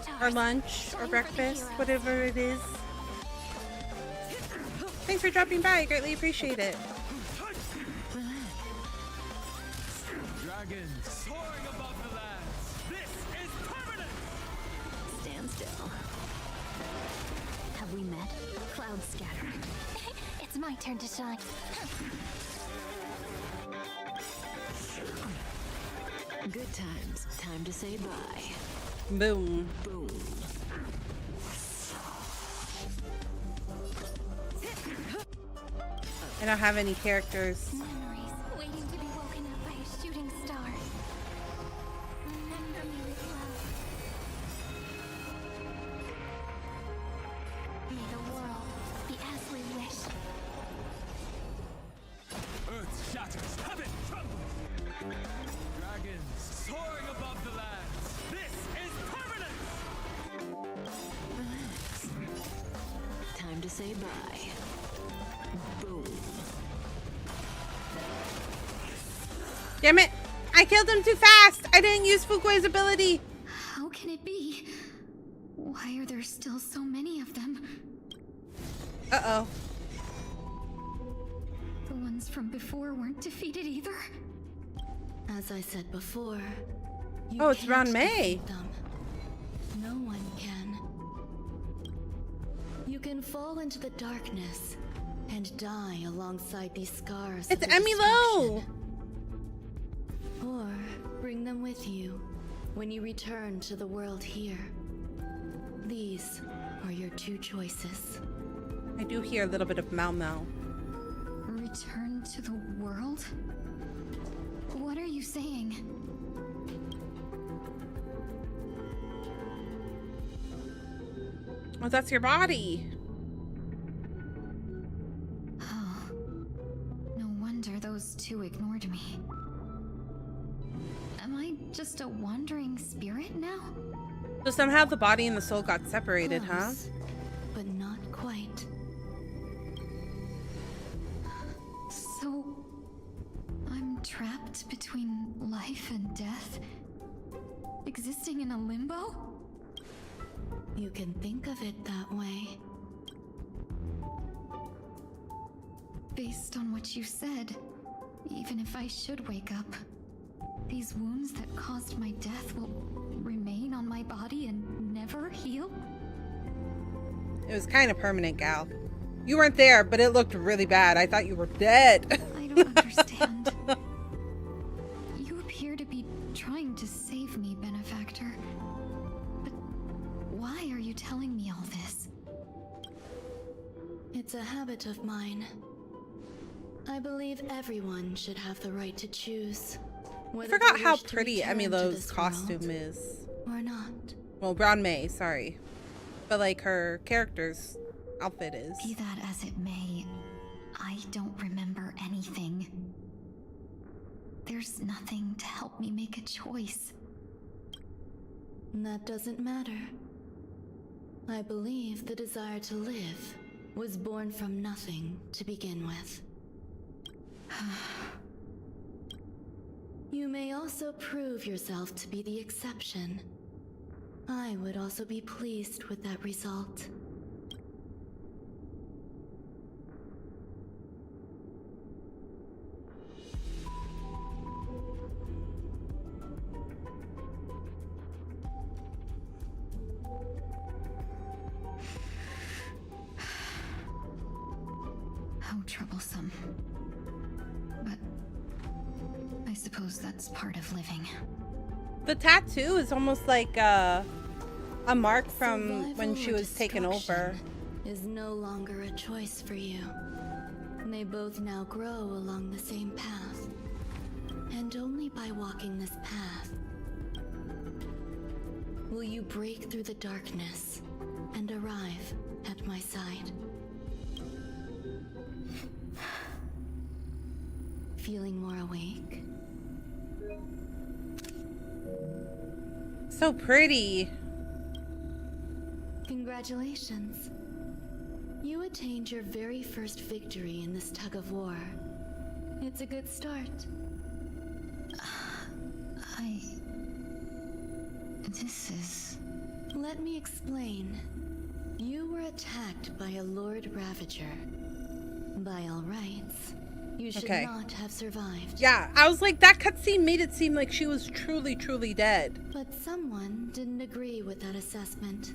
Speaker 14: Stars,
Speaker 1: or lunch
Speaker 14: shine
Speaker 1: or
Speaker 14: for the
Speaker 1: breakfast,
Speaker 14: heroes.
Speaker 1: whatever it is. Thanks for dropping by. I greatly appreciate it.
Speaker 12: Dragons soaring above the lands. This is permanent!
Speaker 9: Stand still.
Speaker 14: Have we met? Clouds scattered. It's my turn to shine.
Speaker 9: Good times. Time to say bye.
Speaker 1: Boom.
Speaker 9: Boom.
Speaker 1: I don't have any characters.
Speaker 14: Memories waiting to be woken up by a shooting star. Remember me with love. May the world be as we wish.
Speaker 12: Earth shatters, heaven trembles. Dragons soaring above the lands. This is permanence.
Speaker 9: Relax. Time to say bye. Boom.
Speaker 1: Damn it! I killed him too fast! I didn't use Fukui's ability!
Speaker 14: How can it be? Why are there still so many of them?
Speaker 1: Uh-oh.
Speaker 14: The ones from before weren't defeated either?
Speaker 9: As I said before,
Speaker 1: Oh, it's
Speaker 9: can't
Speaker 1: Ron May.
Speaker 9: defeat them. No one can. You can fall into the darkness and die alongside these scars.
Speaker 1: It's
Speaker 9: of
Speaker 1: Emmy Lowe!
Speaker 9: Or bring them with you when you return to the world here. These are your two choices.
Speaker 1: I do hear a little bit of Mau Mau.
Speaker 14: Return to the world? What are you saying?
Speaker 1: Oh, that's your body.
Speaker 14: Oh. No wonder those two ignored me. Am I just a wandering spirit now?
Speaker 1: So somehow the body and the soul got separated,
Speaker 9: Close, but not quite.
Speaker 14: So, I'm trapped between life and death? Existing in a limbo?
Speaker 9: You can think of it that way.
Speaker 14: Based on what you said, even if I should wake up, these wounds that caused my death will remain on my body and never heal?
Speaker 1: huh? It was kind of permanent, gal. You weren't there, but it looked really bad. I thought you were dead.
Speaker 14: I don't understand. You appear to be trying to save me, benefactor. But why are you telling me all this?
Speaker 9: It's a habit of mine. I believe everyone should have the right to choose.
Speaker 1: I forgot how pretty Emmy Lowe's costume is.
Speaker 9: Or not.
Speaker 1: Well, Brown May, sorry. But like her character's outfit is.
Speaker 14: Be that as it may, I don't remember anything. There's nothing to help me make a choice.
Speaker 9: That doesn't matter. I believe the desire to live was born from nothing to begin with. You may also prove yourself to be the exception. I would also be pleased with that result.
Speaker 14: How troublesome. But I suppose that's part of living.
Speaker 1: The tattoo is almost like a mark from when she was taken over.
Speaker 9: Is no longer a choice for you. They both now grow along the same path. And only by walking this path will you break through the darkness and arrive at my side. Feeling more awake?
Speaker 1: So pretty.
Speaker 9: Congratulations. You attained your very first victory in this tug of war. It's a good start.
Speaker 14: This is...
Speaker 9: Let me explain. You were attacked by a Lord Ravager. By all rights, you should not have survived.
Speaker 1: Yeah, I was like, that cutscene made it seem like she was truly, truly dead.
Speaker 9: But someone didn't agree with that assessment.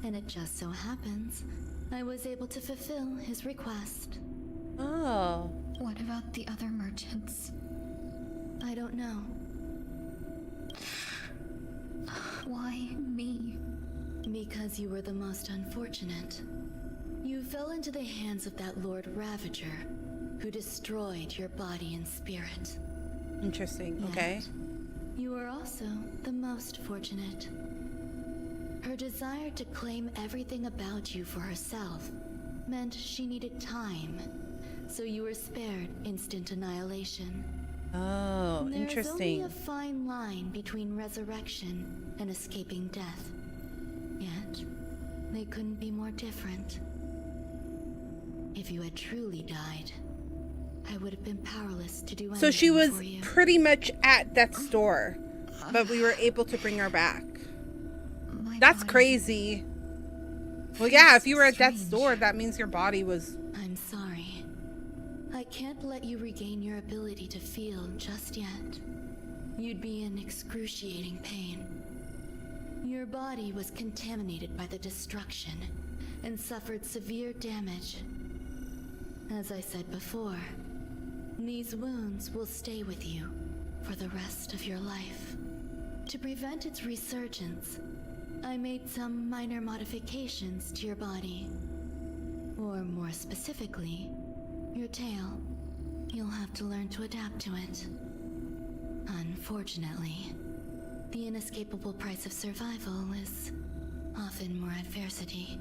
Speaker 9: And it just so happens I was able to fulfill his request.
Speaker 1: Oh.
Speaker 14: What about the other merchants?
Speaker 6: I don't know.
Speaker 14: Why me?
Speaker 6: Because you were the most unfortunate. You fell into the hands of that Lord Ravager, who destroyed your body and spirit.
Speaker 1: Interesting, okay.
Speaker 6: You were also the most fortunate. Her desire to claim everything about you for herself meant she needed time, so you were spared instant annihilation.
Speaker 1: Oh,
Speaker 6: There's only
Speaker 1: interesting.
Speaker 6: a fine line between resurrection and escaping death. Yet, they couldn't be more different. If you had truly died, I would have been powerless to do anything
Speaker 1: So she was
Speaker 6: for you.
Speaker 1: pretty much at death's door, but we were able to bring her back. That's crazy. Well, yeah, if you were at death's door, that means your body was...
Speaker 6: I'm sorry. I can't let you regain your ability to feel just yet. You'd be in excruciating pain. Your body was contaminated by the destruction and suffered severe damage. As I said before, these wounds will stay with you for the rest of your life. To prevent its resurgence, I made some minor modifications to your body. Or more specifically, your tail. You'll have to learn to adapt to it. Unfortunately, the inescapable price of survival is often more adversity.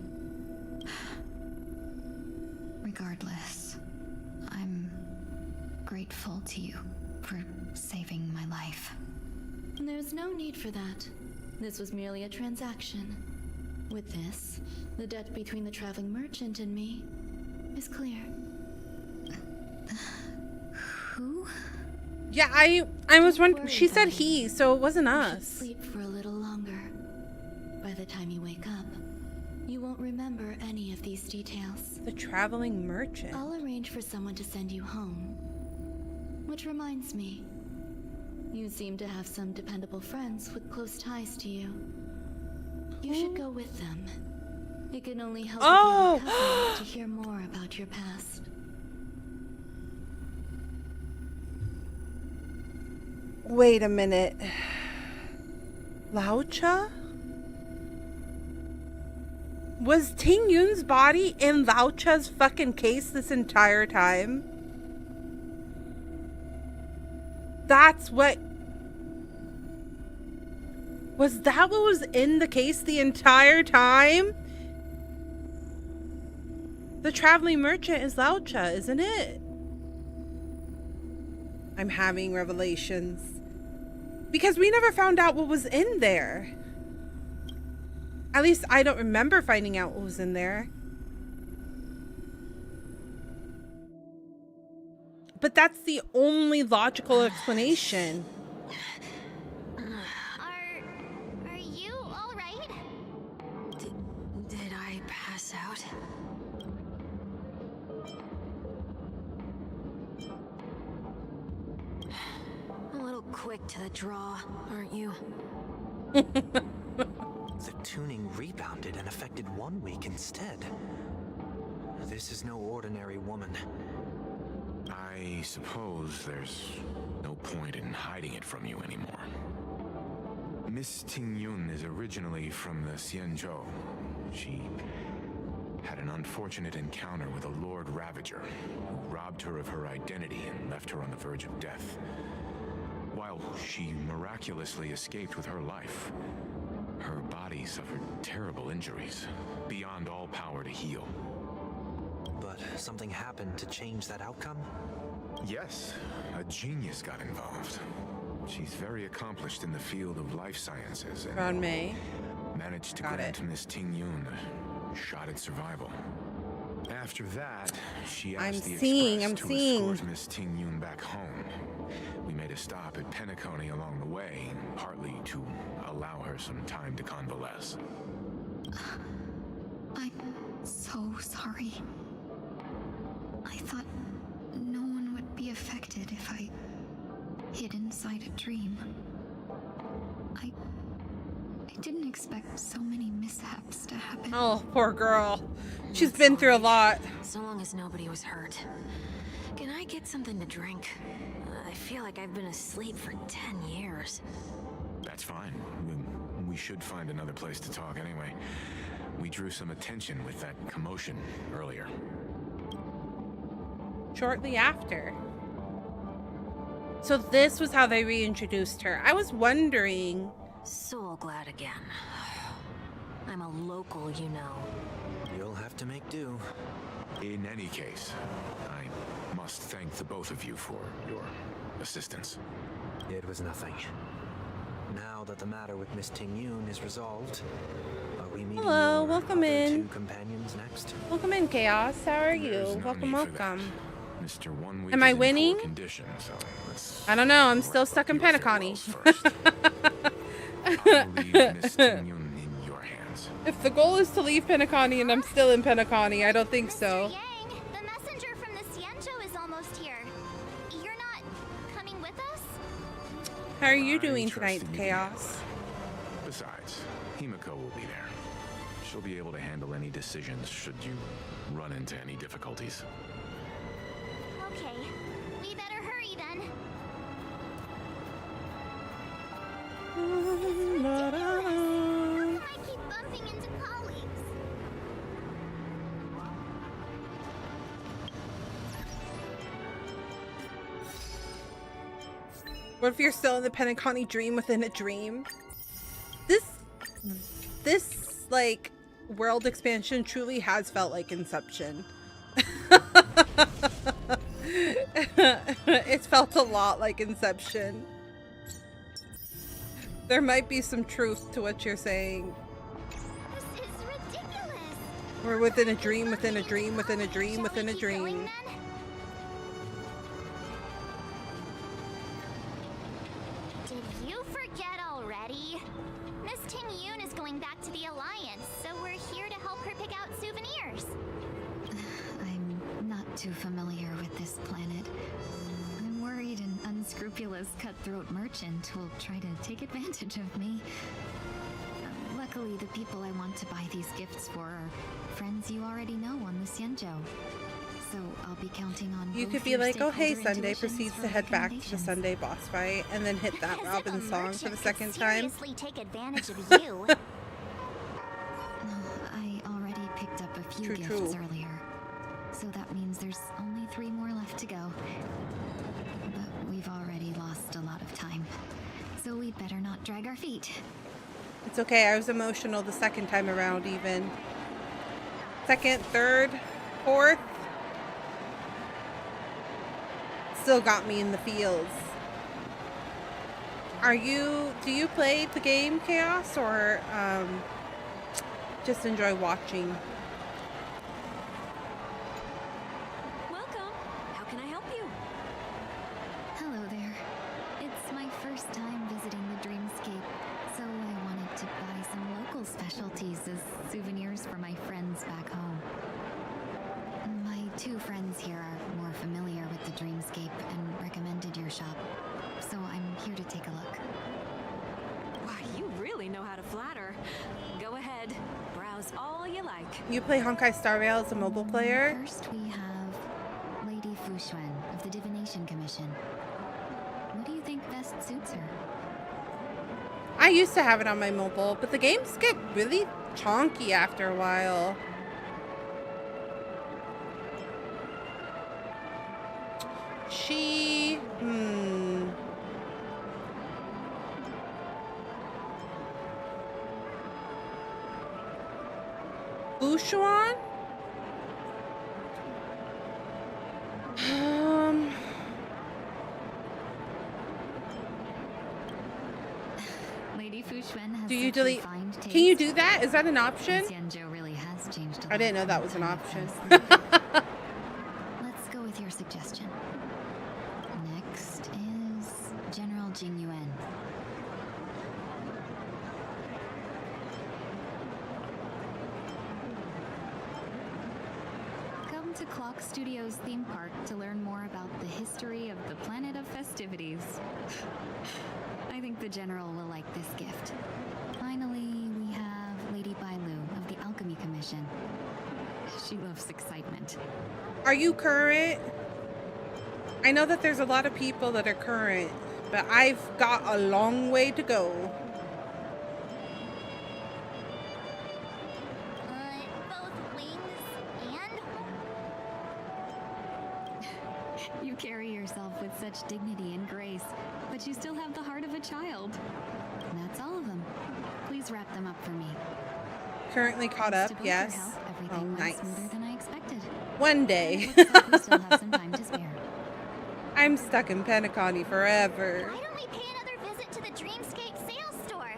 Speaker 14: Regardless, I'm grateful to you for saving my life.
Speaker 6: There's no need for that. This was merely a transaction. With this, the debt between the traveling merchant and me is clear.
Speaker 14: Who?
Speaker 1: Yeah, I was wondering. She said he, so it wasn't
Speaker 6: You should
Speaker 1: us.
Speaker 6: sleep for a little longer. By the time you wake up, you won't remember any of these details.
Speaker 1: The traveling merchant.
Speaker 6: I'll arrange for someone to send you home. Which reminds me, you seem to have some dependable friends with close ties to you. You should go with them. It can only help with your recovery to hear more about your past.
Speaker 1: Wait a minute. Laucha? Was Ting Yun's body in Laucha's fucking case this entire time? That's what... Was that what was in the case the entire time? The traveling merchant is Laucha, isn't it? I'm having revelations. Because we never found out what was in there. At least I don't remember finding out what was in there. But that's the only logical explanation.
Speaker 5: Are you all right?
Speaker 9: Did I pass out? A little quick to the draw, aren't you?
Speaker 10: The tuning rebounded and affected 1 week instead. This is no ordinary woman.
Speaker 3: I suppose there's no point in hiding it from you anymore. Miss Ting Yun is originally from the Xianzhou. She had an unfortunate encounter with a Lord Ravager who robbed her of her identity and left her on the verge of death. While she miraculously escaped with her life, her body suffered terrible injuries, beyond all power to heal.
Speaker 10: But something happened to change that outcome?
Speaker 3: Yes, a genius got involved. She's very accomplished in the field of life sciences and managed to grant Miss Ting Yun a shot at survival. After that, she asked the Express to escort Miss Ting Yun back home. We made a stop at Penacony along the way, partly to allow her some time to convalesce.
Speaker 14: I'm so sorry. I thought no one would be affected if I hid inside a dream. I didn't expect so many mishaps to happen.
Speaker 1: Oh, poor girl. She's been through a lot.
Speaker 9: So long as nobody was hurt. Can I get something to drink? I feel like I've been asleep for 10 years.
Speaker 3: That's fine. We should find another place to talk anyway. We drew some attention with that commotion earlier.
Speaker 1: Shortly after. So this was how they reintroduced her. I was wondering.
Speaker 9: So glad again. I'm a local, you know.
Speaker 10: You'll have to make do.
Speaker 3: In any case, I must thank the both of you for your assistance.
Speaker 10: It was nothing. Now that the matter with Miss Ting Yun is resolved, are we meeting
Speaker 1: Hello,
Speaker 10: your
Speaker 1: welcome
Speaker 10: other
Speaker 1: in.
Speaker 10: 2 companions next?
Speaker 1: Welcome in, Chaos. How are you?
Speaker 3: There's no
Speaker 1: Welcome,
Speaker 3: need for that.
Speaker 1: welcome.
Speaker 3: Mr. 1 Week
Speaker 1: Am I
Speaker 3: is in poor
Speaker 1: winning?
Speaker 3: condition, so let's
Speaker 1: I don't know. I'm still
Speaker 3: wrap
Speaker 1: stuck
Speaker 3: up
Speaker 1: in
Speaker 3: your
Speaker 1: Penacony.
Speaker 3: farewells first. I'll leave Miss Ting Yun in your hands.
Speaker 1: If the goal is to leave Penacony and I'm still in Penacony, I don't think so.
Speaker 5: Mr. Yang, the messenger from the Xianzhou is almost here. You're not coming with us?
Speaker 1: How are you
Speaker 3: I
Speaker 1: doing
Speaker 3: trust
Speaker 1: tonight,
Speaker 3: that you
Speaker 1: Chaos?
Speaker 3: Besides, Himiko will be there. She'll be able to handle any decisions should you run into any difficulties.
Speaker 5: Okay, we better hurry then. I keep bumping into colleagues.
Speaker 1: What if you're still in the Penacony dream within a dream? This like world expansion truly has felt like Inception. It's felt a lot like Inception. There might be some truth to what you're saying.
Speaker 5: This is ridiculous.
Speaker 1: We're within a dream, within a dream, within a dream, within a
Speaker 5: Shall we keep going,
Speaker 1: dream.
Speaker 5: then? Did you forget already? Miss Ting Yun is going back to the Alliance, so we're here to help her pick out souvenirs.
Speaker 14: I'm not too familiar with this planet. I'm worried an unscrupulous cutthroat merchant will try to take advantage of me. Luckily, the people I want to buy these gifts for are friends you already know on the Xianzhou. So I'll be counting on
Speaker 1: You
Speaker 14: both
Speaker 1: could be
Speaker 14: your
Speaker 1: like, oh hey,
Speaker 14: stakeholder
Speaker 1: Sunday
Speaker 14: intuitions
Speaker 1: proceeds
Speaker 14: for
Speaker 1: to head back to the
Speaker 14: recommendations.
Speaker 1: Sunday boss fight and then hit that
Speaker 5: As
Speaker 1: Robin
Speaker 5: if a
Speaker 1: song for the
Speaker 5: merchant
Speaker 1: second
Speaker 5: could
Speaker 1: time.
Speaker 5: seriously take advantage of you.
Speaker 14: I already picked up a few
Speaker 1: True,
Speaker 14: gifts
Speaker 1: true.
Speaker 14: earlier. So that means there's only 3 more left to go. But we've already lost a lot of time. So we'd better not drag our feet.
Speaker 1: It's okay, I was emotional the second time around even. Second, third, fourth. Still got me in the feels. Do you play the game, Chaos, or just enjoy watching?
Speaker 9: Welcome. How can I help you?
Speaker 14: Hello there. It's my first time visiting the Dreamscape, so I wanted to buy some local specialties as souvenirs for my friends back home. My 2 friends here are more familiar with the Dreamscape and recommended your shop, so I'm here to take a look.
Speaker 9: Why, you really know how to flatter. Go ahead. Browse all you like.
Speaker 1: You play Honkai Star Rail as a mobile player?
Speaker 14: First we have Lady Fuxuan of the Divination Commission. What do you think best suits her?
Speaker 1: I used to have it on my mobile, but the games get really chonky after a while. Fuxuan?
Speaker 14: Lady Fuxuan has
Speaker 1: Do you
Speaker 14: such
Speaker 1: delete?
Speaker 14: refined taste.
Speaker 1: Can you do that? Is that an option?
Speaker 14: Xianzhou really has changed a lot
Speaker 1: I didn't know
Speaker 14: from
Speaker 1: that
Speaker 14: the
Speaker 1: was an
Speaker 14: time it
Speaker 1: option.
Speaker 14: passed. Let's go with your suggestion. Next is General Jing Yuan. Come to Clock Studios theme park to learn more about the history of the Planet of Festivities. I think the General will like this gift. Finally,
Speaker 6: She loves excitement.
Speaker 1: Are you current? I know that there's a lot of people that are current, but I've got a long way to go.
Speaker 14: Both wings and...
Speaker 6: You carry yourself with such dignity and grace, but you still have the heart of a child. That's all of them. Please wrap them up for me.
Speaker 1: Currently caught up, yes.
Speaker 6: Everything went
Speaker 1: nice.
Speaker 6: smoother than I expected.
Speaker 1: One day.
Speaker 6: Looks like we still have some time to spare.
Speaker 1: I'm stuck in Penacony forever.
Speaker 14: Why don't we pay another visit to the Dreamscape sales store?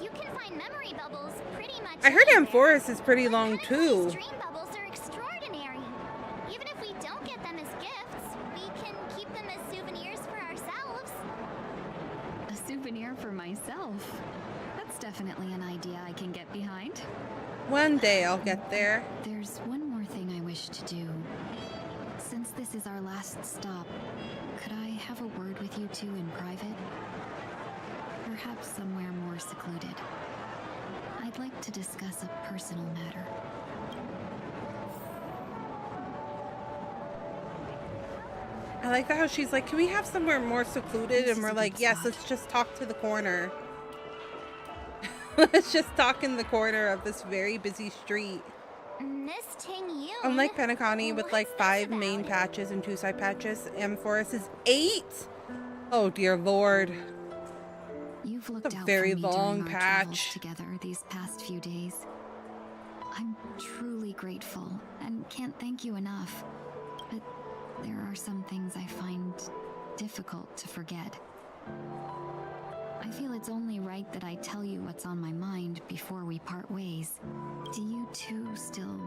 Speaker 14: You can find memory bubbles pretty much
Speaker 1: I heard
Speaker 14: anywhere.
Speaker 1: Amphoris is pretty long too.
Speaker 14: Dream bubbles are extraordinary. Even if we don't get them as gifts, we can keep them as souvenirs for ourselves.
Speaker 6: A souvenir for myself. That's definitely an idea I can get behind.
Speaker 1: One day I'll get there.
Speaker 6: There's one more thing I wish to do. Since this is our last stop, could I have a word with you two in private? Perhaps somewhere more secluded. I'd like to discuss a personal matter.
Speaker 1: I like that how she's like, can we have somewhere more secluded? And we're like, yes, let's just talk to the corner. Let's just talk in the corner of this very busy street.
Speaker 14: Miss Ting-Yun.
Speaker 1: Unlike Penacony with like 5 main patches and 2 side patches, Amphoris is 8. Oh dear lord.
Speaker 6: You've looked
Speaker 1: a
Speaker 6: out
Speaker 1: very
Speaker 6: for me
Speaker 1: long
Speaker 6: during our travels
Speaker 1: patch.
Speaker 6: together these past few days. I'm truly grateful and can't thank you enough. But there are some things I find difficult to forget. I feel it's only right that I tell you what's on my mind before we part ways. Do you two still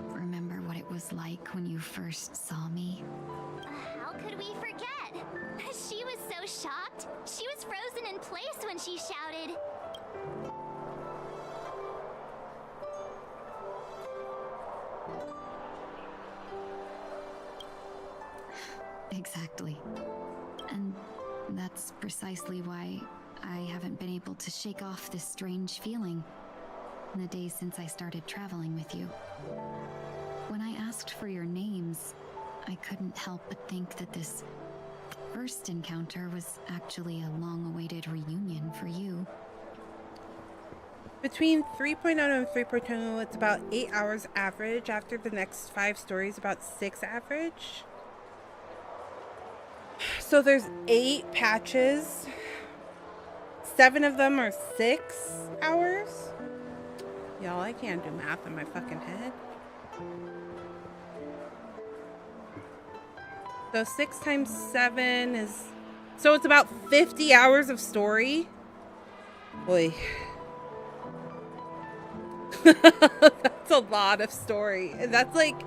Speaker 6: remember what it was like when you first saw me?
Speaker 14: How could we forget? She was so shocked. She was frozen in place when she shouted.
Speaker 6: Exactly. And that's precisely why I haven't been able to shake off this strange feeling in the days since I started traveling with you. When I asked for your names, I couldn't help but think that this first encounter was actually a long-awaited reunion for you.
Speaker 1: Between 3.0 and 3.2, it's about 8 hours average. After the next 5 stories, about 6 average. So there's 8 patches. 7 of them are 6 hours. Y'all, I can't do math in my fucking head. So 6 times 7 is... So it's about 50 hours of story. Boy. That's a lot of story. And that's like,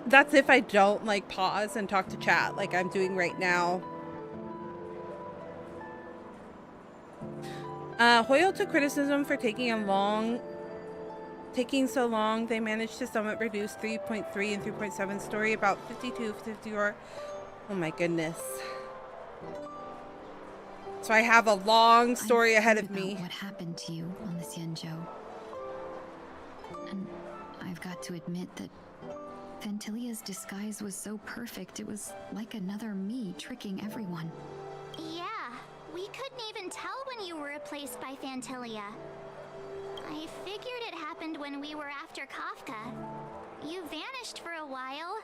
Speaker 1: that's if I don't like pause and talk to chat like I'm doing right now. Hoyle took criticism for taking so long. They managed to somewhat reduce 3.3 and 3.7 story, about 52, 54. Oh my goodness. So I have a long story ahead of me.
Speaker 6: What happened to you on the Xianzhou? And I've got to admit that Phantylia's disguise was so perfect, it was like another me tricking everyone.
Speaker 14: Yeah, we couldn't even tell when you were replaced by Phantylia. I figured it happened when we were after Kafka. You vanished for a while.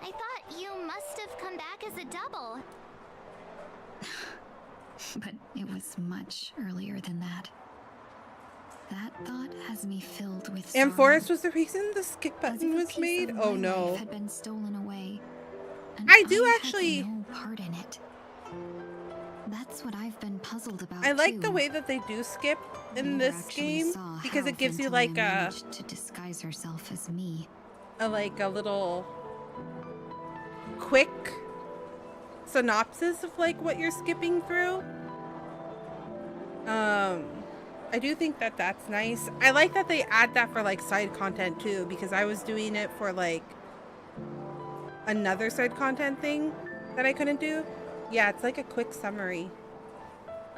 Speaker 14: I thought you must have come back as a double.
Speaker 6: But it was much earlier than that. That thought has me filled with sorrow.
Speaker 1: Amphoris was the reason the skip button was made? Oh no.
Speaker 6: Had been stolen away.
Speaker 1: I do actually
Speaker 6: had no part in it. That's what I've been puzzled about.
Speaker 1: I like
Speaker 6: too.
Speaker 1: the way that they do skip in this game because it gives you like a
Speaker 6: to disguise herself as me.
Speaker 1: A little quick synopsis of like what you're skipping through. I do think that that's nice. I like that they add that for like side content too, because I was doing it for like another side content thing that I couldn't do. Yeah, it's like a quick summary.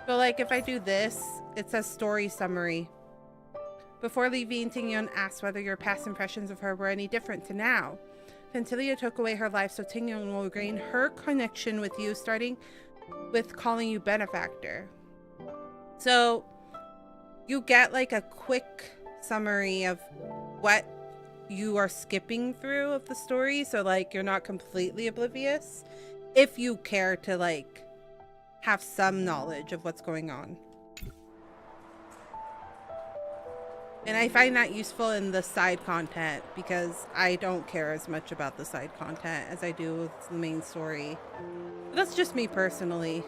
Speaker 1: So like if I do this, it says story summary. Before leaving, Tingyun asked whether your past impressions of her were any different to now. Phantilia took away her life, so Tingyun will regain her connection with you, starting with calling you benefactor. So you get like a quick summary of what you are skipping through of the story, so like you're not completely oblivious if you care to like have some knowledge of what's going on. And I find that useful in the side content because I don't care as much about the side content as I do with the main story. But that's just me personally.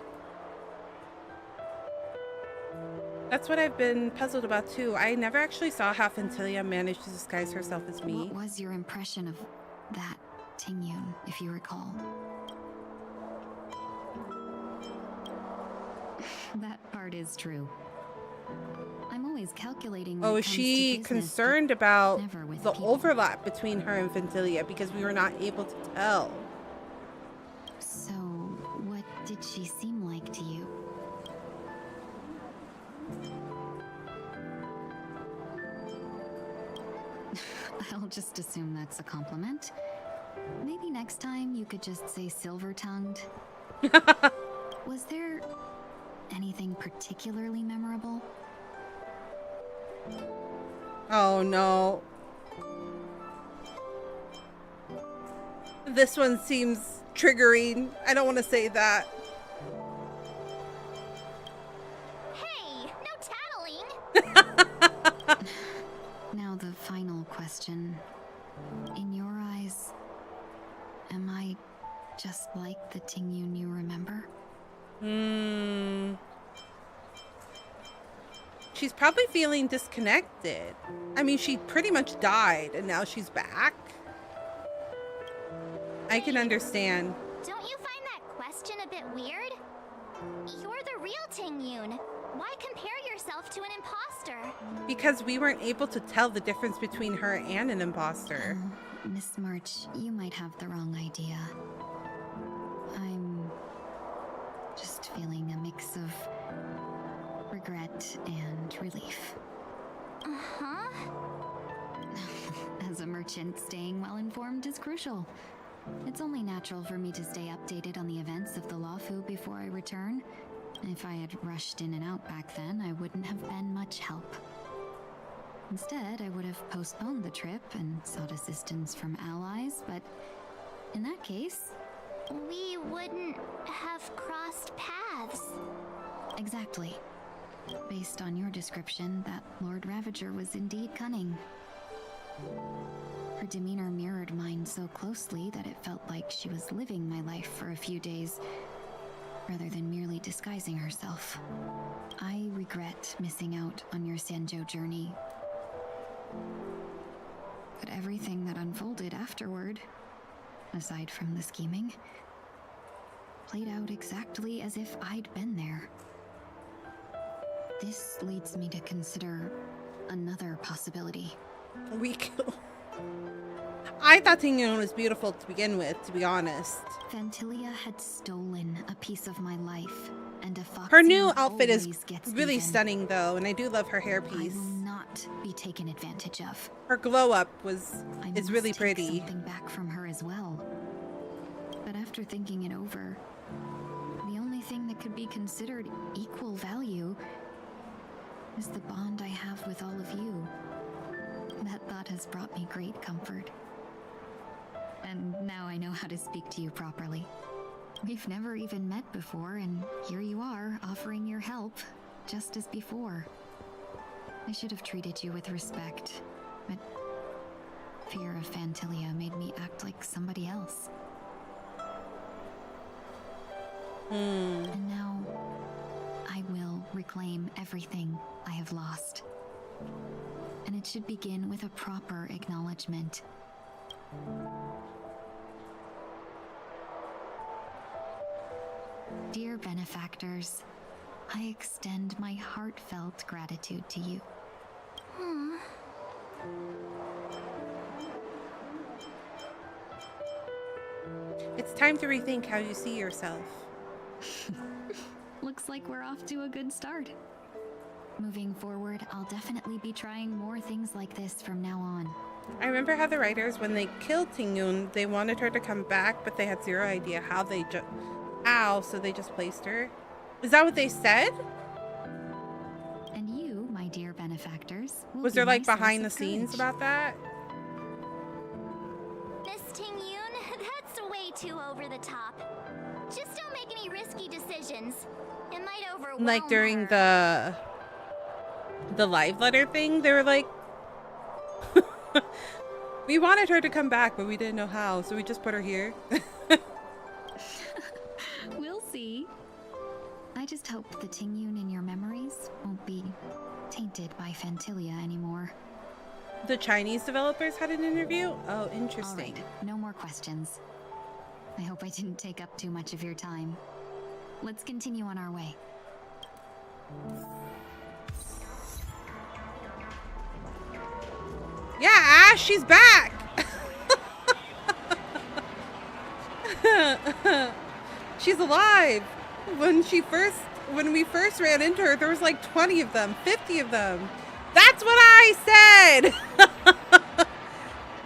Speaker 1: That's what I've been puzzled about too. I never actually saw how Phantilia managed to disguise herself as me.
Speaker 14: What was your impression of that Tingyun, if you recall? That part is true. I'm always calculating.
Speaker 1: Oh, is she concerned about the overlap between her and Phantilia because we were not able to tell?
Speaker 14: So, what did she seem like to you? I'll just assume that's a compliment. Maybe next time you could just say silver-tongued. Was there anything particularly memorable?
Speaker 1: Oh no. This one seems triggering. I don't want to say that.
Speaker 5: Hey, no tattling!
Speaker 14: Now the final question. In your eyes, am I just like the Tingyun you remember?
Speaker 1: She's probably feeling disconnected. I mean, she pretty much died and now she's back. I can understand.
Speaker 5: Don't you find that question a bit weird? You're the real Tingyun. Why compare yourself to an imposter?
Speaker 1: Because we weren't able to tell the difference between her and an imposter.
Speaker 14: Miss March, you might have the wrong idea. I'm just feeling a mix of regret and relief.
Speaker 5: Uh-huh.
Speaker 14: As a merchant, staying well informed is crucial. It's only natural for me to stay updated on the events of the Lawfu before I return. If I had rushed in and out back then, I wouldn't have been much help. Instead, I would have postponed the trip and sought assistance from allies, but in that case...
Speaker 5: we wouldn't have crossed paths.
Speaker 14: Exactly. Based on your description, that Lord Ravager was indeed cunning. Her demeanor mirrored mine so closely that it felt like she was living my life for a few days, rather than merely disguising herself. I regret missing out on your Sanjo journey. But everything that unfolded afterward, aside from the scheming, played out exactly as if I'd been there. This leads me to consider another possibility.
Speaker 1: I thought Tingyun was beautiful to begin with, to be honest.
Speaker 14: Phantilia had stolen a piece of my life, and a fox.
Speaker 1: Her new outfit is really stunning, though, and I do love her hairpiece.
Speaker 14: I will not be taken advantage of.
Speaker 1: Her glow up is really
Speaker 14: take
Speaker 1: pretty.
Speaker 14: Something back from her as well. But after thinking it over, the only thing that could be considered equal value is the bond I have with all of you. That thought has brought me great comfort. And now I know how to speak to you properly. We've never even met before, and here you are, offering your help, just as before. I should have treated you with respect, but fear of Phantilia made me act like somebody else. And now, I will reclaim everything I have lost. And it should begin with a proper acknowledgement. Dear benefactors, I extend my heartfelt gratitude to you.
Speaker 1: It's time to rethink how you see yourself.
Speaker 14: Looks like we're off to a good start. Moving forward, I'll definitely be trying more things like this from now on.
Speaker 1: I remember how the writers, when they killed Tingyun, they wanted her to come back, but they had zero idea how so they just placed her. Is that what they said?
Speaker 14: And you, my dear benefactors, will
Speaker 1: Was
Speaker 14: be
Speaker 1: there
Speaker 14: my
Speaker 1: like
Speaker 14: source
Speaker 1: behind the
Speaker 14: of
Speaker 1: scenes
Speaker 14: courage.
Speaker 1: about that?
Speaker 5: Miss Tingyun, that's way too over the top. Just don't make any risky decisions. It might overwhelm
Speaker 1: Like during
Speaker 5: her.
Speaker 1: the live letter thing, they were like, we wanted her to come back, but we didn't know how, so we just put her here.
Speaker 14: We'll see. I just hope the Tingyun in your memories won't be tainted by Phantilia anymore.
Speaker 1: The Chinese developers had an interview? Oh, interesting.
Speaker 14: All right, no more questions. I hope I didn't take up too much of your time. Let's continue on our way.
Speaker 1: Yeah, Ash, she's back! She's alive! When we first ran into her, there was like 20 of them, 50 of them. That's what I said!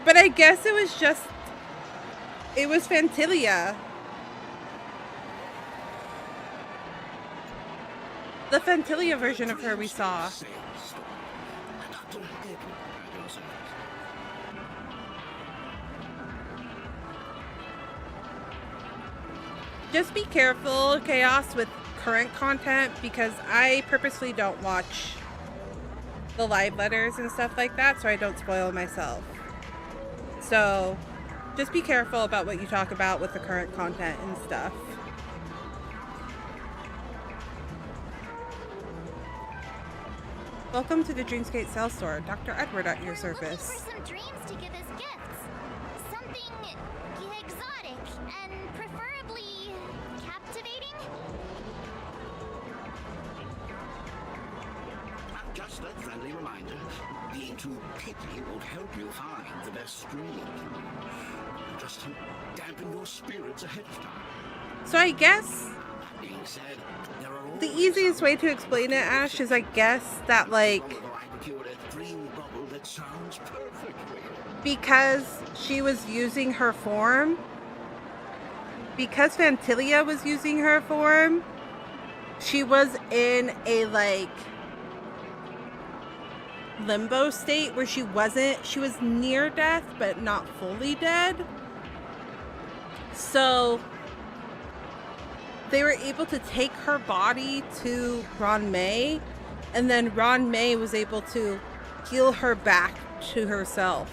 Speaker 1: But I guess it was Phantilia. The Phantilia version of her we saw. Just be careful, Chaos, with current content, because I purposely don't watch the live letters and stuff like that so I don't spoil myself. So just be careful about what you talk about with the current content and stuff. Welcome to the Dreamscape Cell Store. Dr. Edward at your service.
Speaker 5: For some dreams to give as gifts. Something exotic and preferably captivating.
Speaker 7: Just a friendly reminder, being too picky won't help you find the best stream. Just to dampen your spirits ahead of time.
Speaker 1: So I guess
Speaker 7: Being said, there are
Speaker 1: the easiest way to explain it, Ash, is I guess that like
Speaker 7: that sounds perfectly.
Speaker 1: because she was using her form, because Phantilia was using her form, she was in a like limbo state where she was near death but not fully dead. So they were able to take her body to Ron May, and then Ron May was able to heal her back to herself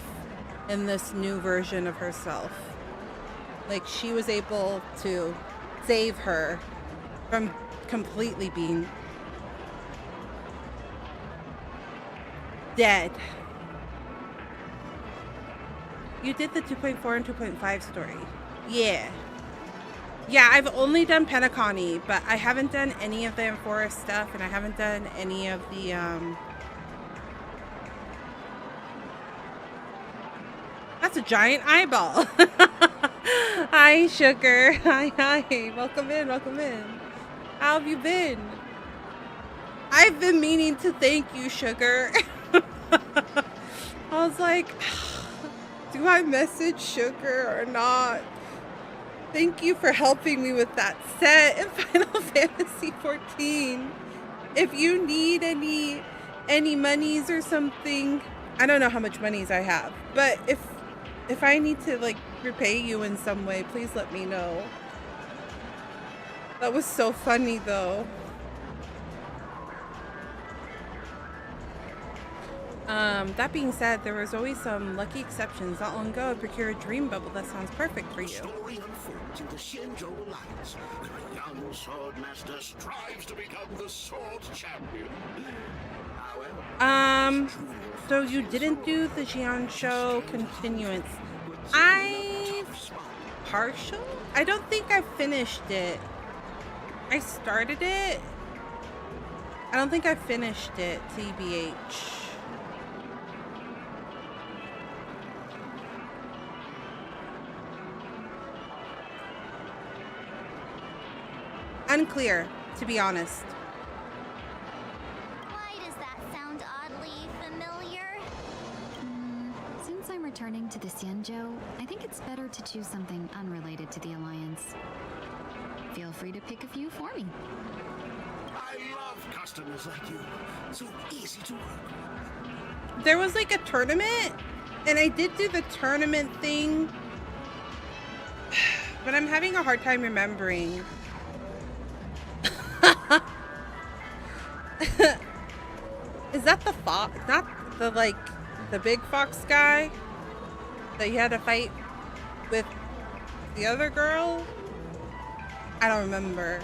Speaker 1: in this new version of herself. Like, she was able to save her from completely being dead. You did the 2.4 and 2.5 story. Yeah. Yeah, I've only done Penacony, but I haven't done any of the Forest stuff, and I haven't done any of the, That's a giant eyeball. Hi, Sugar. Hi. Welcome in, welcome in. How have you been? I've been meaning to thank you, Sugar. I was like, do I message Sugar or not? Thank you for helping me with that set in Final Fantasy XIV. If you need any monies or something, I don't know how much monies I have, but if I need to like repay you in some way, please let me know. That was so funny though. That being said, there was always some lucky exceptions. Not long ago, I procured a dream bubble that sounds perfect for you.
Speaker 7: Story unfolds in the Shinjo Alliance, where a young sword master strives to become the sword champion. However,
Speaker 1: So you didn't do the Jian Show continuance. Partial? I don't think I finished it. I started it. I don't think I finished it, TBH. Unclear, to be honest.
Speaker 5: Why does
Speaker 14: I'm returning to the Xianzhou, I think it's better to choose something unrelated to the Alliance. Feel free to pick a few for me.
Speaker 7: I love customers like you. So easy to work.
Speaker 1: There was like a tournament, and I did do the tournament thing, but I'm having a hard time remembering. Is that the fox? Not the, like, the big fox guy that you had to fight with the other girl? I don't remember.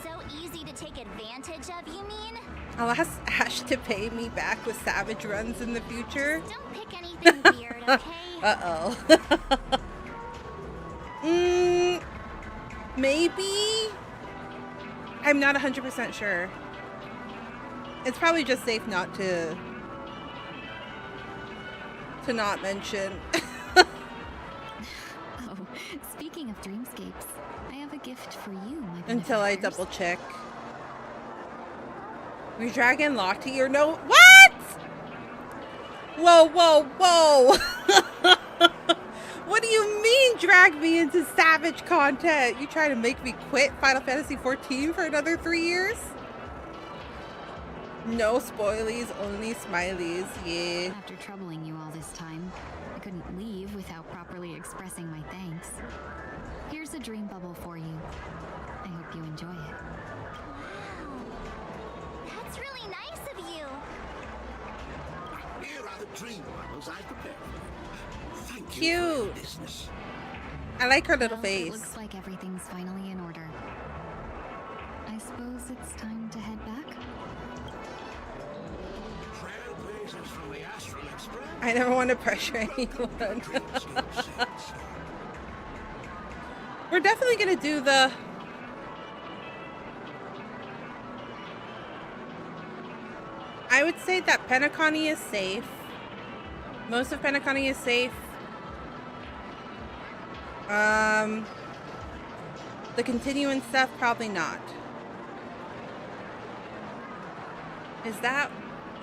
Speaker 5: So easy to take advantage of, you mean?
Speaker 1: I'll ask Ash to pay me back with savage runs in the future.
Speaker 5: Just don't pick anything weird, okay?
Speaker 1: Uh-oh. Maybe? I'm not 100% sure. It's probably just safe not to not mention.
Speaker 14: Oh, speaking of dreamscapes, I have a gift for you, my
Speaker 1: Until I
Speaker 14: benefactors.
Speaker 1: double check. Your dragon Lottieo or no? What? Whoa, whoa, whoa. What do you mean drag me into savage content? You trying to make me quit Final Fantasy XIV for another 3 years? No spoilies, only smileys, yeah.
Speaker 14: After troubling you all this time, I couldn't leave without properly expressing my thanks. Here's a dream bubble for you. I hope you enjoy it.
Speaker 5: That's really nice of you.
Speaker 7: Here are the dream bubbles I prepared. Thank you for
Speaker 1: Cute.
Speaker 7: your business.
Speaker 1: I like her little
Speaker 14: Well,
Speaker 1: face.
Speaker 14: It looks like everything's finally in order. I suppose it's time to head back?
Speaker 7: Trailblazers from the Astral Express.
Speaker 1: I never want to pressure anyone. We're definitely gonna do the... I would say that Penacony is safe. Most of Penacony is safe. The continuing stuff, probably not. Is that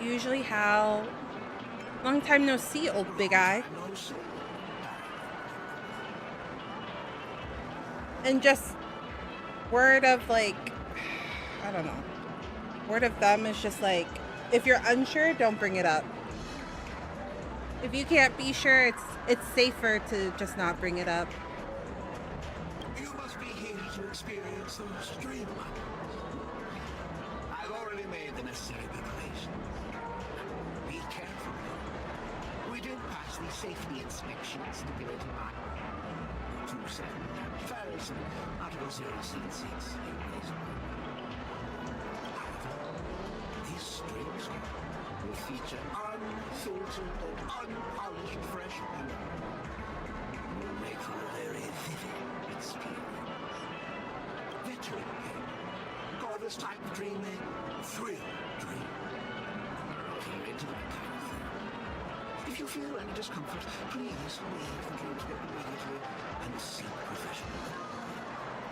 Speaker 1: usually how... Long time no see, old big eye. And just word of, like, I don't know. Word of thumb is just like, if you're unsure, don't bring it up. If you can't be sure, it's safer to just not bring it up.
Speaker 7: You must be here to experience those dream bubbles. I've already made the necessary preparation. Be careful, though. We did pass the safety inspection stipulated by 27 Ferris and Article 066. This streamscape will feature unfiltered and unpolished fresh memory. Will make for a very vivid experience. Veteran game. Goddess type of dreaming. Thrill dream. If you're into that kind of thing. If you feel any discomfort, please leave the dreamscape immediately and seek professional help.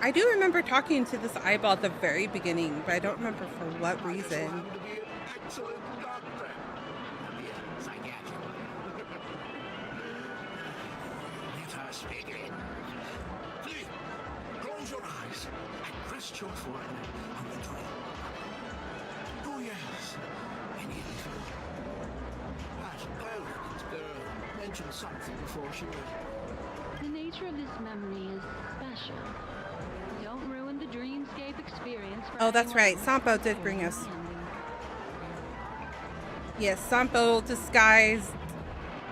Speaker 1: I do remember talking to this eyeball at the very beginning, but I don't remember for what reason.
Speaker 7: Excellent doctor. Psychiatric. Let us begin. Please, close your eyes and rest your forehead on the dream. Oh yes, any little. That elegant girl mentioned something before she went.
Speaker 16: The nature of this memory is special. Don't ruin the dreamscape experience for
Speaker 1: Oh, that's
Speaker 16: anyone
Speaker 1: right.
Speaker 16: else.
Speaker 1: Sampo did bring us. Yes, Sampo disguised...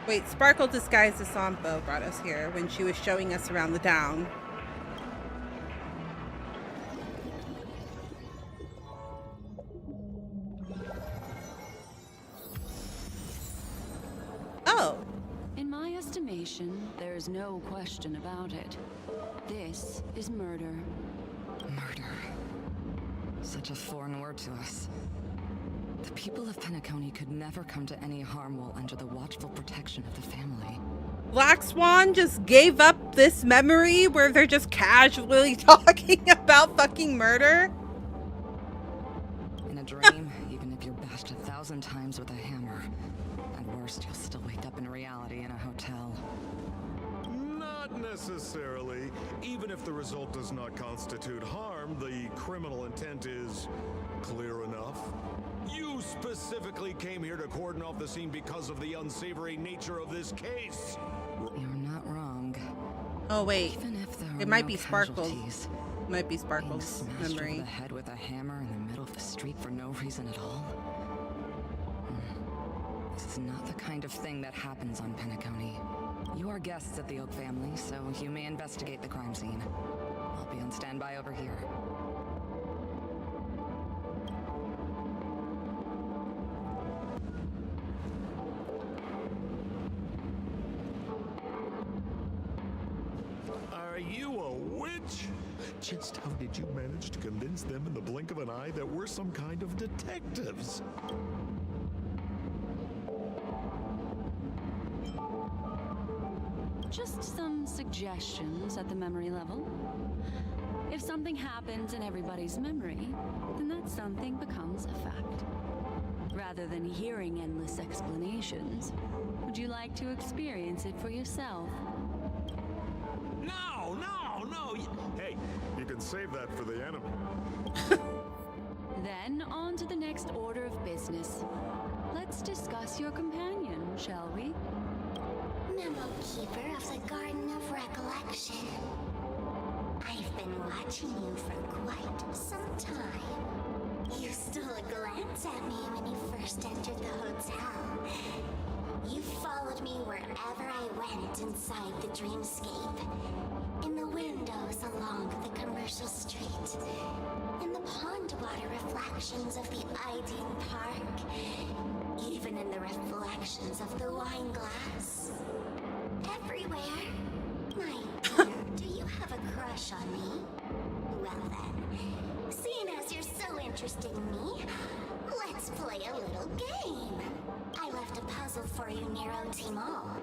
Speaker 1: Wait, Sparkle disguised as Sampo brought us here when she was showing us around the town. Oh.
Speaker 6: In my estimation, there's no question about it. This is murder.
Speaker 8: Murder. Such a foreign word to us. The people of Penacony could never come to any harm while under the watchful protection of the family.
Speaker 1: Black Swan just gave up this memory where they're just casually talking about fucking murder?
Speaker 8: In a dream, even if your best 1,000 times with a hammer. At worst, you'll still wake up in reality in a hotel.
Speaker 17: Not necessarily. Even if the result does not constitute harm, the criminal intent is clear enough. You specifically came here to cordon off the scene because of the unsavory nature of this case.
Speaker 8: You're not wrong.
Speaker 1: Oh wait,
Speaker 8: Even if there
Speaker 1: it
Speaker 8: are
Speaker 1: might
Speaker 8: no
Speaker 1: be Sparkles.
Speaker 8: casualties,
Speaker 1: Might be
Speaker 8: being
Speaker 1: Sparkles'
Speaker 8: smashed
Speaker 1: memory.
Speaker 8: over the head with a hammer in the middle of the street for no reason at all. This is not the kind of thing that happens on Penacony. You are guests of the Oak family, so you may investigate the crime scene. I'll be on standby over here.
Speaker 17: Are you a witch? Just how did you manage to convince them in the blink of an eye that we're some kind of detectives?
Speaker 16: Just some suggestions at the memory level. If something happens in everybody's memory, then that something becomes a fact. Rather than hearing endless explanations, would you like to experience it for yourself?
Speaker 17: No, no, no! Hey, you can save that for the enemy.
Speaker 16: Then on to the next order of business. Let's discuss your companion, shall we?
Speaker 5: Memo Keeper of the Garden of Recollection. I've been watching you for quite some time. You stole a glance at me when you first entered the hotel. You followed me wherever I went inside the dreamscape. In the windows along the commercial street. In the pond water reflections of the Ideen Park. Even in the reflections of the wine glass. Everywhere. My dear, do you have a crush on me? Well then, seeing as you're so interested in me, let's play a little game. I left a puzzle for you near OT Mall.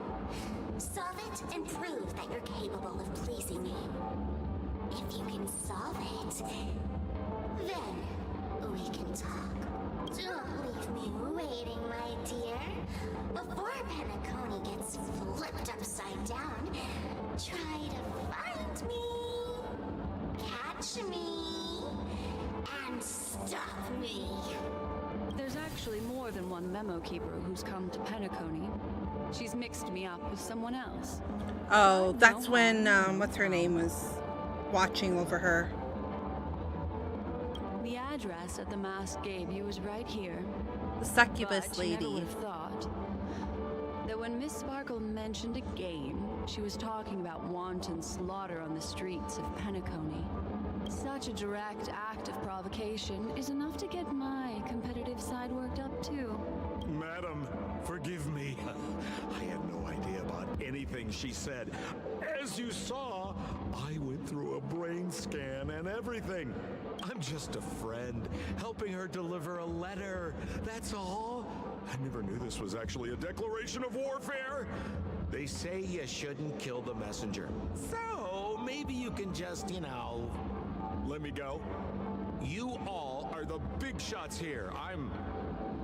Speaker 5: Solve it and prove that you're capable of pleasing me. If you can solve it, then we can talk. Don't leave me waiting, my dear. Before Penacony gets flipped upside down, try to find me, catch me, and stop me.
Speaker 16: There's actually more than one Memo Keeper who's come to Penacony. She's mixed me up with someone else.
Speaker 1: Oh, that's when, what's her name was watching over her.
Speaker 16: The address that the mask gave you is right here.
Speaker 1: The succubus
Speaker 16: But you never
Speaker 1: lady.
Speaker 16: would have thought that when Miss Sparkle mentioned a game, she was talking about wanton slaughter on the streets of Penacony. Such a direct act of provocation is enough to get my competitive side worked up too.
Speaker 17: Madam, forgive me. I had no idea about anything she said. As you saw, I went through a brain scan and everything. I'm just a friend, helping her deliver a letter. That's all. I never knew this was actually a declaration of warfare. They say you shouldn't kill the messenger. So, maybe you can just, let me go. You all are the big shots here. I'm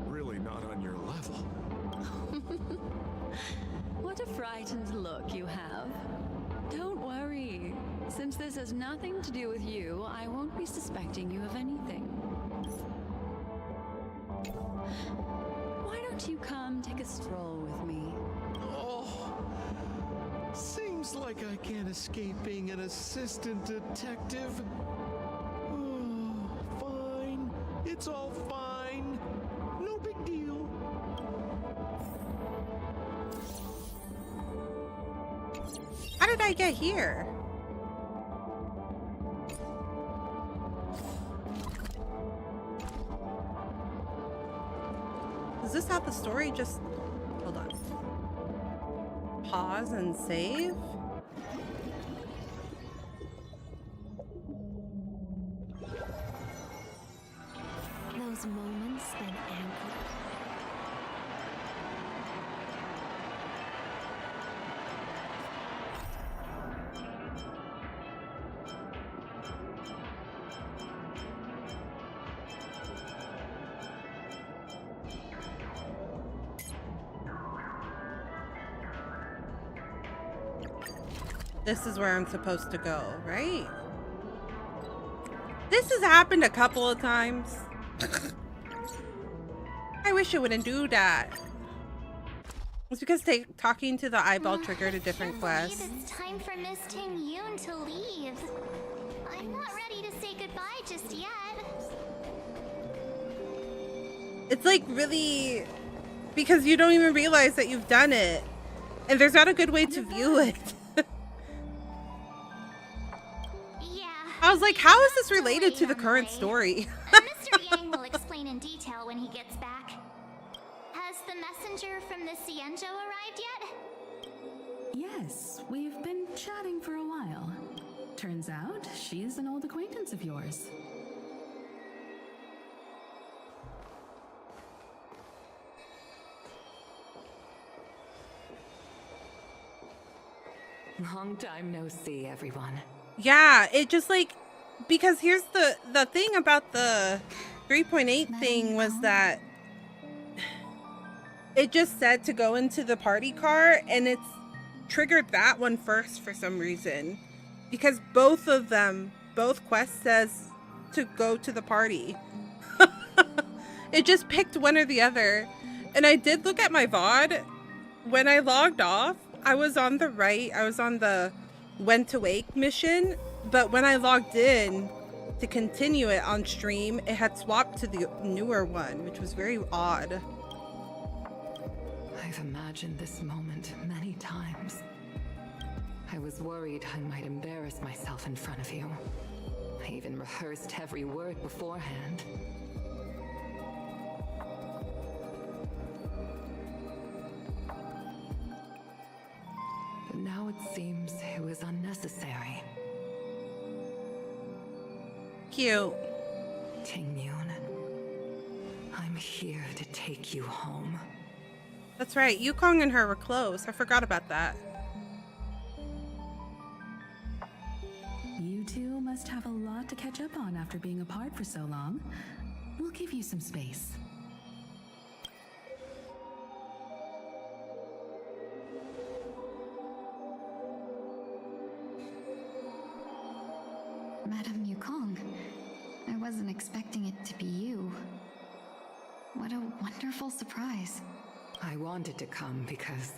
Speaker 17: really not on your level.
Speaker 16: What a frightened look you have. Don't worry. Since this has nothing to do with you, I won't be suspecting you of anything. Why don't you come take a stroll with me?
Speaker 17: Oh, seems like I can't escape being an assistant detective. Oh, fine. It's all fine. No big deal.
Speaker 1: How did I get here? Is this how the story just... Hold on. Pause and save?
Speaker 9: Those moments spent anchored.
Speaker 1: This is where I'm supposed to go, right? This has happened a couple of times. I wish it wouldn't do that. It's because talking to the eyeball triggered a different quest.
Speaker 5: It's time for Miss Ting Yoon to leave. I'm not ready to say goodbye just yet.
Speaker 1: It's like really... because you don't even realize that you've done it. And there's not a good way to view it. I was like, how is this related to the current story?
Speaker 5: Mr. Yang will explain in detail when he gets back. Has the messenger from the Cienjo arrived yet?
Speaker 6: Yes, we've been chatting for a while. Turns out, she's an old acquaintance of yours.
Speaker 18: Long time no see, everyone.
Speaker 1: Yeah, it just like, because here's the thing about the 3.8 thing was that it just said to go into the party car, and it's triggered that one first for some reason, because both quests says to go to the party. It just picked one or the other. And I did look at my VOD. When I logged off, I was on the right, I was on the when to wake mission, but when I logged in to continue it on stream, it had swapped to the newer one, which was very odd.
Speaker 18: I've imagined this moment many times. I was worried I might embarrass myself in front of you. I even rehearsed every word beforehand. But now it seems it was unnecessary.
Speaker 1: Cute.
Speaker 18: Ting Yoon, I'm here to take you home.
Speaker 1: That's right, Yukong and her were close. I forgot about that.
Speaker 6: You two must have a lot to catch up on after being apart for so long. We'll give you some space.
Speaker 14: Madame Yukong, I wasn't expecting it to be you. What a wonderful surprise.
Speaker 18: I wanted to come because,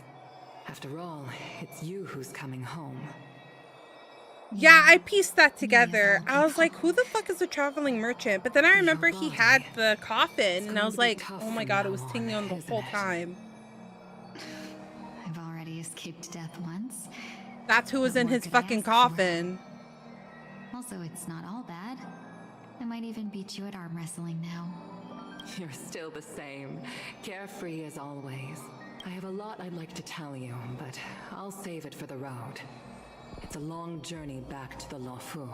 Speaker 18: after all, it's you who's coming home.
Speaker 1: Yeah, I pieced that together. I was like, who the fuck is a traveling merchant? But then I remember he had the coffin, and I was like, oh my god, it was Ting Yoon the whole time.
Speaker 14: I've already escaped death once.
Speaker 1: That's who was in his fucking coffin.
Speaker 14: Also, it's not all bad. I might even beat you at arm wrestling now.
Speaker 18: You're still the same, carefree as always. I have a lot I'd like to tell you, but I'll save it for the road. It's a long journey back to the Lottieo.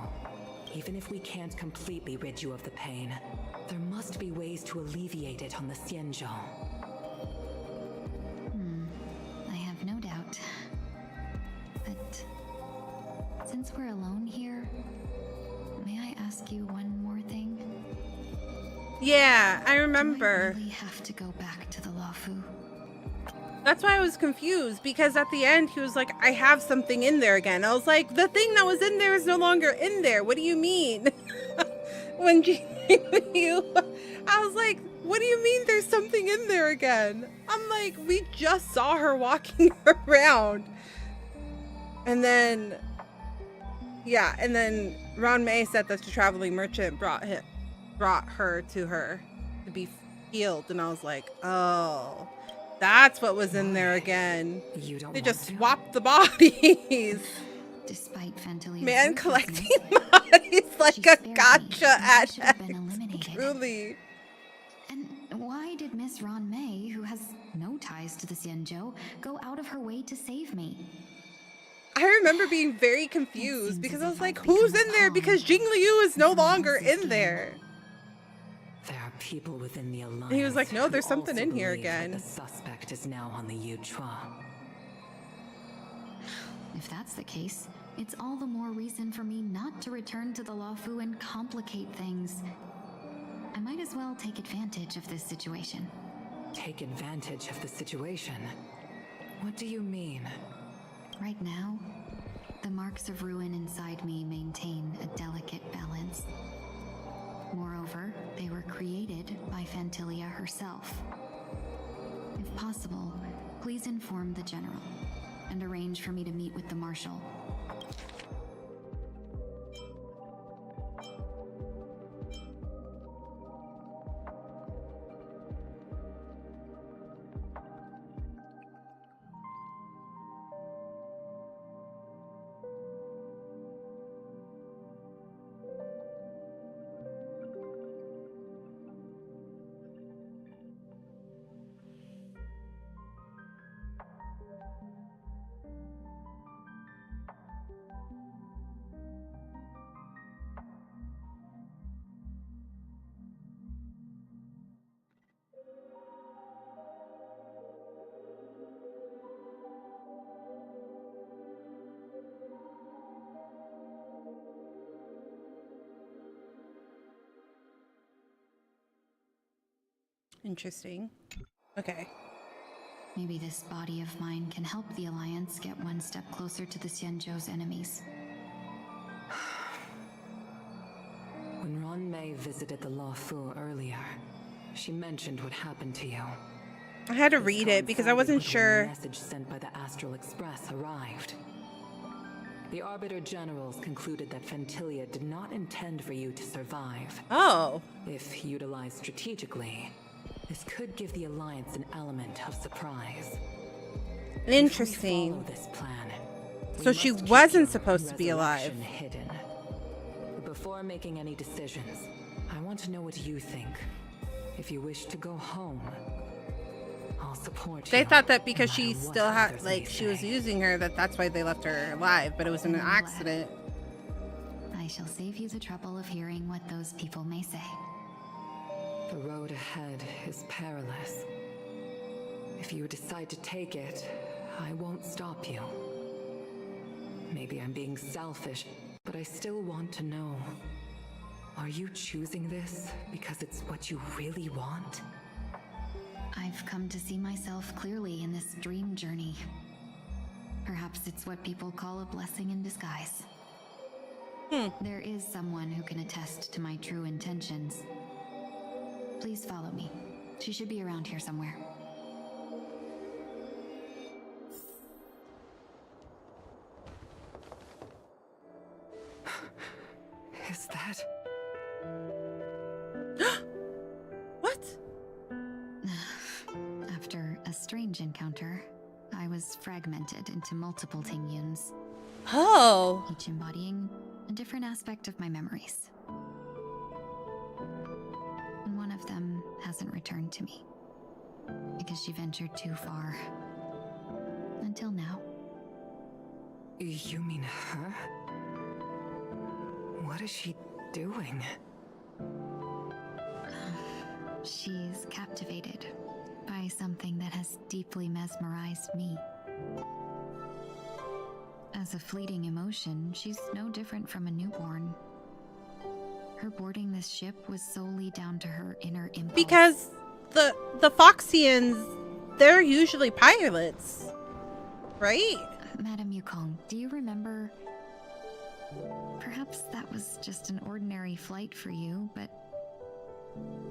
Speaker 18: Even if we can't completely rid you of the pain, there must be ways to alleviate it on the Cienjo.
Speaker 14: I have no doubt. But since we're alone here, may I ask you one more thing?
Speaker 1: Yeah, I remember.
Speaker 14: Do I really have to go back to the Lottieo?
Speaker 1: That's why I was confused, because at the end he was like, I have something in there again. I was like, the thing that was in there is no longer in there. What do you mean? When you, I was like, what do you mean there's something in there again? I'm like, we just saw her walking around. And then, yeah, and then Ron May said that the traveling merchant brought her to her to be healed. And I was like, oh, that's what was in there again. They just swapped the bodies.
Speaker 14: Despite Fantilia's
Speaker 1: man collecting bodies like a gotcha at truly.
Speaker 14: And why did Miss Ron May, who has no ties to the Cienjo, go out of her way to save me?
Speaker 1: I remember being very confused because I was like, who's in there? Because Jing Liu is no longer in there.
Speaker 18: There are people within the Alliance.
Speaker 1: And he was like, no, there's something
Speaker 18: also
Speaker 1: in here
Speaker 18: believe that
Speaker 1: again.
Speaker 18: The suspect is now on the Yuchua.
Speaker 14: If that's the case, it's all the more reason for me not to return to the Lottieo and complicate things. I might as well take advantage of this situation.
Speaker 18: Take advantage of the situation? What do you mean?
Speaker 14: Right now,
Speaker 19: the marks of ruin inside me maintain a delicate balance. Moreover, they were created by Phantilia herself. If possible, please inform the General and arrange for me to meet with the Marshal.
Speaker 1: Interesting. Okay.
Speaker 19: Maybe this body of mine can help the Alliance get one step closer to the Xianzhou's enemies.
Speaker 18: When Ron Mei visited the Lottieo earlier, she mentioned what happened to you.
Speaker 1: I had to read it because I wasn't sure.
Speaker 18: The message sent by the Astral Express arrived. The Arbiter Generals concluded that Phantilia did not intend for you to survive.
Speaker 1: Oh.
Speaker 18: If utilized strategically, this could give the Alliance an element of surprise.
Speaker 1: Interesting.
Speaker 18: Follow this plan.
Speaker 1: So she wasn't supposed to be alive.
Speaker 18: Hidden. But before making any decisions, I want to know what you think. If you wish to go home, I'll support you.
Speaker 1: They thought that because she still had, like, she was using her, that's why they left her alive, but it was an accident.
Speaker 19: I shall save you the trouble of hearing what those people may say.
Speaker 18: The road ahead is perilous. If you decide to take it, I won't stop you. Maybe I'm being selfish, but I still want to know. Are you choosing this because it's what you really want?
Speaker 19: I've come to see myself clearly in this dream journey. Perhaps it's what people call a blessing in disguise. There is someone who can attest to my true intentions. Please follow me. She should be around here somewhere.
Speaker 18: Is that...
Speaker 1: What?
Speaker 19: After a strange encounter, I was fragmented into multiple Tingyuns.
Speaker 1: Oh!
Speaker 19: Each embodying a different aspect of my memories. And one of them hasn't returned to me. Because she ventured too far. Until now.
Speaker 18: You mean her? What is she doing?
Speaker 19: She's captivated by something that has deeply mesmerized me. As a fleeting emotion, she's no different from a newborn. Her boarding this ship was solely down to her inner impulse.
Speaker 1: Because the Foxians, they're usually pilots, right?
Speaker 19: Madame Yukong, do you remember? Perhaps that was just an ordinary flight for you, but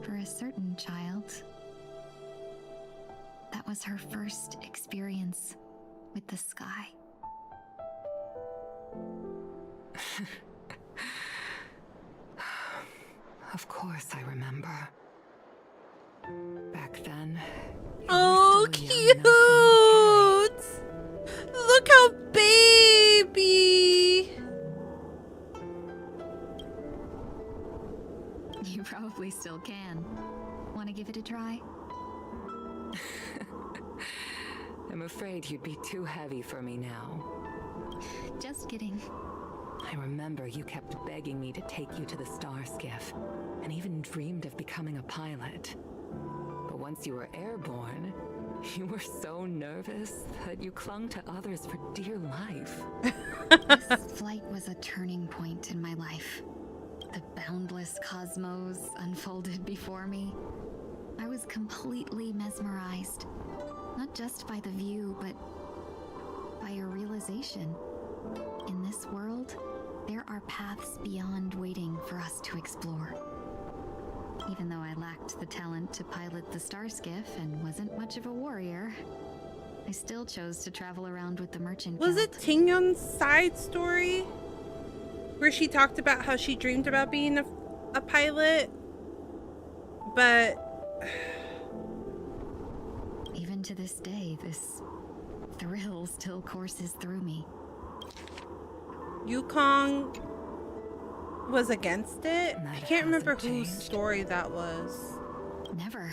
Speaker 19: for a certain child, that was her first experience with the sky.
Speaker 18: Of course I remember. Back then...
Speaker 1: Oh, cute! Look how baby!
Speaker 19: You probably still can. Want to give it a try?
Speaker 18: I'm afraid you'd be too heavy for me now.
Speaker 19: Just kidding.
Speaker 18: I remember you kept begging me to take you to the star skiff, and even dreamed of becoming a pilot. But once you were airborne, you were so nervous that you clung to others for dear life.
Speaker 19: This flight was a turning point in my life. The boundless cosmos unfolded before me. I was completely mesmerized, not just by the view, but by a realization. In this world, there are paths beyond waiting for us to explore. Even though I lacked the talent to pilot the star skiff and wasn't much of a warrior, I still chose to travel around with the merchant
Speaker 1: Was
Speaker 19: guild.
Speaker 1: it Tingyun's side story? Where she talked about how she dreamed about being a pilot? But...
Speaker 19: Even to this day, this thrill still courses through me.
Speaker 1: Yukong was against it? I can't remember whose
Speaker 19: changed.
Speaker 1: story that was.
Speaker 19: Never.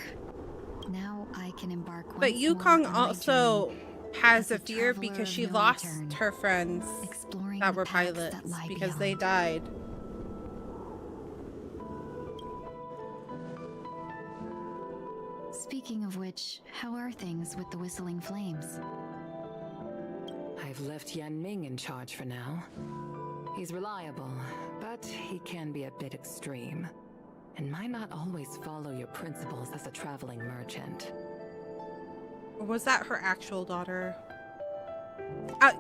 Speaker 19: Now I can embark once
Speaker 1: But
Speaker 19: more
Speaker 1: Yukong
Speaker 19: on my
Speaker 1: also
Speaker 19: journey
Speaker 1: has
Speaker 19: as
Speaker 1: a fear
Speaker 19: traveler
Speaker 1: because
Speaker 19: of
Speaker 1: she
Speaker 19: no
Speaker 1: lost
Speaker 19: return,
Speaker 1: her friends
Speaker 19: exploring
Speaker 1: that
Speaker 19: the
Speaker 1: were
Speaker 19: paths
Speaker 1: pilots
Speaker 19: that lie
Speaker 1: because they
Speaker 19: beyond.
Speaker 1: died.
Speaker 19: Speaking of which, how are things with the Whistling Flames?
Speaker 18: I've left Yan Ming in charge for now. He's reliable, but he can be a bit extreme, and might not always follow your principles as a traveling merchant.
Speaker 1: Or was that her actual daughter?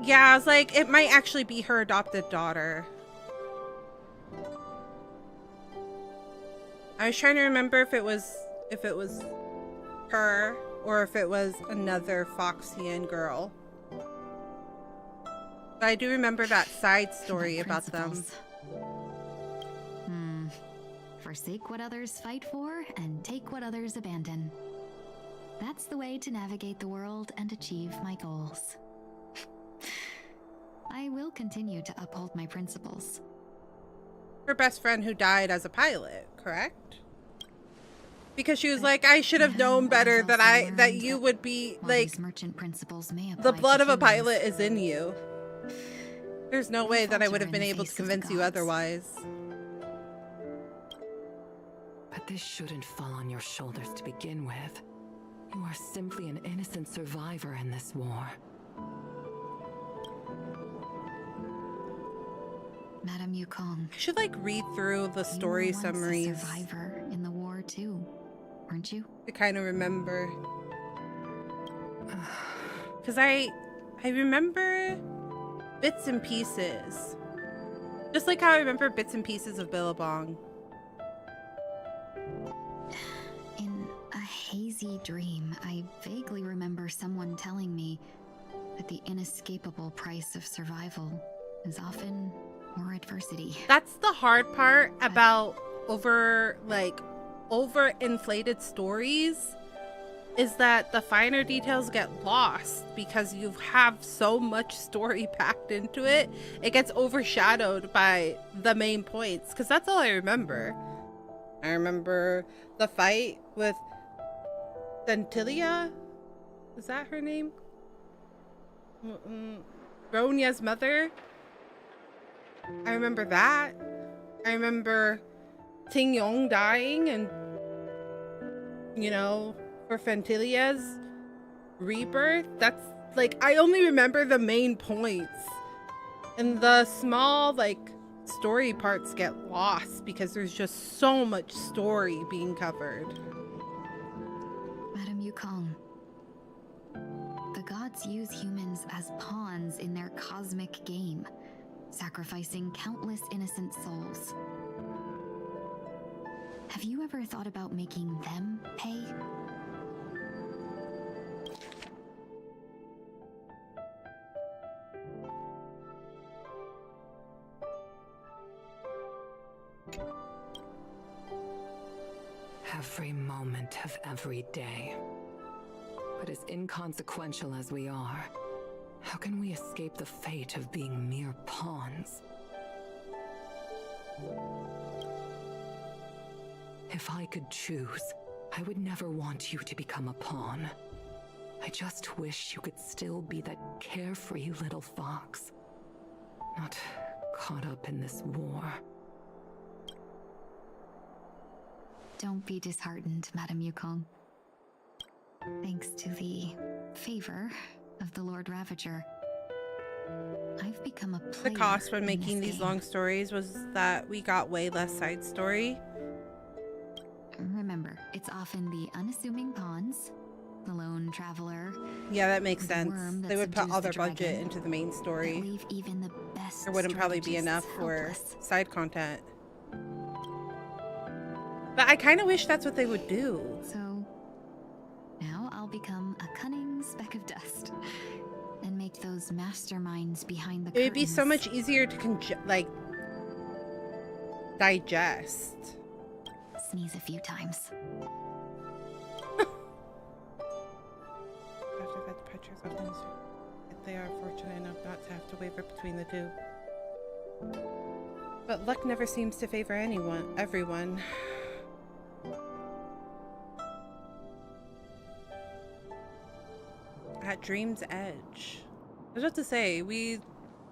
Speaker 1: Yeah, I was like, it might actually be her adopted daughter. I was trying to remember if it was her or if it was another Foxian girl. But I do remember that side story about them.
Speaker 19: Forsake what others fight for and take what others abandon. That's the way to navigate the world and achieve my goals. I will continue to uphold my principles.
Speaker 1: Her best friend who died as a pilot, correct? Because she was like, I should have known better that you would be like,
Speaker 19: These merchant principles may
Speaker 1: the
Speaker 19: apply
Speaker 1: blood
Speaker 19: to
Speaker 1: of a
Speaker 19: humans.
Speaker 1: pilot is in you. There's no way that I would have been
Speaker 19: falter in the
Speaker 1: able to
Speaker 19: face of the
Speaker 1: convince you
Speaker 19: gods.
Speaker 1: otherwise.
Speaker 18: But this shouldn't fall on your shoulders to begin with. You are simply an innocent survivor in this war.
Speaker 19: Madam Yukong.
Speaker 1: I should like read through the story
Speaker 19: you were once
Speaker 1: summaries
Speaker 19: a survivor in the war too, weren't you?
Speaker 1: to kind of remember. Because I remember bits and pieces. Just like how I remember bits and pieces of Billabong.
Speaker 19: In a hazy dream, I vaguely remember someone telling me that the inescapable price of survival is often more adversity.
Speaker 1: That's the hard part about overinflated stories, is that the finer details get lost because you have so much story packed into it. It gets overshadowed by the main points, because that's all I remember. I remember the fight with Centilla. Is that her name? Ronya's mother. I remember that. I remember Ting Yong dying and, you know, for Fentilia's rebirth. That's like, I only remember the main points. And the small, like, story parts get lost because there's just so much story being covered.
Speaker 19: Madam Yukong, the gods use humans as pawns in their cosmic game, sacrificing countless innocent souls. Have you ever thought about making them pay?
Speaker 18: Every moment of every day. But as inconsequential as we are, how can we escape the fate of being mere pawns? If I could choose, I would never want you to become a pawn. I just wish you could still be that carefree little fox, not caught up in this war.
Speaker 19: Don't be disheartened, Madam Yukong. Thanks to the favor of the Lord Ravager, I've become a player.
Speaker 1: The cost when
Speaker 19: in
Speaker 1: making
Speaker 19: this
Speaker 1: these
Speaker 19: game.
Speaker 1: long stories was that we got way less side story.
Speaker 19: Remember, it's often the unassuming pawns, The lone traveler.
Speaker 1: Yeah, that makes
Speaker 19: the
Speaker 1: sense.
Speaker 19: worm that
Speaker 1: They would put
Speaker 19: subdues
Speaker 1: all
Speaker 19: the
Speaker 1: their budget
Speaker 19: dragon,
Speaker 1: into the main story.
Speaker 19: that leave even the best
Speaker 1: There wouldn't probably be enough
Speaker 19: strategists
Speaker 1: for
Speaker 19: helpless.
Speaker 1: side content. But I kind of wish that's what they would do.
Speaker 19: So now I'll become a cunning speck of dust and make those masterminds behind the
Speaker 1: It would be so
Speaker 19: curtains.
Speaker 1: much easier to digest.
Speaker 19: Sneeze a few times.
Speaker 1: After that, departures often if they are fortunate enough not to have to waver between the two. But luck never seems to favor everyone. At Dream's Edge. I was about to say, we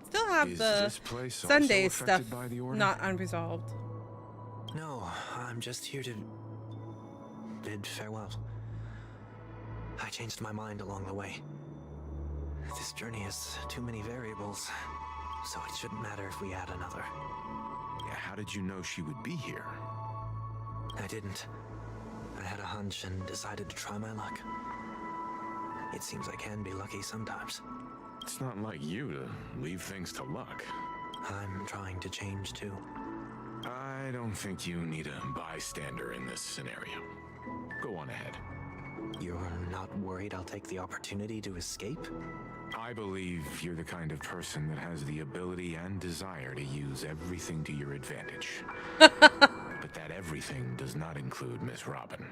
Speaker 1: still have
Speaker 3: Is
Speaker 1: the
Speaker 3: this place also
Speaker 1: Sunday
Speaker 3: affected
Speaker 1: stuff
Speaker 3: by the order?
Speaker 1: not unresolved.
Speaker 10: No, I'm just here to bid farewell. I changed my mind along the way. This journey has too many variables, so it shouldn't matter if we add another.
Speaker 3: How did you know she would be here?
Speaker 10: I didn't. I had a hunch and decided to try my luck. It seems I can be lucky sometimes.
Speaker 3: It's not like you to leave things to luck.
Speaker 10: I'm trying to change too.
Speaker 3: I don't think you need a bystander in this scenario. Go on ahead.
Speaker 10: You're not worried I'll take the opportunity to escape?
Speaker 3: I believe you're the kind of person that has the ability and desire to use everything to your advantage. But that everything does not include Miss Robin.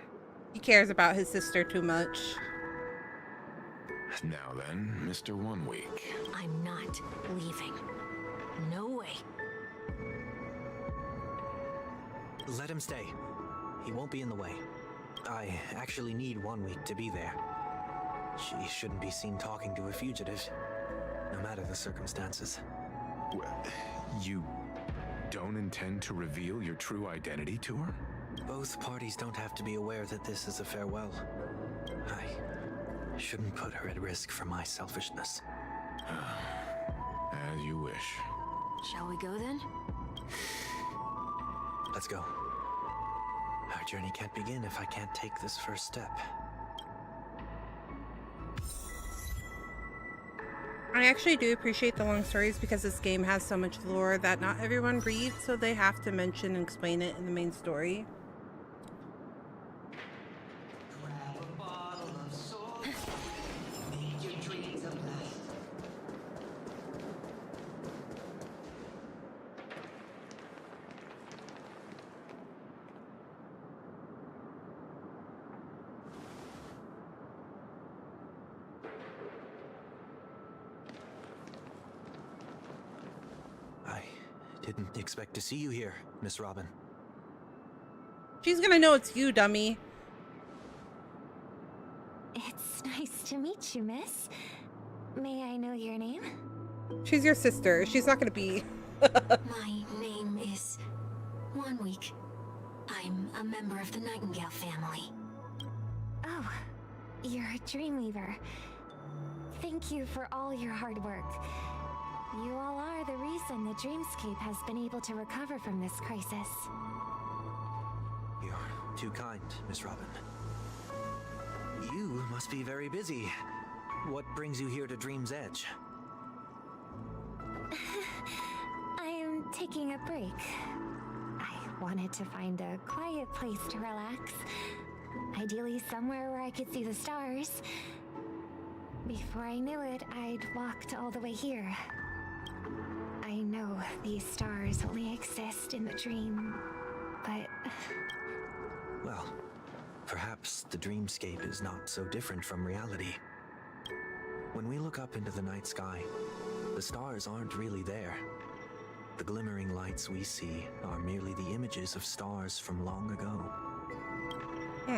Speaker 1: He cares about his sister too much.
Speaker 3: Now then, Mr. 1 Week.
Speaker 9: I'm not leaving. No way.
Speaker 10: Let him stay. He won't be in the way. I actually need 1 week to be there. She shouldn't be seen talking to a fugitive, no matter the circumstances.
Speaker 3: Well, you don't intend to reveal your true identity to her?
Speaker 10: Both parties don't have to be aware that this is a farewell. I shouldn't put her at risk for my selfishness.
Speaker 3: As you wish.
Speaker 9: Shall we go then?
Speaker 10: Let's go. Our journey can't begin if I can't take this first step.
Speaker 1: I actually do appreciate the long stories because this game has so much lore that not everyone reads, so they have to mention and explain it in the main story.
Speaker 10: Didn't expect to see you here, Miss Robin.
Speaker 1: She's gonna know it's you, dummy.
Speaker 14: It's nice to meet you, miss. May I know your name?
Speaker 1: She's your sister. She's not gonna be.
Speaker 9: My name is 1 Week. I'm a member of the Nightingale family.
Speaker 14: Oh, you're a Dreamweaver. Thank you for all your hard work. You all are the reason the Dreamscape has been able to recover from this crisis.
Speaker 10: You're too kind, Miss Robin. You must be very busy. What brings you here to Dream's Edge?
Speaker 14: I am taking a break. I wanted to find a quiet place to relax. Ideally somewhere where I could see the stars. Before I knew it, I'd walked all the way here. I know these stars only exist in the dream, but...
Speaker 10: Well, perhaps the dreamscape is not so different from reality. When we look up into the night sky, the stars aren't really there. The glimmering lights we see are merely the images of stars from long ago.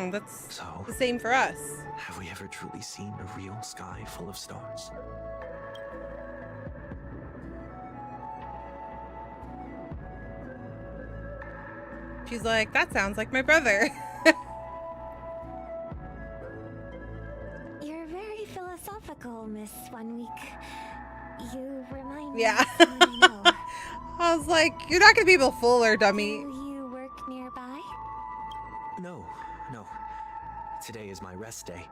Speaker 1: That's
Speaker 10: so,
Speaker 1: the same for us.
Speaker 10: Have we ever truly seen a real sky full of stars?
Speaker 1: She's like, that sounds like my brother.
Speaker 14: You're very philosophical, Miss 1 Week. You remind
Speaker 1: Yeah.
Speaker 14: me of someone I know.
Speaker 1: I was like, you're not gonna be able to fool her, dummy.
Speaker 14: Do you work nearby?
Speaker 10: No. Today is my rest day.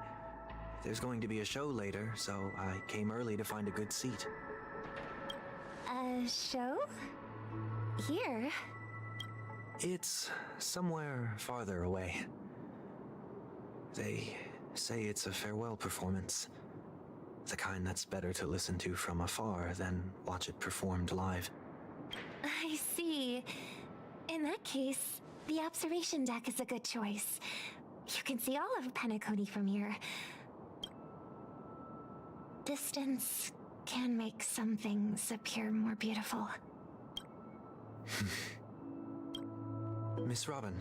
Speaker 10: There's going to be a show later, so I came early to find a good seat.
Speaker 14: A show? Here?
Speaker 10: It's somewhere farther away. They say it's a farewell performance. The kind that's better to listen to from afar than watch it performed live.
Speaker 14: I see. In that case, the observation deck is a good choice. You can see all of Penacony from here. Distance can make some things appear more beautiful.
Speaker 10: Miss Robin,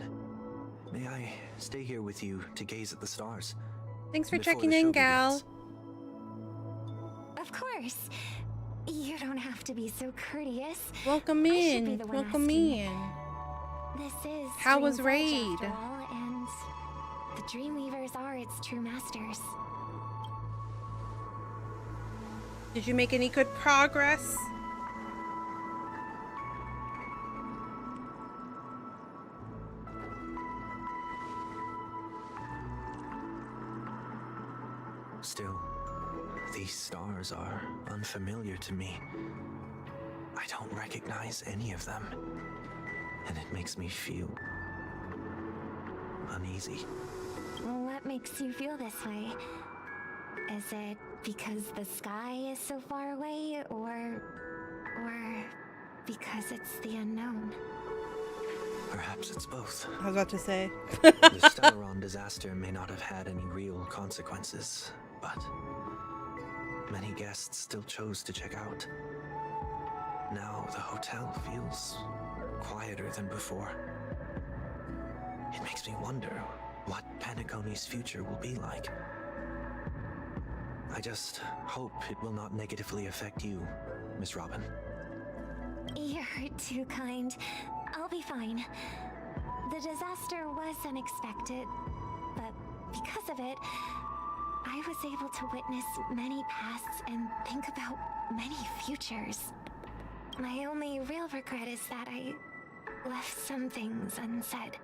Speaker 10: may I stay here with you to gaze at the stars?
Speaker 1: Thanks for
Speaker 10: before
Speaker 1: checking
Speaker 10: the
Speaker 1: in,
Speaker 10: show
Speaker 1: gal.
Speaker 10: begins?
Speaker 14: Of course. You don't have to be so courteous.
Speaker 1: Welcome
Speaker 14: I should
Speaker 1: in.
Speaker 14: be the one
Speaker 1: Welcome
Speaker 14: asking.
Speaker 1: in.
Speaker 14: This is
Speaker 1: How was
Speaker 14: Dream's Edge,
Speaker 1: raid?
Speaker 14: after all, and the Dreamweavers are its true masters.
Speaker 1: Did you make any good progress?
Speaker 10: Still, these stars are unfamiliar to me. I don't recognize any of them, and it makes me feel uneasy.
Speaker 14: What makes you feel this way? Is it because the sky is so far away, or because it's the unknown?
Speaker 10: Perhaps it's both.
Speaker 1: I was about to say.
Speaker 10: The Stellaron disaster may not have had any real consequences, but many guests still chose to check out. Now the hotel feels quieter than before. It makes me wonder what Penacony's future will be like. I just hope it will not negatively affect you, Miss Robin.
Speaker 14: You're too kind. I'll be fine. The disaster was unexpected, but because of it, I was able to witness many pasts and think about many futures. My only real regret is that I left some things unsaid.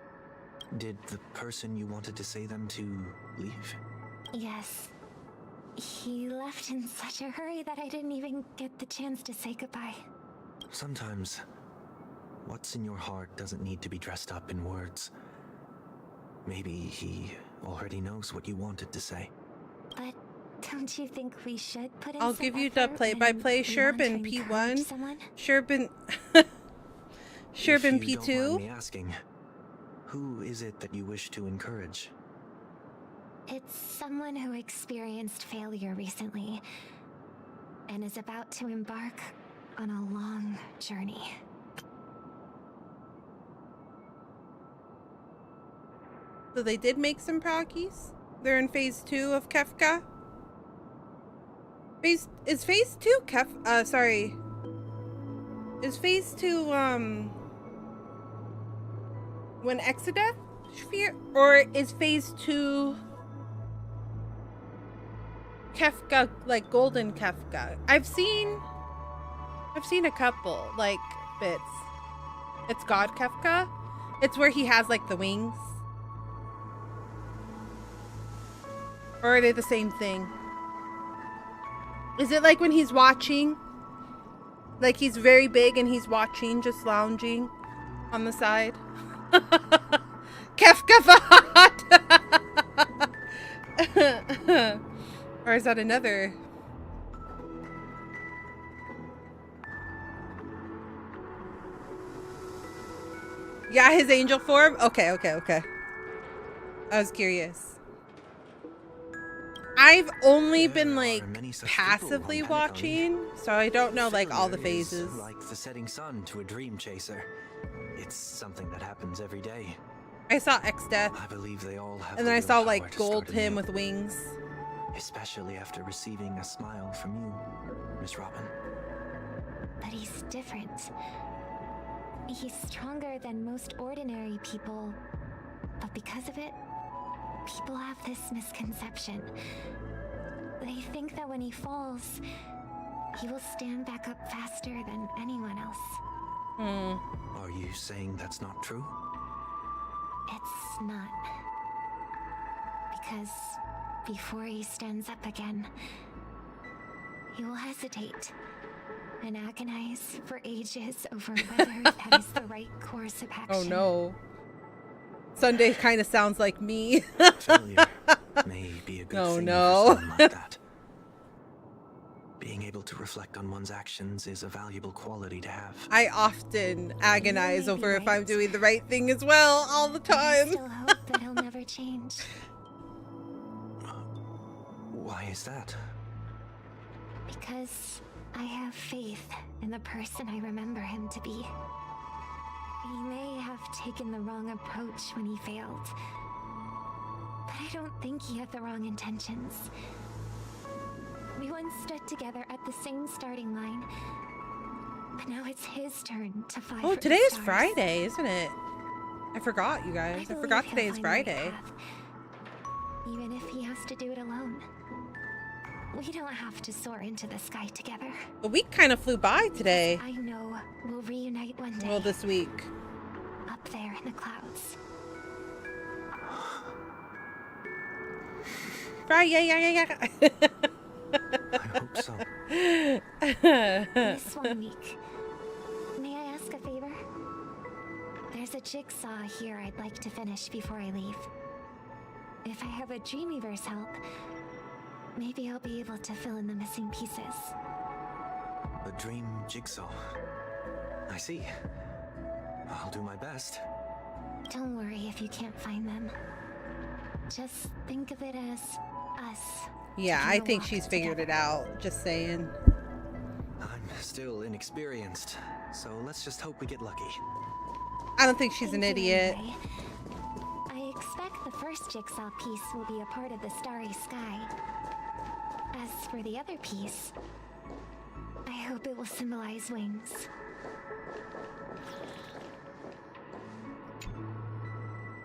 Speaker 10: Did the person you wanted to say them to leave?
Speaker 14: Yes. He left in such a hurry that I didn't even get the chance to say goodbye.
Speaker 10: Sometimes, what's in your heart doesn't need to be dressed up in words. Maybe he already knows what you wanted to say.
Speaker 14: But don't you think we should put in
Speaker 1: I'll
Speaker 14: some
Speaker 1: give you the
Speaker 14: effort
Speaker 1: play-by-play.
Speaker 14: when we want to
Speaker 1: Sherbin
Speaker 14: encourage
Speaker 1: P1.
Speaker 14: someone?
Speaker 1: Sherbin
Speaker 10: If you
Speaker 1: P2.
Speaker 10: don't mind me asking, who is it that you wish to encourage?
Speaker 14: It's someone who experienced failure recently and is about to embark on a long journey.
Speaker 1: So they did make some progress. They're in phase 2 of Kefka. Is phase 2 sorry. Is phase 2 when Exodus sphere, or is phase 2 Kefka, like Golden Kefka? I've seen a couple like bits. It's God Kefka. It's where he has like the wings. Or are they the same thing? Is it like when he's watching? Like he's very big and he's watching, just lounging on the side? Kefka Fahad! Or is that another? Yeah, his angel form? Okay. I was curious. I've only been like passively watching, so I don't know like all the
Speaker 10: Failure is
Speaker 1: phases.
Speaker 10: like the setting sun to a dream chaser. It's something that happens every day.
Speaker 1: I saw X-Death,
Speaker 10: I believe they all have
Speaker 1: and
Speaker 10: the
Speaker 1: then I
Speaker 10: real
Speaker 1: saw
Speaker 10: power
Speaker 1: like
Speaker 10: to
Speaker 1: Gold
Speaker 10: start
Speaker 1: him
Speaker 10: anew,
Speaker 1: with wings.
Speaker 10: especially after receiving a smile from you, Miss Robin.
Speaker 14: But he's different. He's stronger than most ordinary people, but because of it, people have this misconception. They think that when he falls, he will stand back up faster than anyone else.
Speaker 10: Are you saying that's not true?
Speaker 14: It's not. Because before he stands up again, he will hesitate and agonize for ages over whether that is the right course of action.
Speaker 1: Oh no. Sunday kind of sounds like me.
Speaker 10: Failure may be a good
Speaker 1: Oh
Speaker 10: thing
Speaker 1: no.
Speaker 10: for someone like that. Being able to reflect on one's actions is a valuable quality to have.
Speaker 1: I often agonize over if I'm doing the right thing as well, all the time.
Speaker 14: I still hope that he'll never change.
Speaker 10: Why is that?
Speaker 14: Because I have faith in the person I remember him to be. He may have taken the wrong approach when he failed, but I don't think he had the wrong intentions. We once stood together at the same starting line, but now it's his turn to fight.
Speaker 1: Oh,
Speaker 14: for
Speaker 1: today
Speaker 14: the
Speaker 1: is
Speaker 14: stars.
Speaker 1: Friday, isn't it? I forgot, you guys. I forgot today is Friday.
Speaker 14: Even if he has to do it alone. We don't have to soar into the sky together.
Speaker 1: The week kind of flew by today.
Speaker 14: I know we'll reunite one day.
Speaker 1: Well, this week.
Speaker 14: Up there in the clouds.
Speaker 1: Friday, yeah.
Speaker 10: I hope so.
Speaker 14: This one week, may I ask a favor? There's a jigsaw here I'd like to finish before I leave. If I have a Dreamweaver's help, maybe I'll be able to fill in the missing pieces.
Speaker 10: A dream jigsaw. I see. I'll do my best.
Speaker 14: Don't worry if you can't find them. Just think of it as us.
Speaker 1: Yeah, I think she's figured it out. Just saying.
Speaker 10: I'm still inexperienced, so let's just hope we get lucky.
Speaker 1: I don't think she's an idiot.
Speaker 14: Anyway, I expect the first jigsaw piece will be a part of the starry sky. As for the other piece, I hope it will symbolize wings.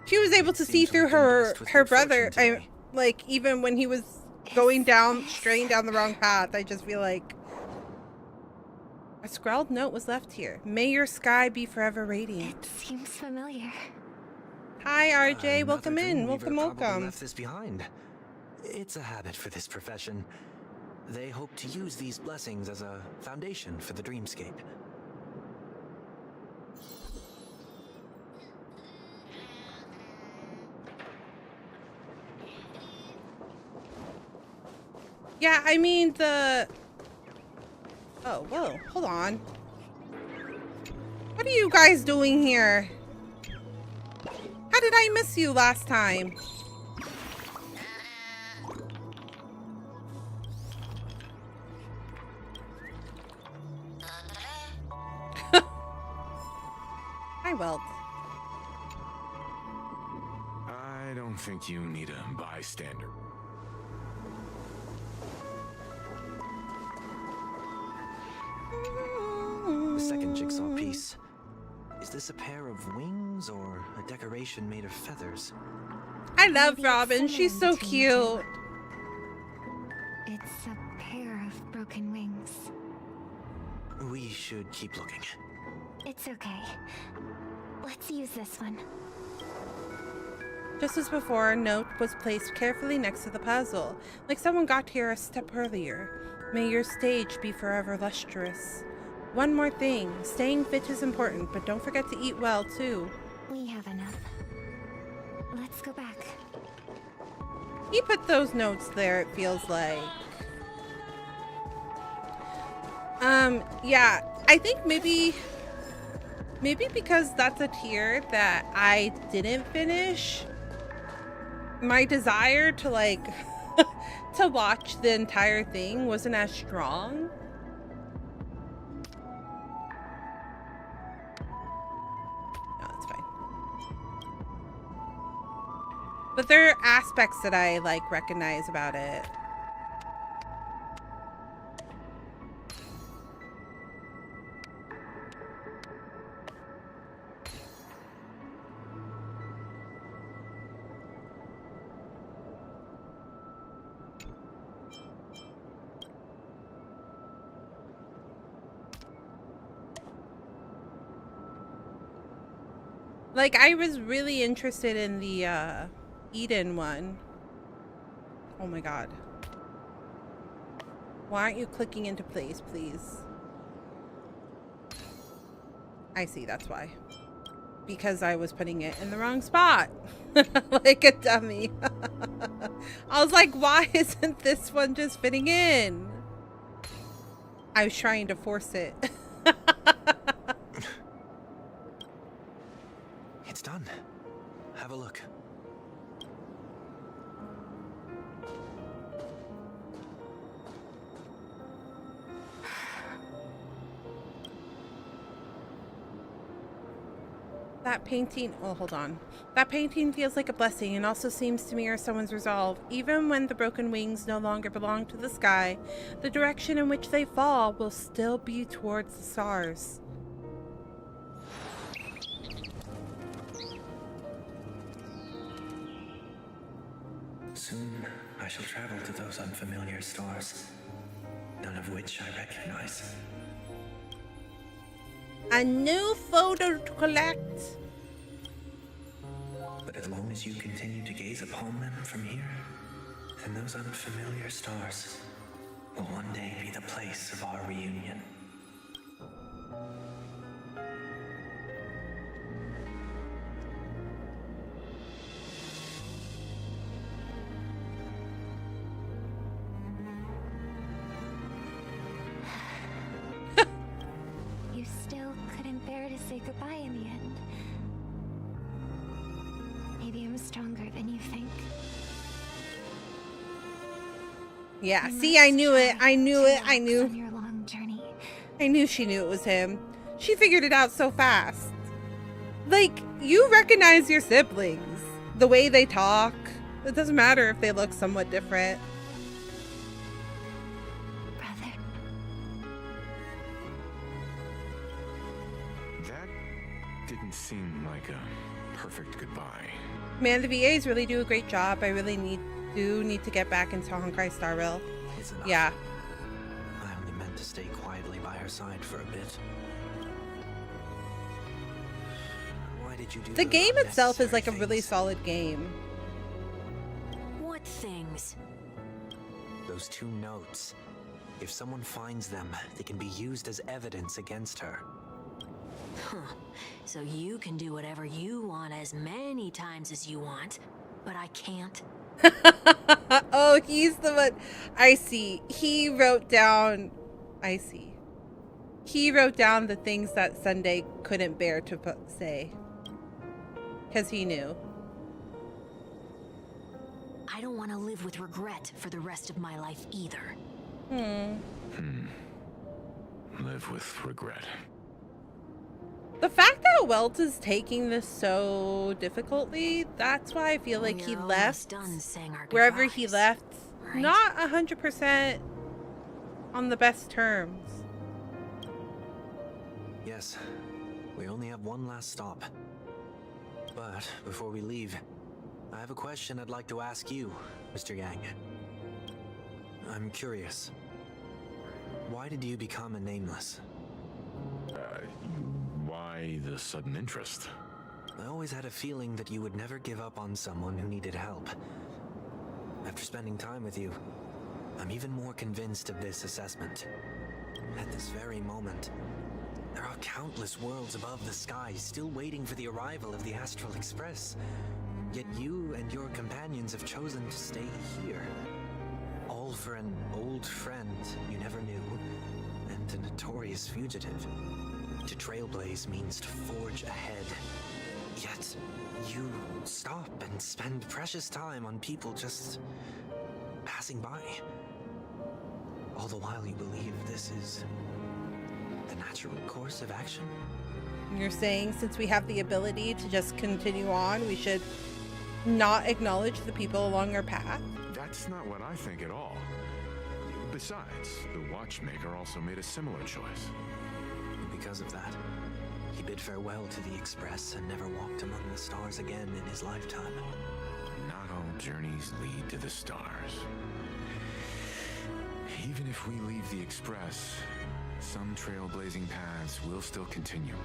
Speaker 1: She was able to see through her brother. Like, even when he was going down, straying down the wrong path, I just feel like a scrawled note was left here. May your sky be forever radiant.
Speaker 14: It seems familiar.
Speaker 1: Hi, RJ. Welcome in.
Speaker 10: Dreamweaver
Speaker 1: Welcome,
Speaker 10: probably
Speaker 1: welcome.
Speaker 10: left this behind. It's a habit for this profession. They hope to use these blessings as a foundation for the dreamscape.
Speaker 1: Yeah, I mean the... Oh, whoa. Hold on. What are you guys doing here? How did I miss you last time? Hi, Welt.
Speaker 3: I don't think you need a bystander.
Speaker 10: The second jigsaw piece. Is this a pair of wings or a decoration made of feathers?
Speaker 1: I love Robin. She's so cute.
Speaker 14: It's a pair of broken wings.
Speaker 10: We should keep looking.
Speaker 14: It's okay. Let's use this one.
Speaker 1: Just as before, a note was placed carefully next to the puzzle, like someone got here a step earlier. May your stage be forever lustrous. One more thing, staying fit is important, but don't forget to eat well, too.
Speaker 14: We have enough. Let's go back.
Speaker 1: He put those notes there, it feels like. Yeah, I think maybe because that's a tier that I didn't finish, my desire to, like, to watch the entire thing wasn't as strong. No, it's fine. But there are aspects that I, like, recognize about it. Like, I was really interested in the Eden one. Oh my god. Why aren't you clicking into place, please? I see, that's why. Because I was putting it in the wrong spot. Like a dummy. I was like, why isn't this one just fitting in? I was trying to force it.
Speaker 10: It's done. Have a look.
Speaker 1: That painting, oh, hold on. That painting feels like a blessing and also seems to mirror someone's resolve. Even when the broken wings no longer belong to the sky, the direction in which they fall will still be towards the stars.
Speaker 10: Soon, I shall travel to those unfamiliar stars, none of which I recognize.
Speaker 1: A new photo to collect.
Speaker 10: But as long as you continue to gaze upon them from here, then those unfamiliar stars will one day be the place of our reunion.
Speaker 14: You still couldn't bear to say goodbye in the end. Maybe I'm stronger than you think.
Speaker 1: Yeah, see, I knew it. I knew it. I knew.
Speaker 14: On your long journey.
Speaker 1: I knew she knew it was him. She figured it out so fast. Like, you recognize your siblings. The way they talk. It doesn't matter if they look somewhat different.
Speaker 14: Brother.
Speaker 3: That didn't seem like a perfect goodbye.
Speaker 1: Man, the VAs really do a great job. I really need to get back into Honkai Star Rail.
Speaker 10: It's enough.
Speaker 1: Yeah.
Speaker 10: I only meant to stay quietly by her side for a bit. Why did you do
Speaker 1: The
Speaker 10: those
Speaker 1: game itself is
Speaker 10: unnecessary
Speaker 1: like a really
Speaker 10: things?
Speaker 1: solid game.
Speaker 9: What things?
Speaker 10: Those 2 notes. If someone finds them, they can be used as evidence against her.
Speaker 9: Huh. So you can do whatever you want as many times as you want, but I can't.
Speaker 1: Oh, he's the one. I see. He wrote down. I see. He wrote down the things that Sunday couldn't bear to say. Because he knew.
Speaker 9: I don't want to live with regret for the rest of my life either.
Speaker 3: Live with regret.
Speaker 1: The fact that Welt is taking this so difficultly, that's why I feel like he
Speaker 9: We're
Speaker 1: left
Speaker 9: almost done saying our
Speaker 1: wherever he
Speaker 9: goodbyes,
Speaker 1: left,
Speaker 9: right?
Speaker 1: not 100% on the best terms.
Speaker 10: Yes, we only have one last stop. But before we leave, I have a question I'd like to ask you, Mr. Yang. I'm curious. Why did you become a nameless?
Speaker 3: Why the sudden interest?
Speaker 10: I always had a feeling that you would never give up on someone who needed help. After spending time with you, I'm even more convinced of this assessment. At this very moment, there are countless worlds above the sky still waiting for the arrival of the Astral Express. Yet you and your companions have chosen to stay here. All for an old friend you never knew, and a notorious fugitive. To trailblaze means to forge ahead. Yet, you stop and spend precious time on people just passing by. All the while you believe this is the natural course of action.
Speaker 1: You're saying since we have the ability to just continue on, we should not acknowledge the people along our path?
Speaker 3: That's not what I think at all. Besides, the watchmaker also made a similar choice.
Speaker 10: Because of that, he bid farewell to the Express and never walked among the stars again in his lifetime.
Speaker 3: Not all journeys lead to the stars. Even if we leave the Express, some trailblazing paths will still continue.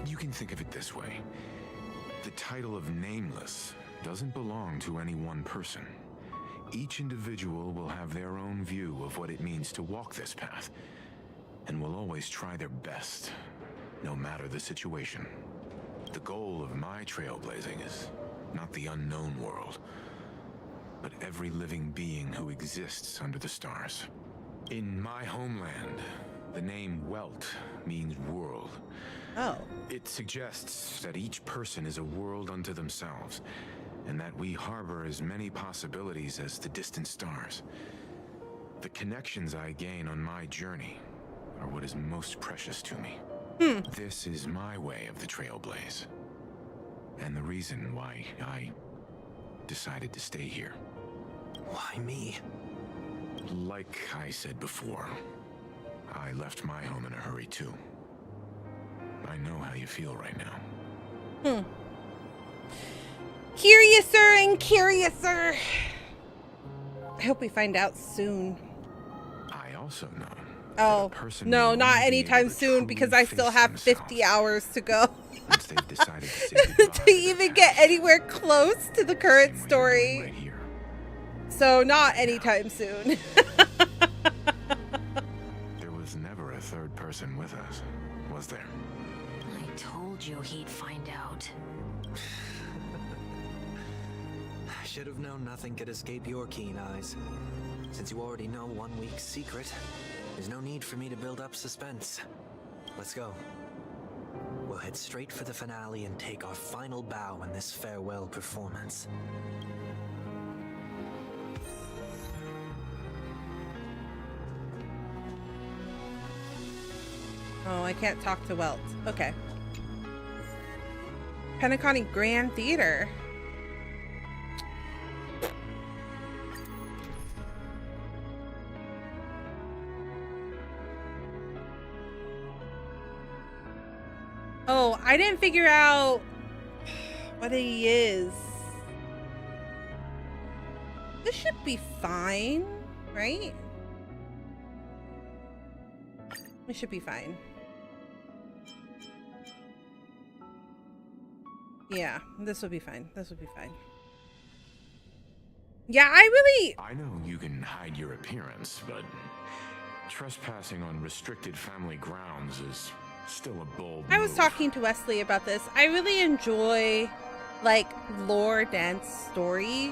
Speaker 3: You can think of it this way. The title of Nameless doesn't belong to any one person. Each individual will have their own view of what it means to walk this path, and will always try their best, no matter the situation. The goal of my trailblazing is not the unknown world, but every living being who exists under the stars. In my homeland, the name Welt means world.
Speaker 1: Oh.
Speaker 3: It suggests that each person is a world unto themselves, and that we harbor as many possibilities as the distant stars. The connections I gain on my journey are what is most precious to me. This is my way of the trailblaze, and the reason why I decided to stay here.
Speaker 10: Why me?
Speaker 3: Like I said before, I left my home in a hurry too. I know how you feel right now.
Speaker 1: Curiouser and curiouser. I hope we find out soon.
Speaker 3: I also know.
Speaker 1: Oh, no, not anytime soon, because I still have 50 hours to go.
Speaker 3: Once they've decided to say goodbye
Speaker 1: to even get anywhere close to the current story. So not anytime soon.
Speaker 3: There was never a third person with us, was there?
Speaker 9: I told you he'd find out.
Speaker 10: I should have known nothing could escape your keen eyes. Since you already know 1 week's secret, there's no need for me to build up suspense. Let's go. We'll head straight for the finale and take our final bow in this farewell performance.
Speaker 1: Oh, I can't talk to Welt. Okay. Penacony Grand Theater. Oh, I didn't figure out what he is. This should be fine, right? We should be fine. Yeah, this will be fine. This will be fine. Yeah,
Speaker 3: I know you can hide your appearance, but trespassing on restricted family grounds is still a bold
Speaker 1: I was
Speaker 3: move.
Speaker 1: talking to Wesley about this. I really enjoy, like, lore-dense story.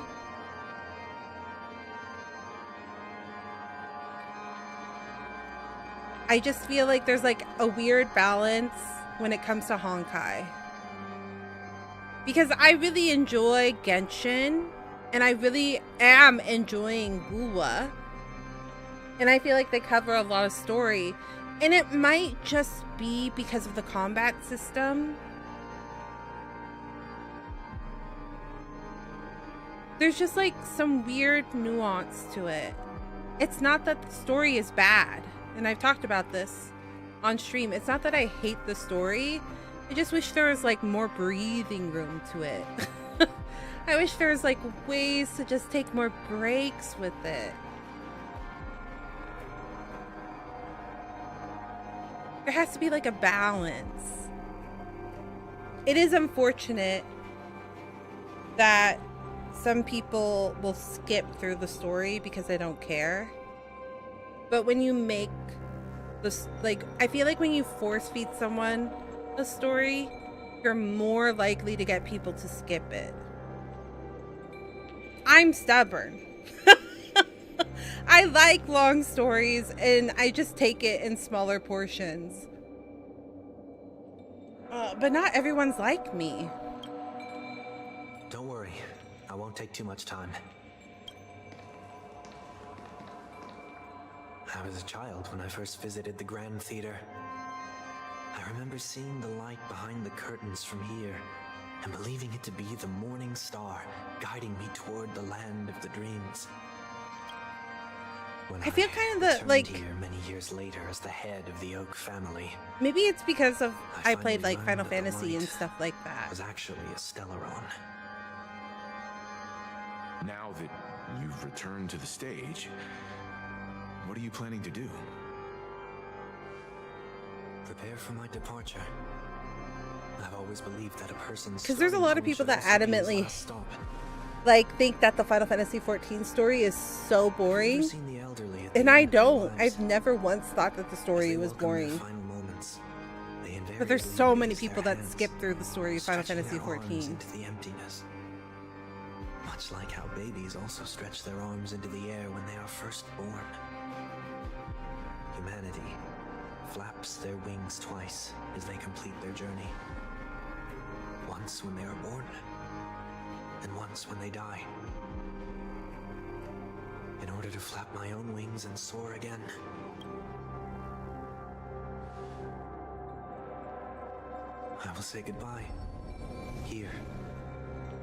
Speaker 1: I just feel like there's, like, a weird balance when it comes to Honkai. Because I really enjoy Genshin, and I really am enjoying Gula. And I feel like they cover a lot of story. And it might just be because of the combat system. There's just like some weird nuance to it. It's not that the story is bad. And I've talked about this on stream. It's not that I hate the story. I just wish there was like more breathing room to it. I wish there was like ways to just take more breaks with it. There has to be like a balance. It is unfortunate that some people will skip through the story because they don't care. But when you make this, like, I feel like when you force feed someone a story, you're more likely to get people to skip it. I'm stubborn. I like long stories, and I just take it in smaller portions. But not everyone's like me.
Speaker 10: Don't worry, I won't take too much time. I was a child when I first visited the Grand Theater. I remember seeing the light behind the curtains from here and believing it to be the morning star guiding me toward the land of the dreams. When
Speaker 1: I feel kind of the, like,
Speaker 10: here many years later as the head of the Oak family.
Speaker 1: Maybe it's because of I played
Speaker 10: finally
Speaker 1: like Final
Speaker 10: learned that the
Speaker 1: Fantasy and
Speaker 10: light
Speaker 1: stuff like that.
Speaker 10: was actually a Stellaron.
Speaker 3: Now that you've returned to the stage, what are you planning to do?
Speaker 10: Prepare for my departure. I've always believed that a person's
Speaker 1: Because there's a lot of people that adamantly like think that the Final Fantasy XIV story is so boring.
Speaker 10: Have you ever seen the elderly at the
Speaker 1: And
Speaker 10: end
Speaker 1: I
Speaker 10: of their
Speaker 1: don't.
Speaker 10: lives?
Speaker 1: I've never once thought that the
Speaker 10: As
Speaker 1: story
Speaker 10: they
Speaker 1: was
Speaker 10: welcome their
Speaker 1: boring.
Speaker 10: final moments, they
Speaker 1: But there's
Speaker 10: invariably
Speaker 1: so many
Speaker 10: raise their
Speaker 1: people that
Speaker 10: hands,
Speaker 1: skip through the story of Final
Speaker 10: stretching
Speaker 1: Fantasy
Speaker 10: their arms
Speaker 1: XIV.
Speaker 10: into the emptiness. Much like how babies also stretch their arms into the air when they are first born. Humanity flaps their wings twice as they complete their journey. Once when they are born, and once when they die. In order to flap my own wings and soar again. I will say goodbye. Here.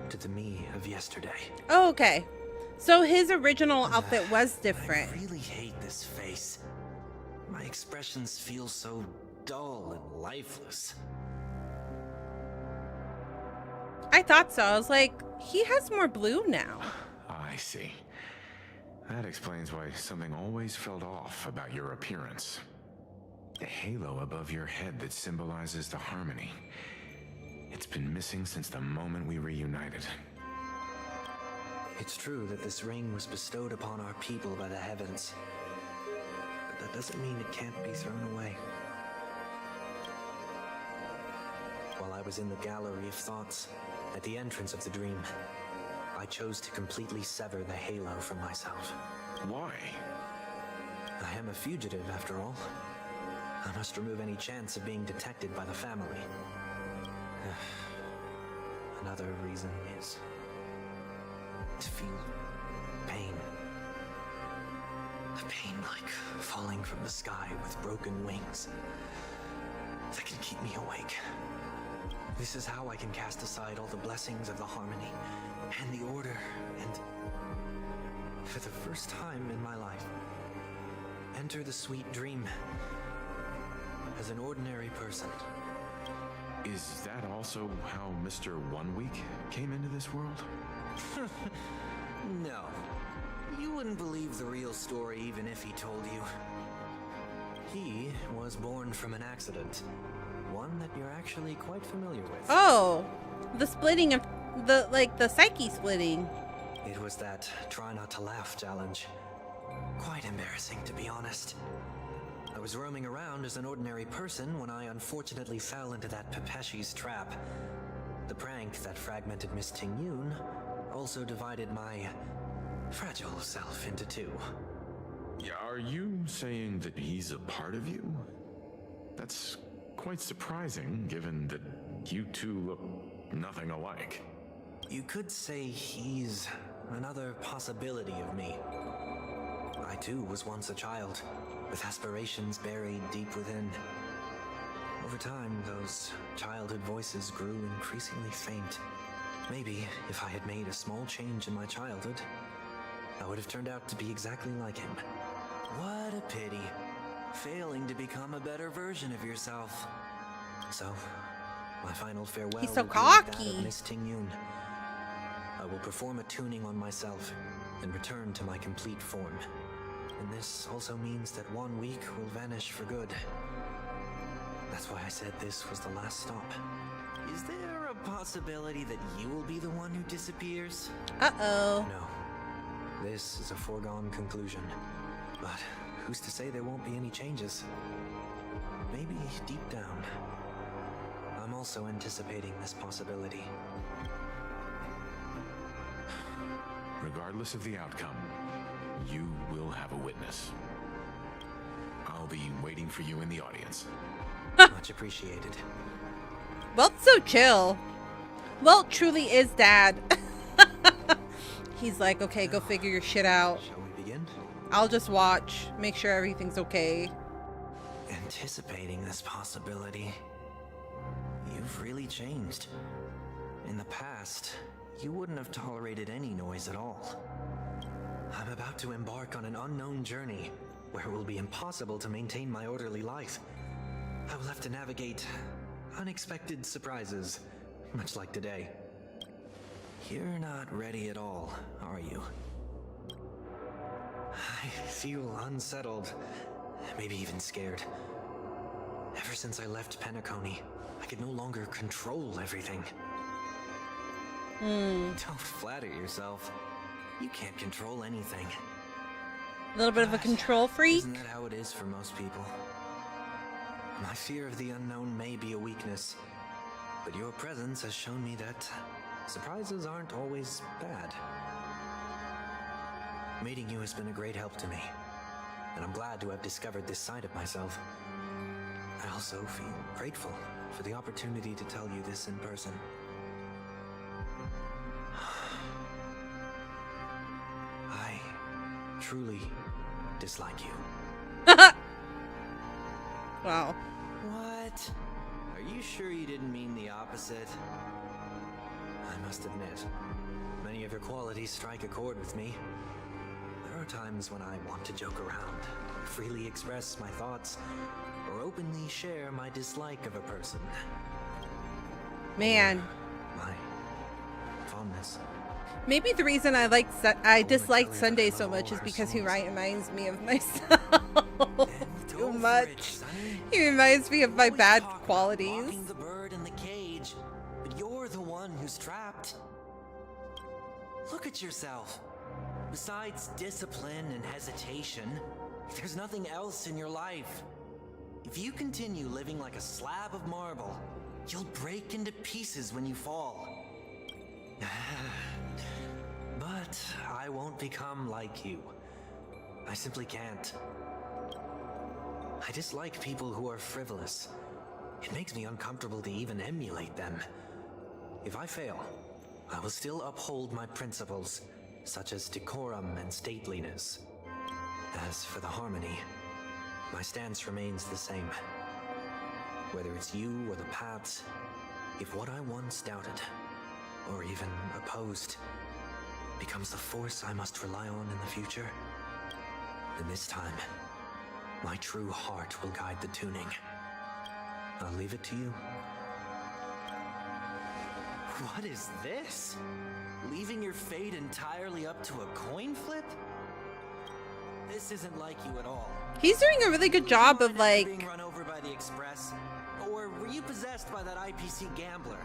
Speaker 10: To the me of yesterday.
Speaker 1: Oh, okay. So his original outfit was different.
Speaker 10: I really hate this face. My expressions feel so dull and lifeless.
Speaker 1: I thought so. I was like, he has more blue now.
Speaker 3: I see. That explains why something always felt off about your appearance. The halo above your head that symbolizes the harmony. It's been missing since the moment we reunited.
Speaker 10: It's true that this ring was bestowed upon our people by the heavens. But that doesn't mean it can't be thrown away. While I was in the gallery of thoughts, at the entrance of the dream, I chose to completely sever the halo from myself.
Speaker 3: Why?
Speaker 10: I am a fugitive, after all. I must remove any chance of being detected by the family. Another reason is to feel pain. A pain like falling from the sky with broken wings that can keep me awake. This is how I can cast aside all the blessings of the harmony and the order and, for the first time in my life, enter the sweet dream as an ordinary person.
Speaker 3: Is that also how Mr. 1 Week came into this world?
Speaker 10: No. You wouldn't believe the real story even if he told you. He was born from an accident. One that you're actually quite familiar with.
Speaker 1: Oh, the splitting of the psyche splitting.
Speaker 10: It was that try not to laugh challenge. Quite embarrassing, to be honest. I was roaming around as an ordinary person when I unfortunately fell into that Pepeshi's trap. The prank that fragmented Miss Ting-Yun also divided my fragile self into two.
Speaker 3: Are you saying that he's a part of you? That's quite surprising, given that you two look nothing alike.
Speaker 10: You could say he's another possibility of me. I too was once a child, with aspirations buried deep within. Over time, those childhood voices grew increasingly faint. Maybe if I had made a small change in my childhood, I would have turned out to be exactly like him. What a pity. Failing to become a better version of yourself. So, my final farewell
Speaker 1: He's so
Speaker 10: will be like that
Speaker 1: cocky.
Speaker 10: of Miss Ting-Yun. I will perform a tuning on myself and return to my complete form. And this also means that 1 week will vanish for good. That's why I said this was the last stop. Is there a possibility that you will be the one who disappears?
Speaker 1: Uh-oh.
Speaker 10: No. This is a foregone conclusion. But who's to say there won't be any changes? Maybe deep down, I'm also anticipating this possibility.
Speaker 3: Regardless of the outcome, you will have a witness. I'll be waiting for you in the audience.
Speaker 10: Much appreciated.
Speaker 1: Welt's so chill. Welt truly is dad. He's like, okay, go figure your shit out.
Speaker 10: Shall we begin?
Speaker 1: I'll just watch, make sure everything's okay.
Speaker 10: Anticipating this possibility. You've really changed. In the past, you wouldn't have tolerated any noise at all. I'm about to embark on an unknown journey where it will be impossible to maintain my orderly life. I will have to navigate unexpected surprises, much like today. You're not ready at all, are you? I feel unsettled, maybe even scared. Ever since I left Penacony, I could no longer control everything. Don't flatter yourself. You can't control anything.
Speaker 1: A little bit of a control freak?
Speaker 10: Isn't that how it is for most people? My fear of the unknown may be a weakness, but your presence has shown me that surprises aren't always bad. Meeting you has been a great help to me, and I'm glad to have discovered this side of myself. I also feel grateful for the opportunity to tell you this in person. I truly dislike you.
Speaker 1: Wow.
Speaker 10: What? Are you sure you didn't mean the opposite? I must admit, many of your qualities strike a chord with me. There are times when I want to joke around, freely express my thoughts, or openly share my dislike of a person.
Speaker 1: Man.
Speaker 10: My fondness.
Speaker 1: Maybe the reason I disliked Sunday so much is because he reminds me of myself too much. He reminds me of my bad qualities.
Speaker 10: The bird in the cage, but you're the one who's trapped. Look at yourself. Besides discipline and hesitation, there's nothing else in your life. If you continue living like a slab of marble, you'll break into pieces when you fall. But I won't become like you. I simply can't. I dislike people who are frivolous. It makes me uncomfortable to even emulate them. If I fail, I will still uphold my principles, such as decorum and stateliness. As for the harmony, my stance remains the same. Whether it's you or the paths, if what I once doubted, or even opposed, becomes the force I must rely on in the future, then this time, my true heart will guide the tuning. I'll leave it to you. What is this? Leaving your fate entirely up to a coin flip? This isn't like you at all.
Speaker 1: He's doing a really good job of like
Speaker 10: being run over by the express, or were you possessed by that IPC gambler?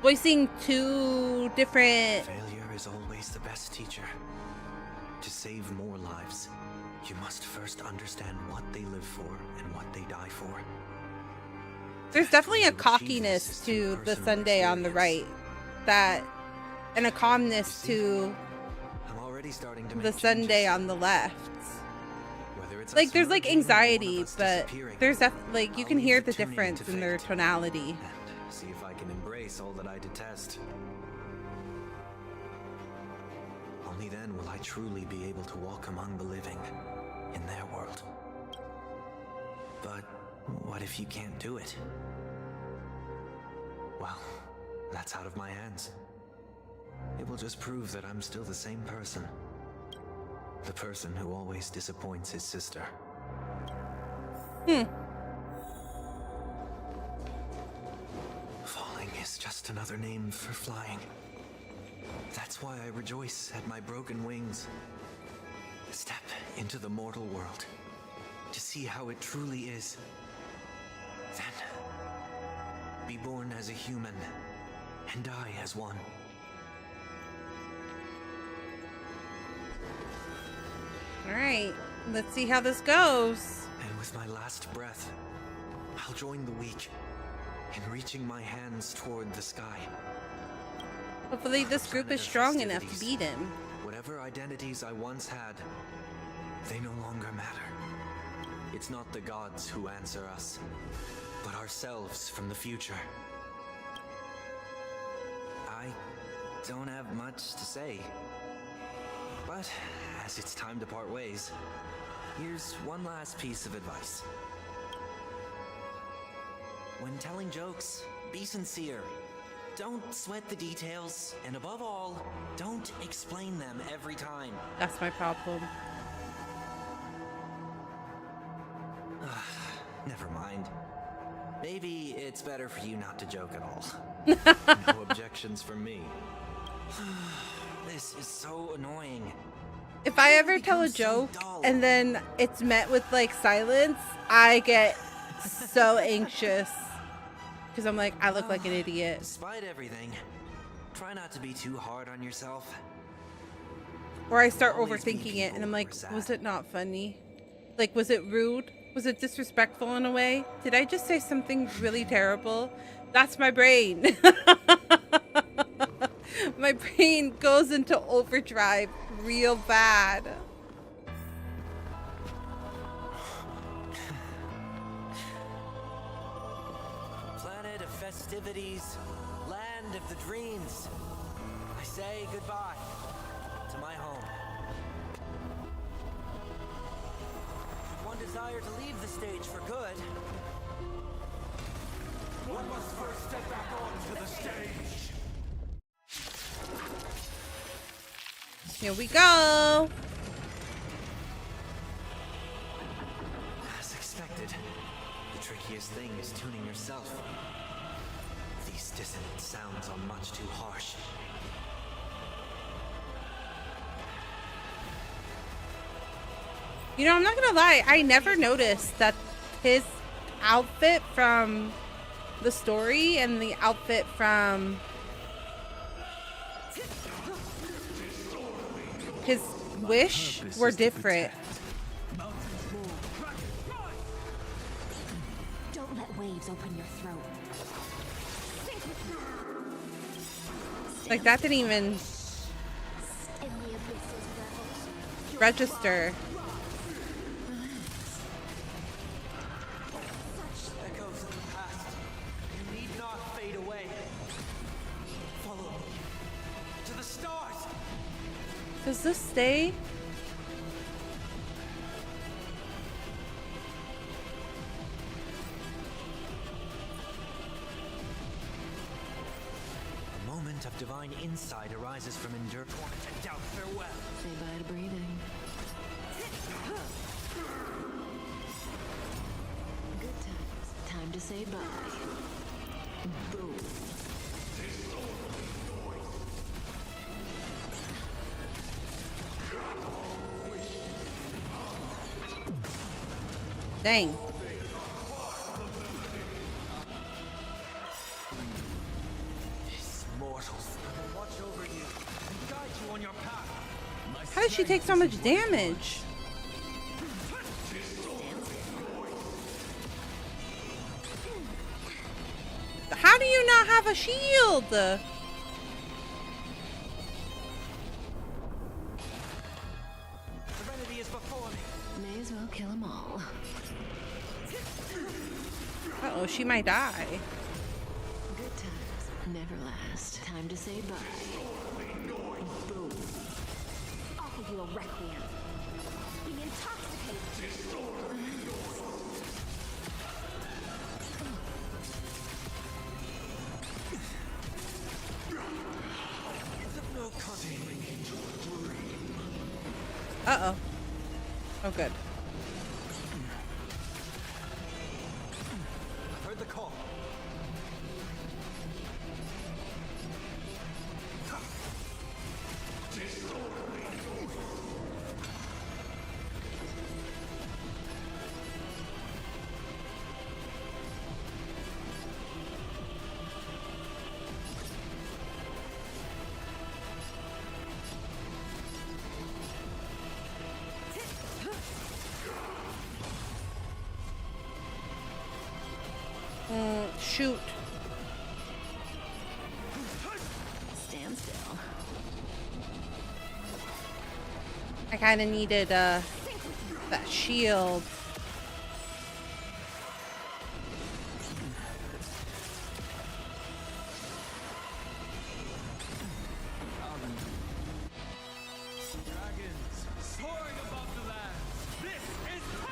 Speaker 1: Voicing two different.
Speaker 10: Failure is always the best teacher. To save more lives, you must first understand what they live for and what they die for.
Speaker 1: There's definitely a cockiness to the Sunday on the right, and a calmness to the Sunday on the left. Like there's like anxiety, but there's like you can hear the difference in their tonality.
Speaker 10: See if I can embrace all that I detest. Only then will I truly be able to walk among the living in their world. But what if you can't do it? Well, that's out of my hands. It will just prove that I'm still the same person. The person who always disappoints his sister. Falling is just another name for flying. That's why I rejoice at my broken wings. Step into the mortal world to see how it truly is. Then, be born as a human and die as one.
Speaker 1: Alright, let's see how this goes.
Speaker 10: And with my last breath, I'll join the weak in reaching my hands toward the sky.
Speaker 1: Hopefully this group is strong enough to beat him.
Speaker 10: Whatever identities I once had, they no longer matter. It's not the gods who answer us, but ourselves from the future. I don't have much to say. But as it's time to part ways, here's one last piece of advice. When telling jokes, be sincere. Don't sweat the details, and above all, don't explain them every time.
Speaker 1: That's my problem.
Speaker 10: Never mind. Maybe it's better for you not to joke at all. No objections from me. This is so annoying.
Speaker 1: If I ever tell a joke and then it's met with like silence, I get so anxious. Because I'm like, I look like an idiot.
Speaker 10: Despite everything, Try not to be too hard on yourself.
Speaker 1: Or I start
Speaker 10: Always be
Speaker 1: overthinking it and I'm
Speaker 10: people who
Speaker 1: like,
Speaker 10: are sad.
Speaker 1: was it not funny? Like, was it rude? Was it disrespectful in a way? Did I just say something really terrible? That's my brain. My brain goes into overdrive real bad.
Speaker 10: Planet of festivities, land of the dreams. I say goodbye to my home. Should one desire to leave the stage for good,
Speaker 17: One must first step back onto the stage.
Speaker 1: Here we go.
Speaker 10: as expected, the trickiest thing is tuning yourself. These dissonant sounds are much too harsh.
Speaker 1: You know, I'm not gonna lie, I never noticed that his outfit from the story and the outfit from his wish were different.
Speaker 9: Don't let waves open your throat.
Speaker 1: Like, that didn't even register.
Speaker 10: Echoes of the past. You need not fade away. Follow me to the stars.
Speaker 1: Does this stay?
Speaker 10: A moment of divine insight arises from endure torment and doubt. Farewell.
Speaker 9: Say bye to breathing. Good times. Time to say bye. Boom.
Speaker 1: Dang.
Speaker 10: This mortals will watch over you and guide you on your path.
Speaker 1: How did she take so much damage? How do you not have a shield?
Speaker 10: Serenity is before me.
Speaker 9: May as well kill them all.
Speaker 1: Uh-oh, she might die.
Speaker 9: Good times never last. Time to say bye. Boom.
Speaker 5: Offer you a requiem. Be intoxicated.
Speaker 10: No
Speaker 1: Uh-oh. Oh, good.
Speaker 10: I've heard the call.
Speaker 1: Shoot.
Speaker 9: Stand still.
Speaker 1: I kind of needed that shield.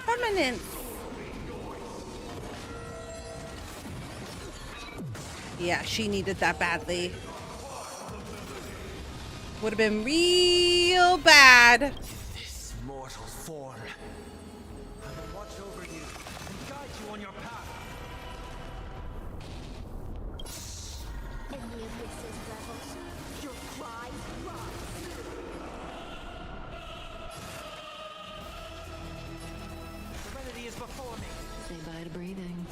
Speaker 1: Permanent. Yeah, she needed that badly. Would have been real bad.
Speaker 10: This mortal form. I will watch over you and guide you on your path.
Speaker 5: In the abyss's levels, your cries rise.
Speaker 10: Serenity is before me.
Speaker 9: Say bye to breathing.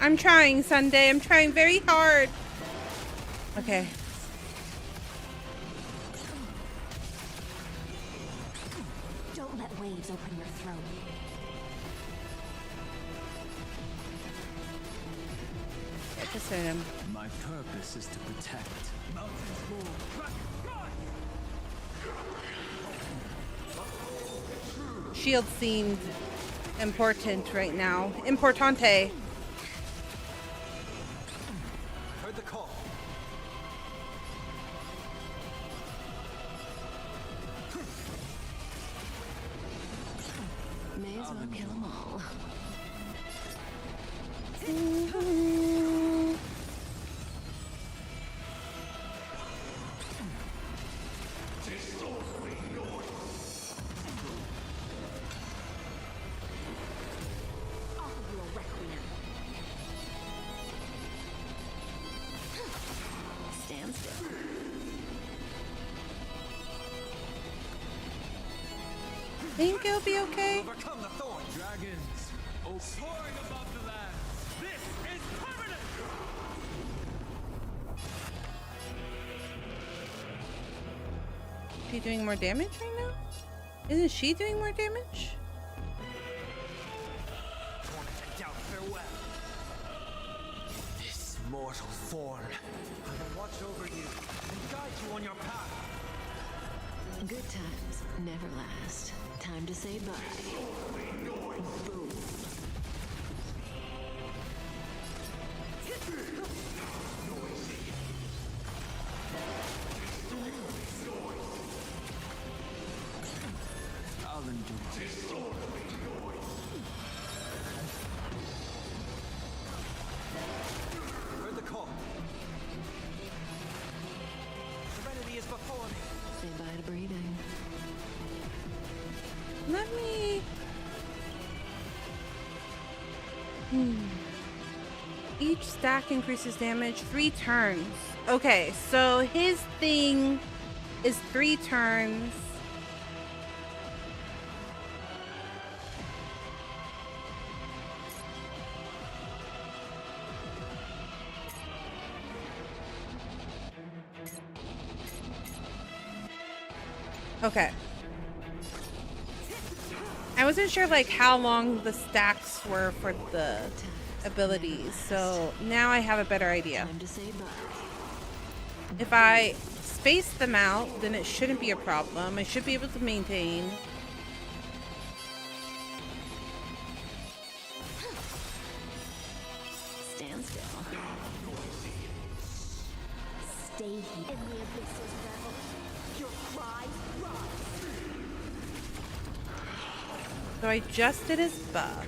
Speaker 1: I'm trying, Sunday. I'm trying very hard. Okay.
Speaker 9: Don't let waves open your throat.
Speaker 1: Just hit him.
Speaker 12: My purpose is to protect. Mountains move.
Speaker 1: Shield seemed important right now. Importante.
Speaker 7: Heard the call.
Speaker 9: May as well kill them all.
Speaker 14: Stand still.
Speaker 1: Think it'll be okay?
Speaker 7: Overcome the thorn.
Speaker 12: Dragons, soaring above the land. This is permanent.
Speaker 1: Is she doing more damage right now? Isn't she doing more damage?
Speaker 7: Farewell. This mortal thorn. I will watch over you and guide you on your path.
Speaker 9: Good times never last. Time to say bye. Boom.
Speaker 12: I'll endure.
Speaker 7: Heard the call. Serenity is before me.
Speaker 9: Say bye to breathing.
Speaker 1: Let me... Each stack increases damage 3 turns. Okay, so his thing is 3 turns. Okay. I wasn't sure like how long the stacks were for the abilities, so now I have a better idea.
Speaker 9: Time to say bye.
Speaker 1: If I space them out, then it shouldn't be a problem. I should be able to maintain.
Speaker 9: Stand still. Stay here. In the abyss's revel, your cries rise.
Speaker 1: So I just did his buff.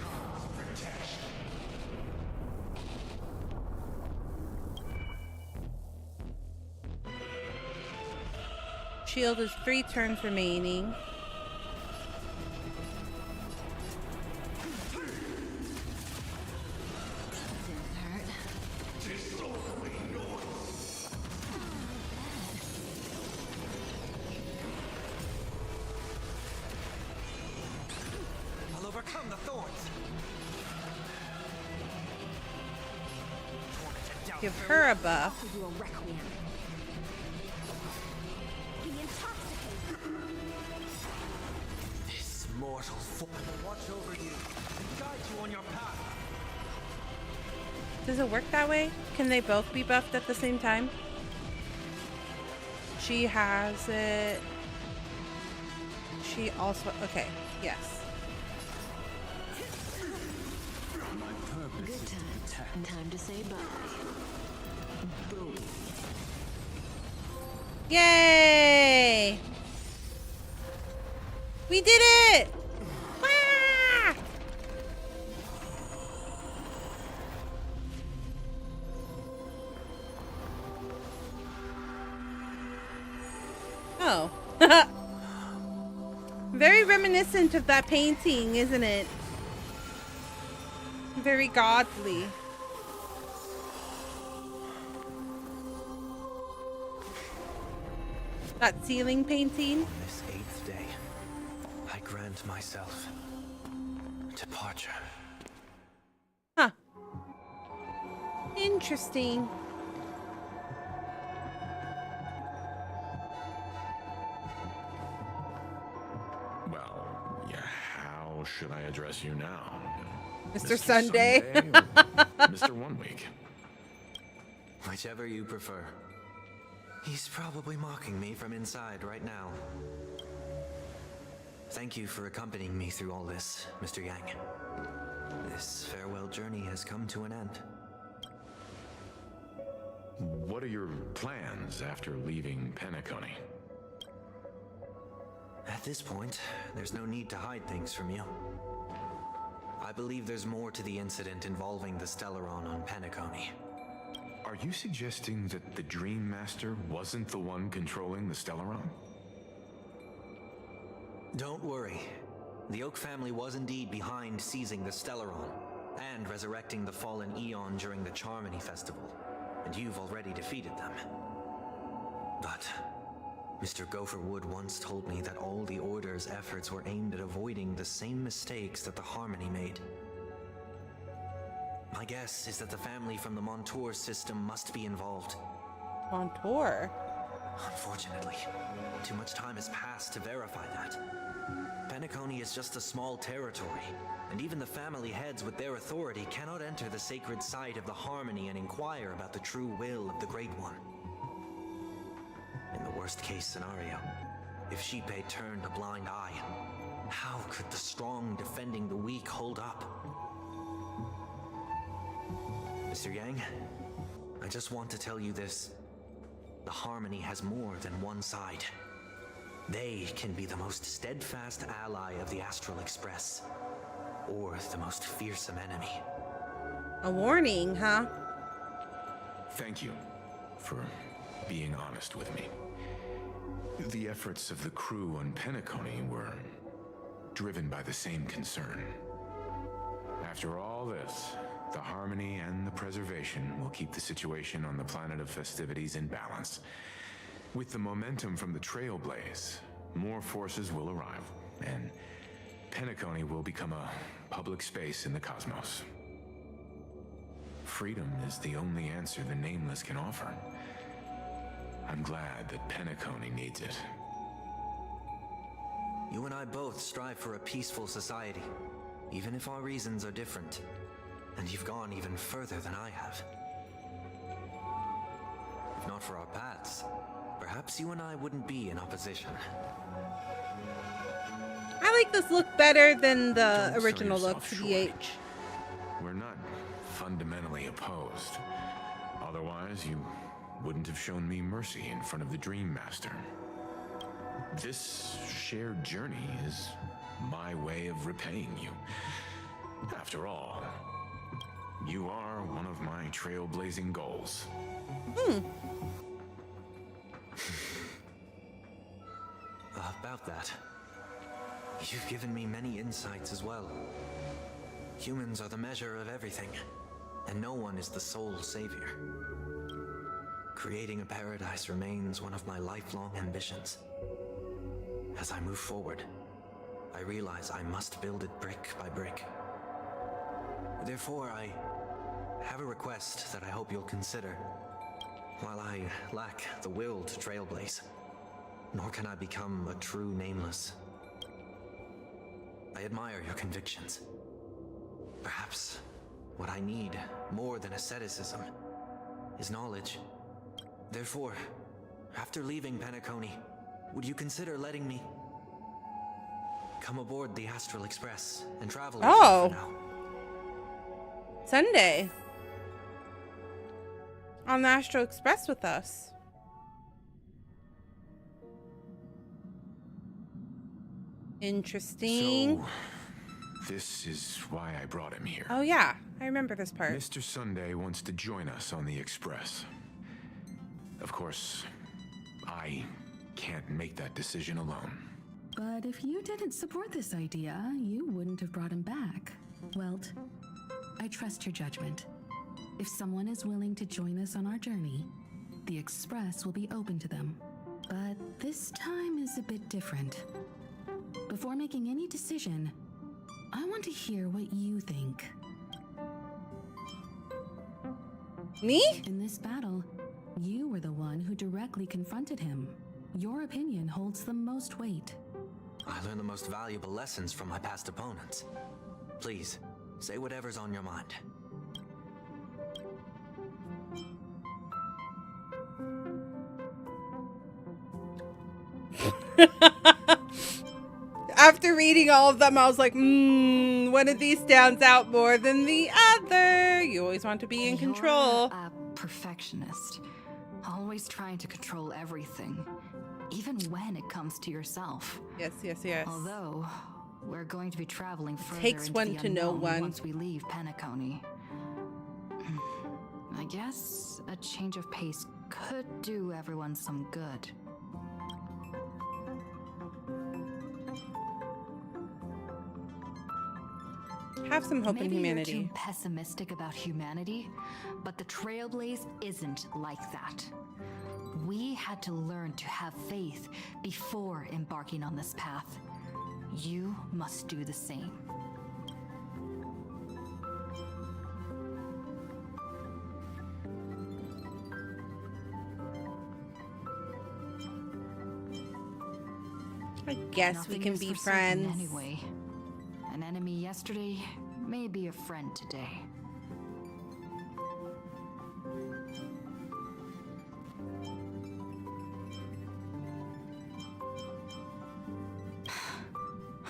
Speaker 1: Shield is 3 turns remaining.
Speaker 9: Didn't hurt.
Speaker 7: I'll overcome the thorns.
Speaker 1: Give her a buff.
Speaker 9: Offer you a requiem. Be intoxicated.
Speaker 7: This mortal thorn will watch over you and guide you on your path.
Speaker 1: Does it work that way? Can they both be buffed at the same time? She has it. She also... Okay, yes.
Speaker 12: My purpose
Speaker 9: Good
Speaker 12: is to
Speaker 9: times.
Speaker 12: protect.
Speaker 9: And time to say bye. Boom.
Speaker 1: Yay! We did it! Ah! Oh. Very reminiscent of that painting, isn't it? Very godly. That ceiling painting.
Speaker 10: This 8th day, I grant myself departure.
Speaker 1: Huh. Interesting.
Speaker 3: Well, yeah, how should I address you now?
Speaker 1: Mr. Sunday?
Speaker 3: Or Mr. 1 Week?
Speaker 10: Whichever you prefer. He's probably mocking me from inside right now. Thank you for accompanying me through all this, Mr. Yang. This farewell journey has come to an end.
Speaker 3: What are your plans after leaving Penacony?
Speaker 10: At this point, there's no need to hide things from you. I believe there's more to the incident involving the Stellaron on Penacony.
Speaker 3: Are you suggesting that the Dream Master wasn't the one controlling the Stellaron?
Speaker 10: Don't worry. The Oak family was indeed behind seizing the Stellaron and resurrecting the fallen Eon during the Charmony Festival, and you've already defeated them. But Mr. Gopherwood once told me that all the Order's efforts were aimed at avoiding the same mistakes that the Harmony made. My guess is that the family from the Montour system must be involved.
Speaker 1: Montour?
Speaker 10: Unfortunately, too much time has passed to verify that. Penacony is just a small territory, and even the family heads with their authority cannot enter the sacred site of the Harmony and inquire about the true will of the Great One. In the worst-case scenario, if Xipe turned a blind eye, how could the strong defending the weak hold up? Mr. Yang, I just want to tell you this. The Harmony has more than one side. They can be the most steadfast ally of the Astral Express, or the most fearsome enemy.
Speaker 1: A warning, huh?
Speaker 3: Thank you for being honest with me. The efforts of the crew on Penacony were driven by the same concern. After all this, the Harmony and the Preservation will keep the situation on the planet of festivities in balance. With the momentum from the Trailblaze, more forces will arrive, and Penacony will become a public space in the cosmos. Freedom is the only answer the Nameless can offer. I'm glad that Penacony needs it.
Speaker 10: You and I both strive for a peaceful society, even if our reasons are different. And you've gone even further than I have. If not for our paths, perhaps you and I wouldn't be in opposition.
Speaker 1: I like this look better than the original look, TBH.
Speaker 3: We're not fundamentally opposed. Otherwise, you wouldn't have shown me mercy in front of the Dream Master. This shared journey is my way of repaying you. After all, you are one of my trailblazing goals.
Speaker 10: About that, you've given me many insights as well. Humans are the measure of everything, and no one is the sole savior. Creating a paradise remains one of my lifelong ambitions. As I move forward, I realize I must build it brick by brick. Therefore, I have a request that I hope you'll consider. While I lack the will to trailblaze, nor can I become a true Nameless, I admire your convictions. Perhaps what I need more than asceticism is knowledge. Therefore, after leaving Penacony, would you consider letting me come aboard the Astral Express and travel with you for now?
Speaker 1: Sunday. On the Astro Express with us. Interesting.
Speaker 3: So, this is why I brought him here.
Speaker 1: Oh yeah, I remember this part.
Speaker 3: Mr. Sunday wants to join us on the Express. Of course, I can't make that decision alone.
Speaker 6: But if you didn't support this idea, you wouldn't have brought him back. Welt, I trust your judgment. If someone is willing to join us on our journey, the Express will be open to them. But this time is a bit different. Before making any decision, I want to hear what you think.
Speaker 1: Me?
Speaker 6: In this battle, you were the one who directly confronted him. Your opinion holds the most weight.
Speaker 10: I learned the most valuable lessons from my past opponents. Please, say whatever's on your mind.
Speaker 1: After reading all of them, I was like, one of these stands out more than the other. You always want to be in control.
Speaker 20: You're a perfectionist, always trying to control everything, even when it comes to yourself.
Speaker 1: Yes, yes, yes.
Speaker 20: Although, we're going to be traveling further
Speaker 1: Takes
Speaker 20: into
Speaker 1: one
Speaker 20: the
Speaker 1: to know
Speaker 20: unknown
Speaker 1: one.
Speaker 20: once we leave Penacony. I guess a change of pace could do everyone some good.
Speaker 1: Have some hope
Speaker 20: Maybe
Speaker 1: in humanity.
Speaker 20: You're too pessimistic about humanity, but the Trailblaze isn't like that. We had to learn to have faith before embarking on this path. You must do the same.
Speaker 1: I guess
Speaker 20: Nothing
Speaker 1: we can
Speaker 20: is
Speaker 1: be
Speaker 20: for certain
Speaker 1: friends.
Speaker 20: anyway. An enemy yesterday may be a friend today.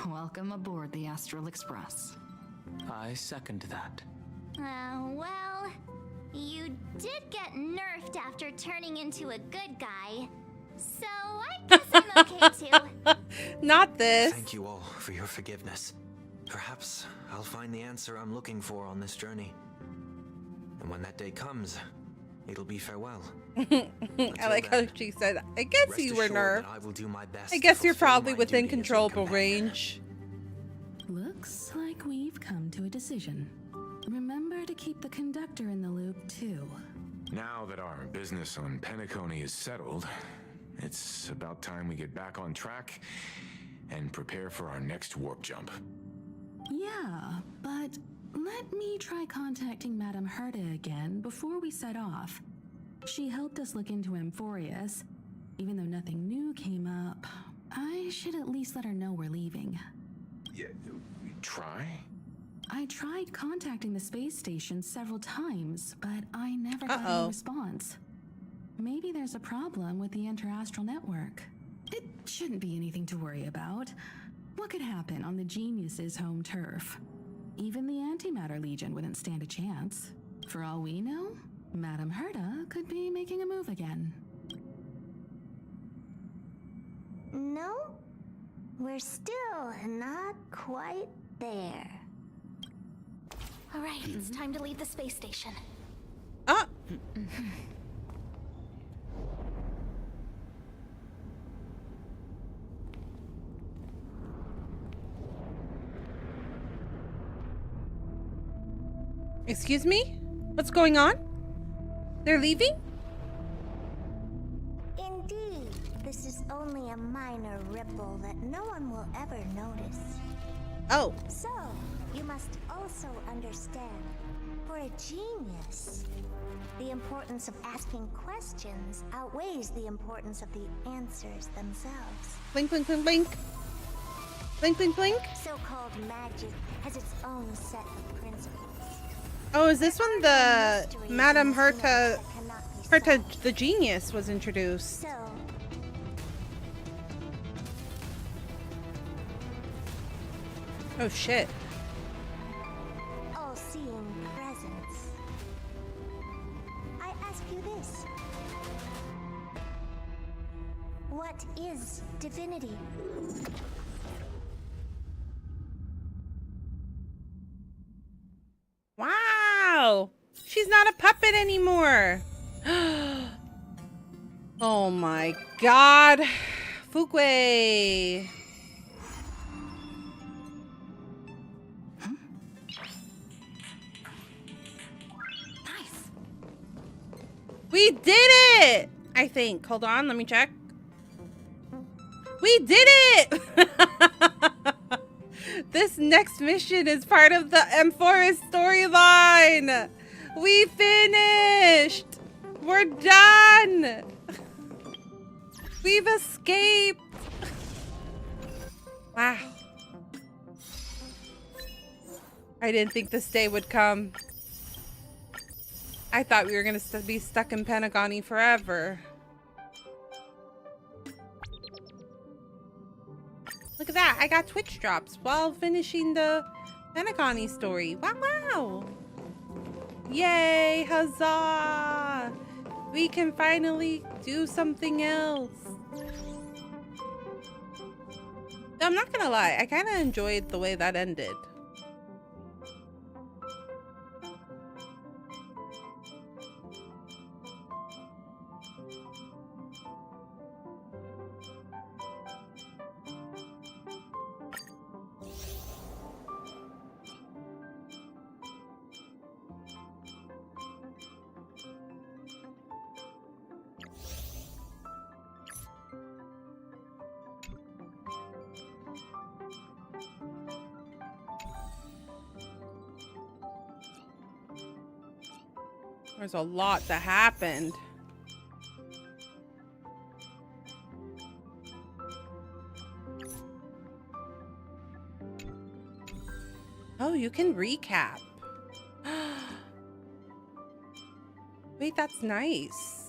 Speaker 20: Welcome aboard the Astral Express.
Speaker 4: I second that.
Speaker 5: Well, you did get nerfed after turning into a good guy. So I guess I'm okay too.
Speaker 1: Not this.
Speaker 10: Thank you all for your forgiveness. Perhaps I'll find the answer I'm looking for on this journey. And when that day comes, it'll be farewell.
Speaker 1: I like how she said, I guess
Speaker 10: Rest
Speaker 1: you were
Speaker 10: assured
Speaker 1: nerfed.
Speaker 10: that I will do my best
Speaker 1: I
Speaker 10: to
Speaker 1: guess you're
Speaker 10: fulfill
Speaker 1: probably
Speaker 10: my
Speaker 1: within
Speaker 10: duty as your
Speaker 1: controllable
Speaker 10: companion.
Speaker 1: range.
Speaker 6: Looks like we've come to a decision. Remember to keep the conductor in the loop, too.
Speaker 3: Now that our business on Penacony is settled, it's about time we get back on track and prepare for our next warp jump.
Speaker 6: Yeah, but let me try contacting Madame Herta again before we set off. She helped us look into Amphorius. Even though nothing new came up, I should at least let her know we're leaving.
Speaker 3: Yeah, try?
Speaker 6: I tried contacting the space station several times, but I never got any response. Maybe there's a problem with the interastral network. It shouldn't be anything to worry about. What could happen on the Genius's home turf? Even the Antimatter Legion wouldn't stand a chance. For all we know, Madame Herta could be making a move again.
Speaker 5: No, we're still not quite there.
Speaker 14: All right, it's time to leave the space station.
Speaker 1: Ah! Excuse me? What's going on? They're leaving?
Speaker 5: Indeed, this is only a minor ripple that no one will ever notice.
Speaker 1: Oh.
Speaker 5: So, you must also understand, for a genius, the importance of asking questions outweighs the importance of the answers themselves.
Speaker 1: Blink, blink, blink, blink. Blink, blink, blink.
Speaker 5: So-called magic has its own set of principles.
Speaker 1: Oh, is this when the Madame Herta the Genius was introduced?
Speaker 5: So,
Speaker 1: oh shit.
Speaker 5: all-seeing presence. I ask you this. What is divinity?
Speaker 1: Wow! She's not a puppet anymore! Oh my god! Fuguei!
Speaker 20: Nice.
Speaker 1: We did it! I think. Hold on, let me check. We did it! This next mission is part of the Amphorus storyline! We finished! We're done! We've escaped! Wow. I didn't think this day would come. I thought we were gonna be stuck in Penacony forever. Look at that, I got Twitch drops while finishing the Penacony story. Wow, wow! Yay, huzzah! We can finally do something else. I'm not gonna lie, I kind of enjoyed the way that ended. There's a lot that happened. Oh, you can recap. Wait, that's nice.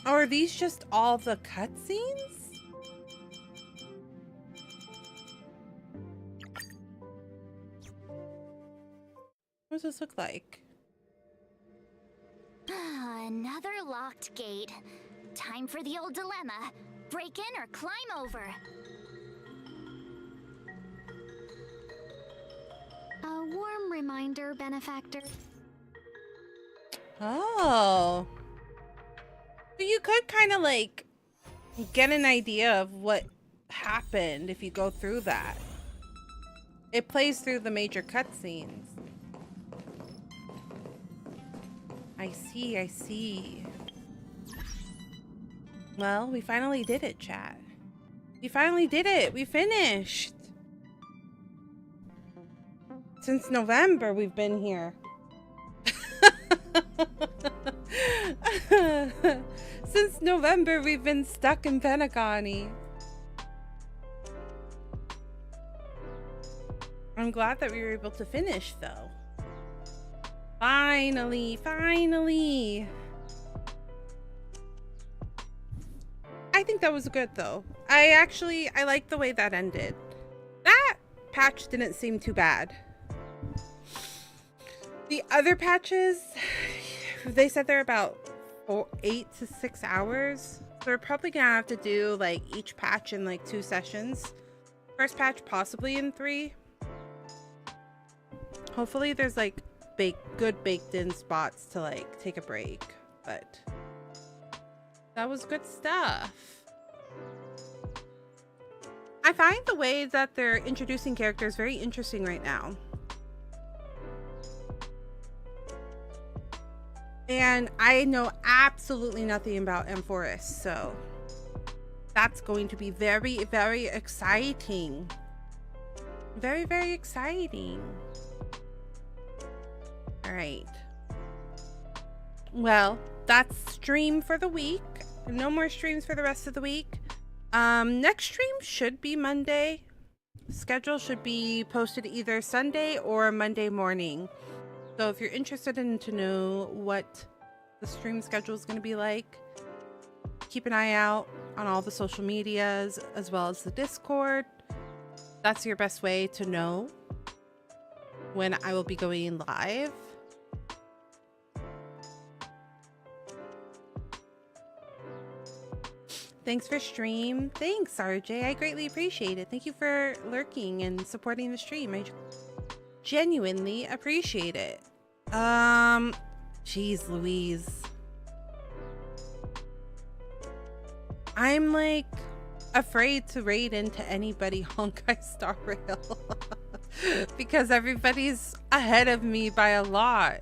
Speaker 1: Or are these just all the cutscenes? What does this look like?
Speaker 5: Another locked gate. Time for the old dilemma. Break in or climb over.
Speaker 14: A warm reminder, benefactor.
Speaker 1: Oh. So you could kind of like get an idea of what happened if you go through that. It plays through the major cutscenes. I see, I see. Well, we finally did it, chat. We finally did it. We finished. Since November, we've been here. Since November, we've been stuck in Penacony. I'm glad that we were able to finish, though. Finally, finally. I think that was good, though. I like the way that ended. That patch didn't seem too bad. The other patches, they said they're about 8 to 6 hours. So we're probably gonna have to do like each patch in like 2 sessions. First patch possibly in 3. Hopefully there's like good baked in spots to like take a break, but that was good stuff. I find the way that they're introducing characters very interesting right now. And I know absolutely nothing about M4S, so that's going to be very, very exciting. Very, very exciting. All right. Well, that's stream for the week. No more streams for the rest of the week. Next stream should be Monday. Schedule should be posted either Sunday or Monday morning. So if you're interested in to know what the stream schedule is going to be like, keep an eye out on all the social medias as well as the Discord. That's your best way to know when I will be going live. Thanks for stream. Thanks, RJ. I greatly appreciate it. Thank you for lurking and supporting the stream. I genuinely appreciate it. Jeez Louise. I'm like afraid to raid into anybody Honkai Star Rail. because everybody's ahead of me by a lot.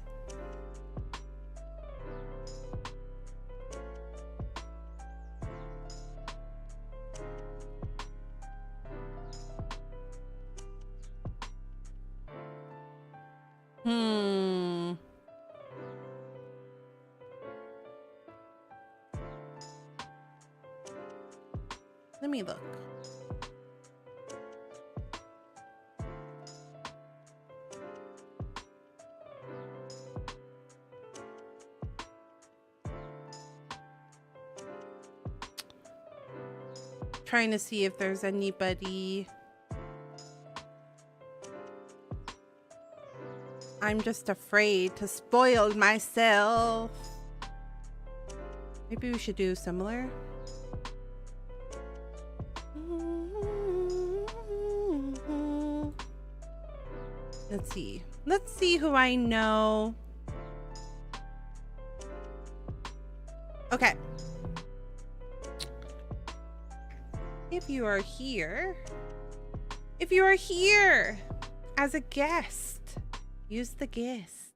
Speaker 1: Let me look. Trying to see if there's anybody. I'm just afraid to spoil myself. Maybe we should do similar. Let's see. Let's see who I know. Okay. If you are here as a guest, use the guest.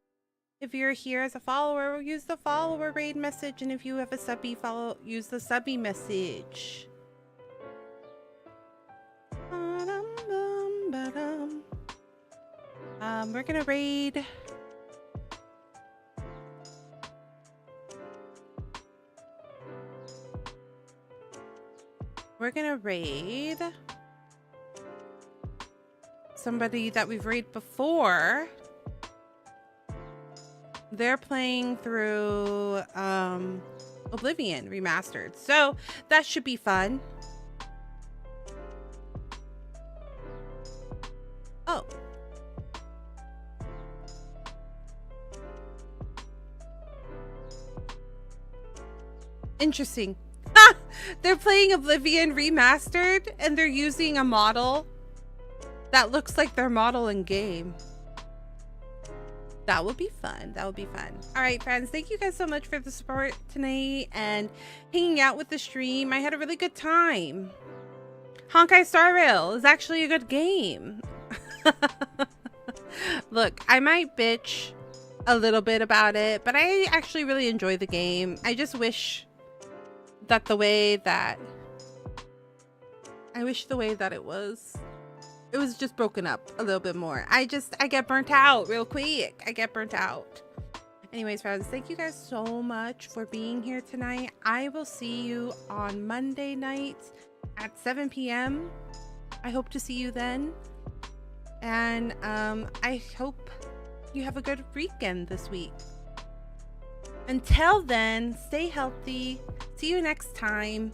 Speaker 1: If you're here as a follower, use the follower raid message. And if you have a subby, use the subby message. We're gonna raid. We're gonna raid somebody that we've raided before. They're playing through Oblivion Remastered, so that should be fun. Oh. Interesting. They're playing Oblivion Remastered and they're using a model that looks like their model in game. That would be fun. That would be fun. All right, friends. Thank you guys so much for the support tonight and hanging out with the stream. I had a really good time. Honkai Star Rail is actually a good game. Look, I might bitch a little bit about it, but I actually really enjoy the game. I just wish that the way that it was just broken up a little bit more. I get burnt out real quick. I get burnt out. Anyways, friends, thank you guys so much for being here tonight. I will see you on Monday night at 7 p.m. I hope to see you then. And I hope you have a good weekend this week. Until then, stay healthy. See you next time.